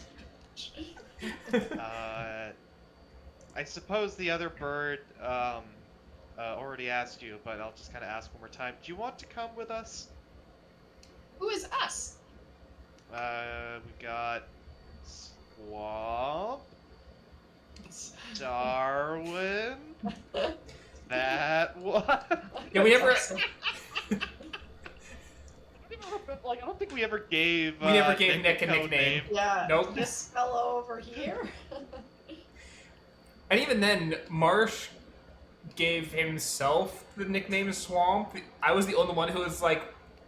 I suppose the other bird already asked you, but I'll just kind of ask one more time. Do you want to come with us? Who is us? We got Swamp, Darwin, that one. Yeah, we never. I don't think we ever gave. We never gave Nick a code nickname. Yeah. Nope. This fellow over here. And even then, Marsh gave himself the nickname Swamp. I was the only one who was like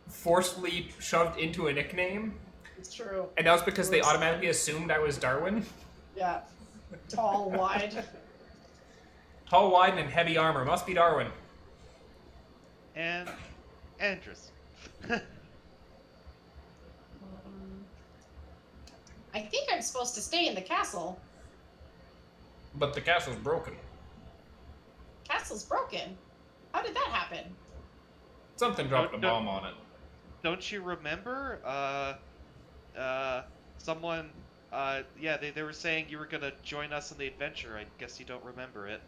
forcefully shoved into a nickname. It's true. And that was because they automatically assumed I was Darwin. Yeah. Tall, wide. Tall, wide, and heavy armor. Must be Darwin. And Andrus. I think I'm supposed to stay in the castle. But the castle's broken. Castle's broken. How did that happen? Something dropped a No. bomb on it. Don't you remember? Someone, yeah, they were saying you were gonna join us in the adventure. I guess you don't remember it.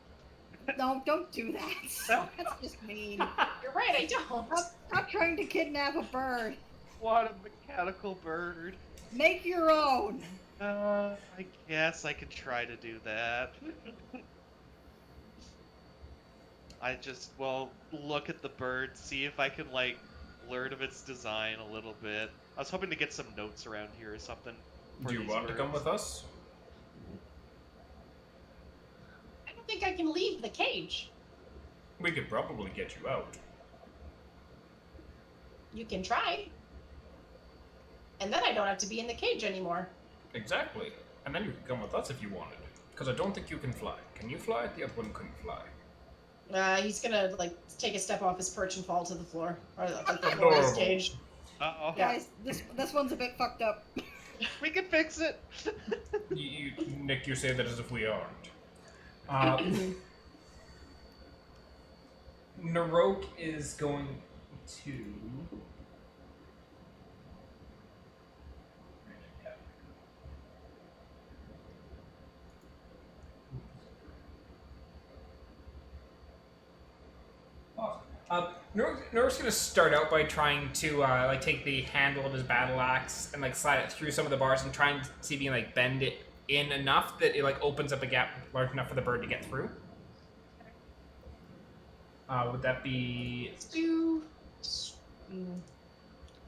No, don't do that. That's just mean. You're right, I don't. Stop trying to kidnap a bird. What a mechanical bird. Make your own. I guess I could try to do that. I just, well, look at the bird, see if I can, like, learn of its design a little bit. I was hoping to get some notes around here or something. for Do you these want to come birds. with us? I don't think I can leave the cage. We could probably get you out. You can try. And then I don't have to be in the cage anymore. Exactly. And then you could come with us if you wanted. Because I don't think you can fly. Can you fly? The other one couldn't fly. He's gonna, like, take a step off his perch and fall to the floor. Or, like, the floor of his Adorable. cage. Uh-oh. Yeah. Guys, this one's a bit fucked up. We can fix it! Nick, you say that as if we aren't. Naroke is going to... Naroke's gonna start out by trying to like take the handle of his battle axe and like slide it through some of the bars and try and see if he can like bend it in enough that it like opens up a gap large enough for the bird to get through. Would that be? I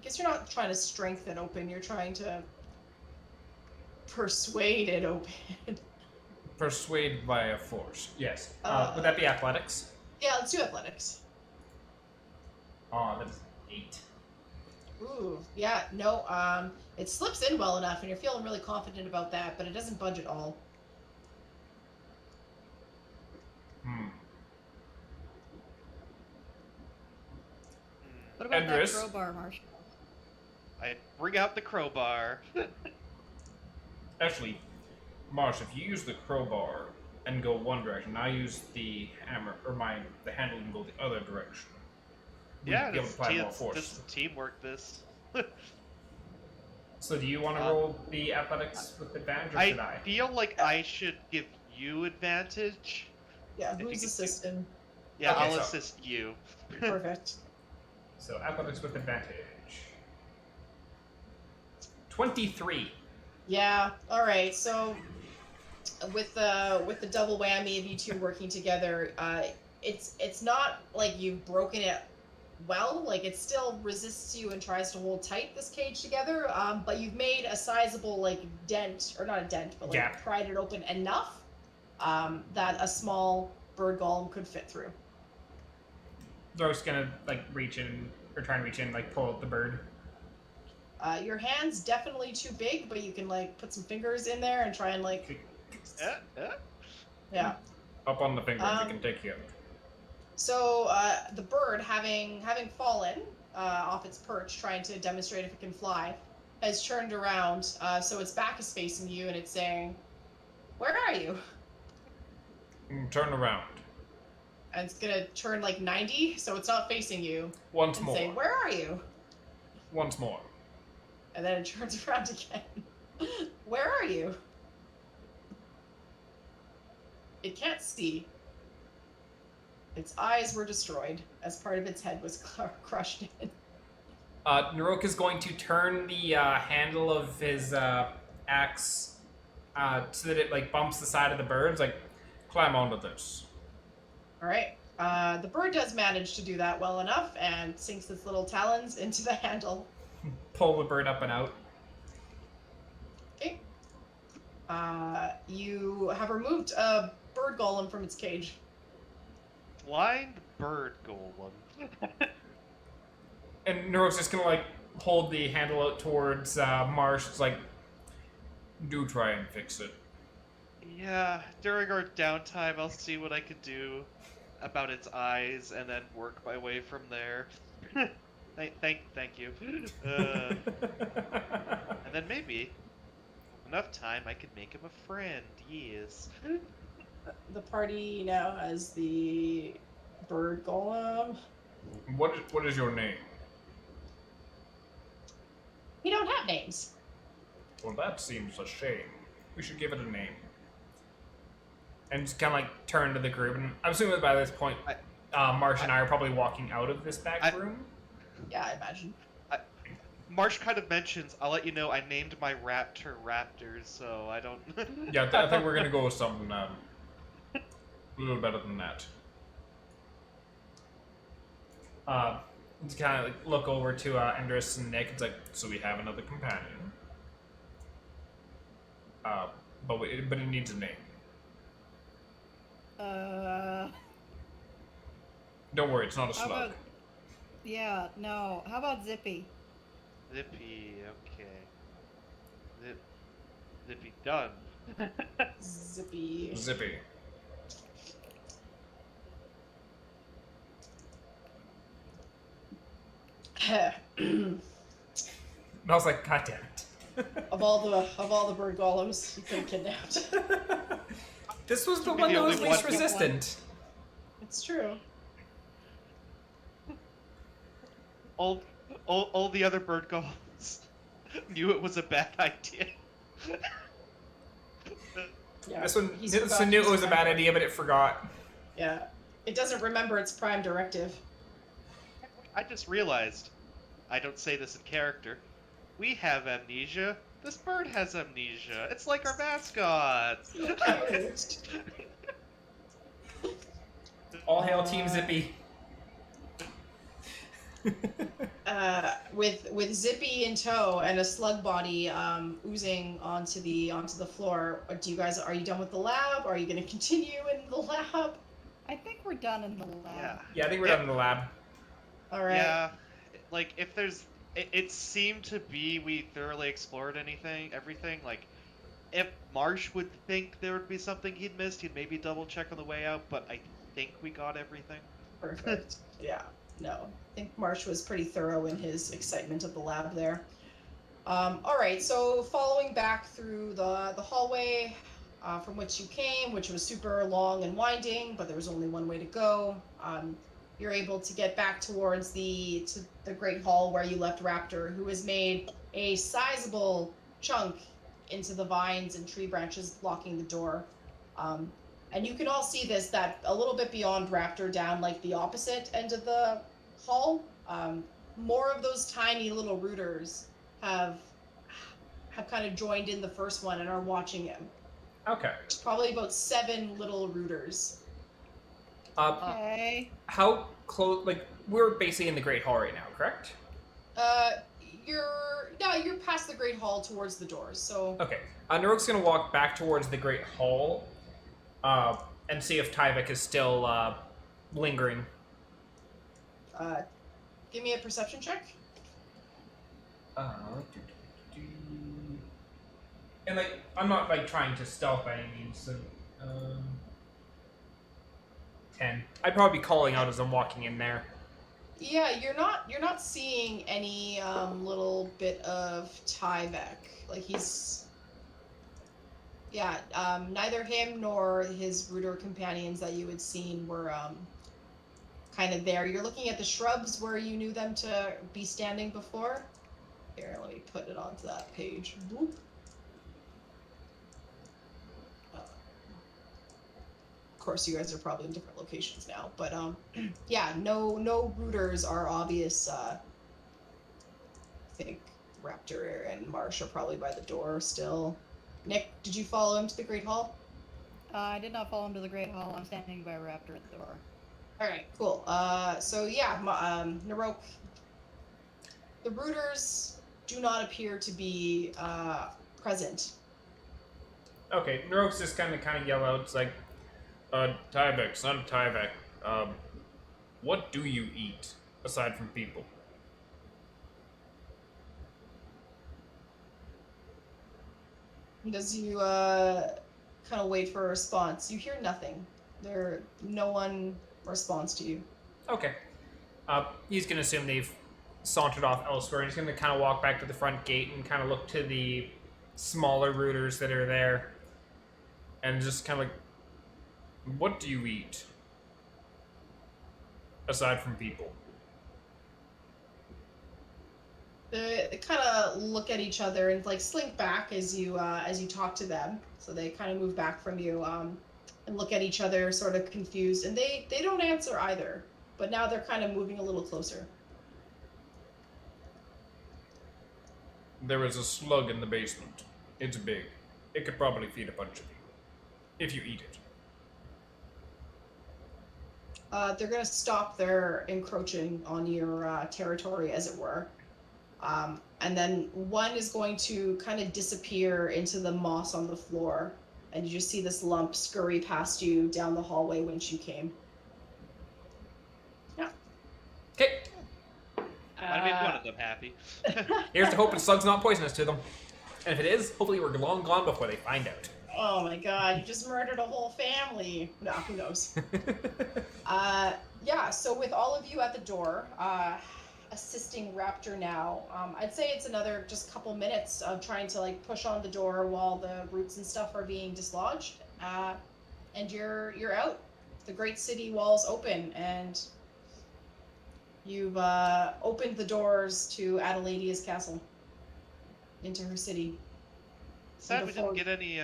guess you're not trying to strengthen open. You're trying to persuade it open. Persuade via force. Yes. Uh, Would that be athletics? Yeah, let's do athletics. Oh, that is 8. Ooh, yeah, no, it slips in well enough, and you're feeling really confident about that, but it doesn't budge at all. What about Andrus? that crowbar, Marsh? I bring out the crowbar. Actually, Marsh, if you use the crowbar and go one direction. I use the hammer or the handle and go the other direction. We'd Yeah, be able to apply more force. just teamwork this. So do you want to roll the athletics with advantage, or should I? feel like I should give you advantage. Yeah, If you who's could assisting? Yeah, Okay, I'll so- assist you. Perfect. So athletics with advantage. 23. Yeah. All right. So with the double whammy of you two working together, it's not like you've broken it well. Like it still resists you and tries to hold tight this cage together. But you've made a sizable like dent, or not a dent, but like Gap. pried it open enough that a small bird golem could fit through. Thro's gonna like reach in, or try and reach in, like pull out the bird. Your hand's definitely too big, but you can like put some fingers in there and try and like, yeah. Up on the finger, we can take you out. So the bird, having fallen off its perch, trying to demonstrate if it can fly, has turned around. So its back is facing you, and it's saying, "Where are you?" Turn around. And it's gonna turn like 90, so it's not facing you, Once and more. say, "Where are you?" Once more. And then it turns around again. "Where are you?" It can't see. Its eyes were destroyed as part of its head was crushed in. Naroke is going to turn the handle of his axe so that it like bumps the side of the birds. Like, Climb onto this. All right. The bird does manage to do that well enough and sinks its little talons into the handle. pull the bird up and out. Okay. You have removed a bird golem from its cage. Blind bird golem. And Naroke's just gonna like hold the handle out towards Marsh. It's like, Do try and fix it. Yeah, during our downtime, I'll see what I could do about its eyes, and then work my way from there. Thank you. And then maybe, enough time, I could make him a friend. Yes. The party now has the bird golem. What is your name? We don't have names. Well, that seems a shame. We should give it a name. and just kind of like turn to the group. And I'm assuming that by this point, Marsh and I are probably walking out of this back room. Yeah, I imagine. Marsh kind of mentions, I'll let you know, I named my raptor Raptors, so I don't... Yeah, I think we're gonna go with something a little better than that. Just kind of like look over to Endris and Nick. It's like, So we have another companion. But it needs a name. Don't worry, it's not a How slug. about... Yeah, no. How about Zippy? Zippy, okay. Zippy done. Zippy. Zippy. and I was like, God damn it. Of all the bird golems you could have kidnapped. This was the Be one the that was only least one. resistant. It's true. All the other bird golems knew it was a bad idea. Yeah. This one he's knew forgotten it his was a bad prime- idea, but it forgot. Yeah. It doesn't remember its prime directive. I just realized, I don't say this in character, we have amnesia. This bird has amnesia. It's like our mascot. All hail Team Zippy. With Zippy in tow and a slug body oozing onto the floor, are you done with the lab? Are you going to continue in the lab? I think we're done in the lab. Yeah. Yeah, I think we're done in the lab. All right. Yeah. Like, if there's... It seemed to be we thoroughly explored everything. Like, if Marsh would think there would be something he'd missed, he'd maybe double check on the way out, but I think we got everything. Perfect. Yeah. No. I think Marsh was pretty thorough in his excitement of the lab there. All right. So following back through the hallway, from which you came, which was super long and winding, but there was only one way to go. You're able to get back towards the Great Hall where you left Raptor, who has made a sizable chunk into the vines and tree branches blocking the door. And you can all see this, that a little bit beyond Raptor, down like the opposite end of the hall, more of those tiny little rooters have kind of joined in the first one and are watching him. Okay. Probably about 7 little rooters. Okay. How close? Like, we're basically in the Great Hall right now, correct? You're past the Great Hall towards the doors. So Okay. Naroke's gonna walk back towards the Great Hall, and see if Tyvek is still lingering. give me a perception check. And like, I'm not like trying to stealth by any means. So, 10. I'd probably be calling out as I'm walking in there. Yeah, you're not seeing any little bit of Tyvek. Like he's neither him nor his rooter companions that you had seen were kind of there. You're looking at the shrubs where you knew them to be standing before. Here, let me put it onto that page. Boop. Of course, you guys are probably in different locations now, but yeah, no rooters are obvious. I think Raptor and Marsh are probably by the door still. Nick, did you follow him to the Great Hall? I did not follow him to the Great Hall. I'm standing by Raptor at the door. All right, cool. So yeah, Naroke. The rooters do not appear to be present. Okay, Naroke's just kind of yell out. It's like, Tyvek, son of Tyvek, what do you eat aside from people? As you kind of wait for a response, you hear nothing. No one responds to you. Okay. He's gonna assume they've sauntered off elsewhere, and he's gonna kind of walk back to the front gate and kind of look to the smaller rooters that are there, and just kind of like, what do you eat aside from people? They kind of look at each other and like slink back as you talk to them. So they kind of move back from you and look at each other, sort of confused. And they don't answer either. But now they're kind of moving a little closer. There is a slug in the basement. It's big. It could probably feed a bunch of you. If you eat it. They're gonna stop their encroaching on your territory, as it were. And then one is going to kind of disappear into the moss on the floor, and you just see this lump scurry past you down the hallway whence you came. Yeah. Okay, I made one of them happy. here's to hoping slug's not poisonous to them. And if it is, hopefully we're long gone before they find out. Oh my god, you just murdered a whole family. No, who knows? Yeah, so with all of you at the door, assisting Raptor now, I'd say it's another just couple minutes of trying to like push on the door while the roots and stuff are being dislodged. And you're out. The great city walls open, and you've opened the doors to Adelaidea's castle. Into her city. Sad we didn't get any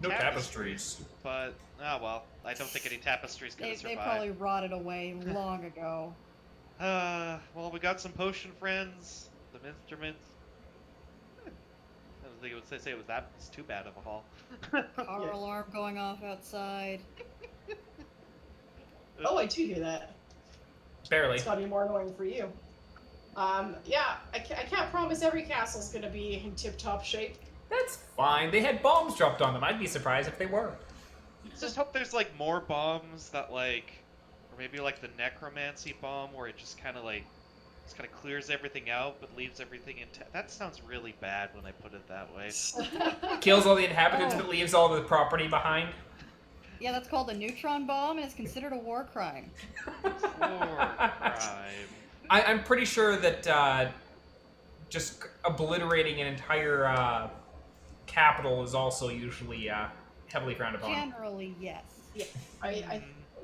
No tapestries. but well, I don't think any tapestries gonna They survive. probably rotted away long ago. Well, we got some potion friends, some instruments. I don't think it would say it was it's too bad of a haul. Car alarm going off outside. Oh, I do hear that. Barely. It's gotta be more annoying for you. Yeah, I can't promise every castle's gonna be in tip-top shape. That's fine. They had bombs dropped on them. I'd be surprised if they were. Just hope there's like more bombs that like, or maybe like the necromancy bomb where it just kind of clears everything out but leaves everything intact. That sounds really bad when I put it that way. Kills all the inhabitants Oh. but leaves all the property behind. Yeah, that's called a neutron bomb, and it's considered a war crime. War crime. I'm pretty sure that just obliterating an entire capital is also usually heavily frowned upon. Generally, yes. Yeah, I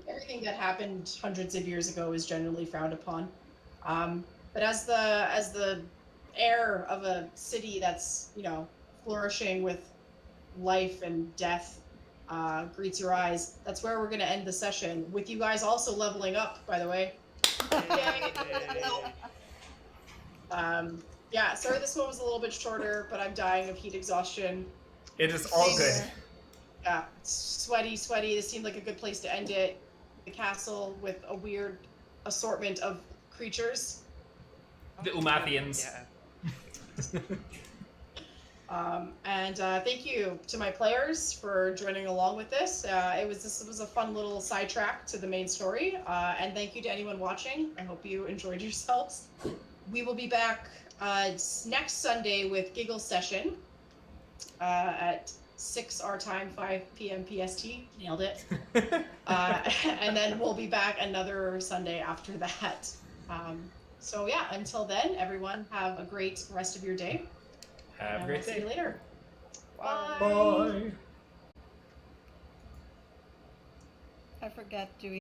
everything that happened hundreds of years ago is generally frowned upon. But as the heir of a city that's flourishing with life and death greets your eyes, that's where we're going to end the session with you guys also leveling up. By the way. Yeah, sorry this one was a little bit shorter, but I'm dying of heat exhaustion. It is all good. Yeah, sweaty. This seemed like a good place to end it. The castle with a weird assortment of creatures. The Umathians. Yeah. And thank you to my players for joining along with this. This was a fun little sidetrack to the main story. And thank you to anyone watching. I hope you enjoyed yourselves. We will be back next Sunday with Giggle Session at 6 our time, 5 p.m. PST. Nailed it. And then we'll be back another Sunday after that. So yeah, until then, everyone have a great rest of your day. Have a And great we'll see day. you later. Bye. Bye. I forget, do we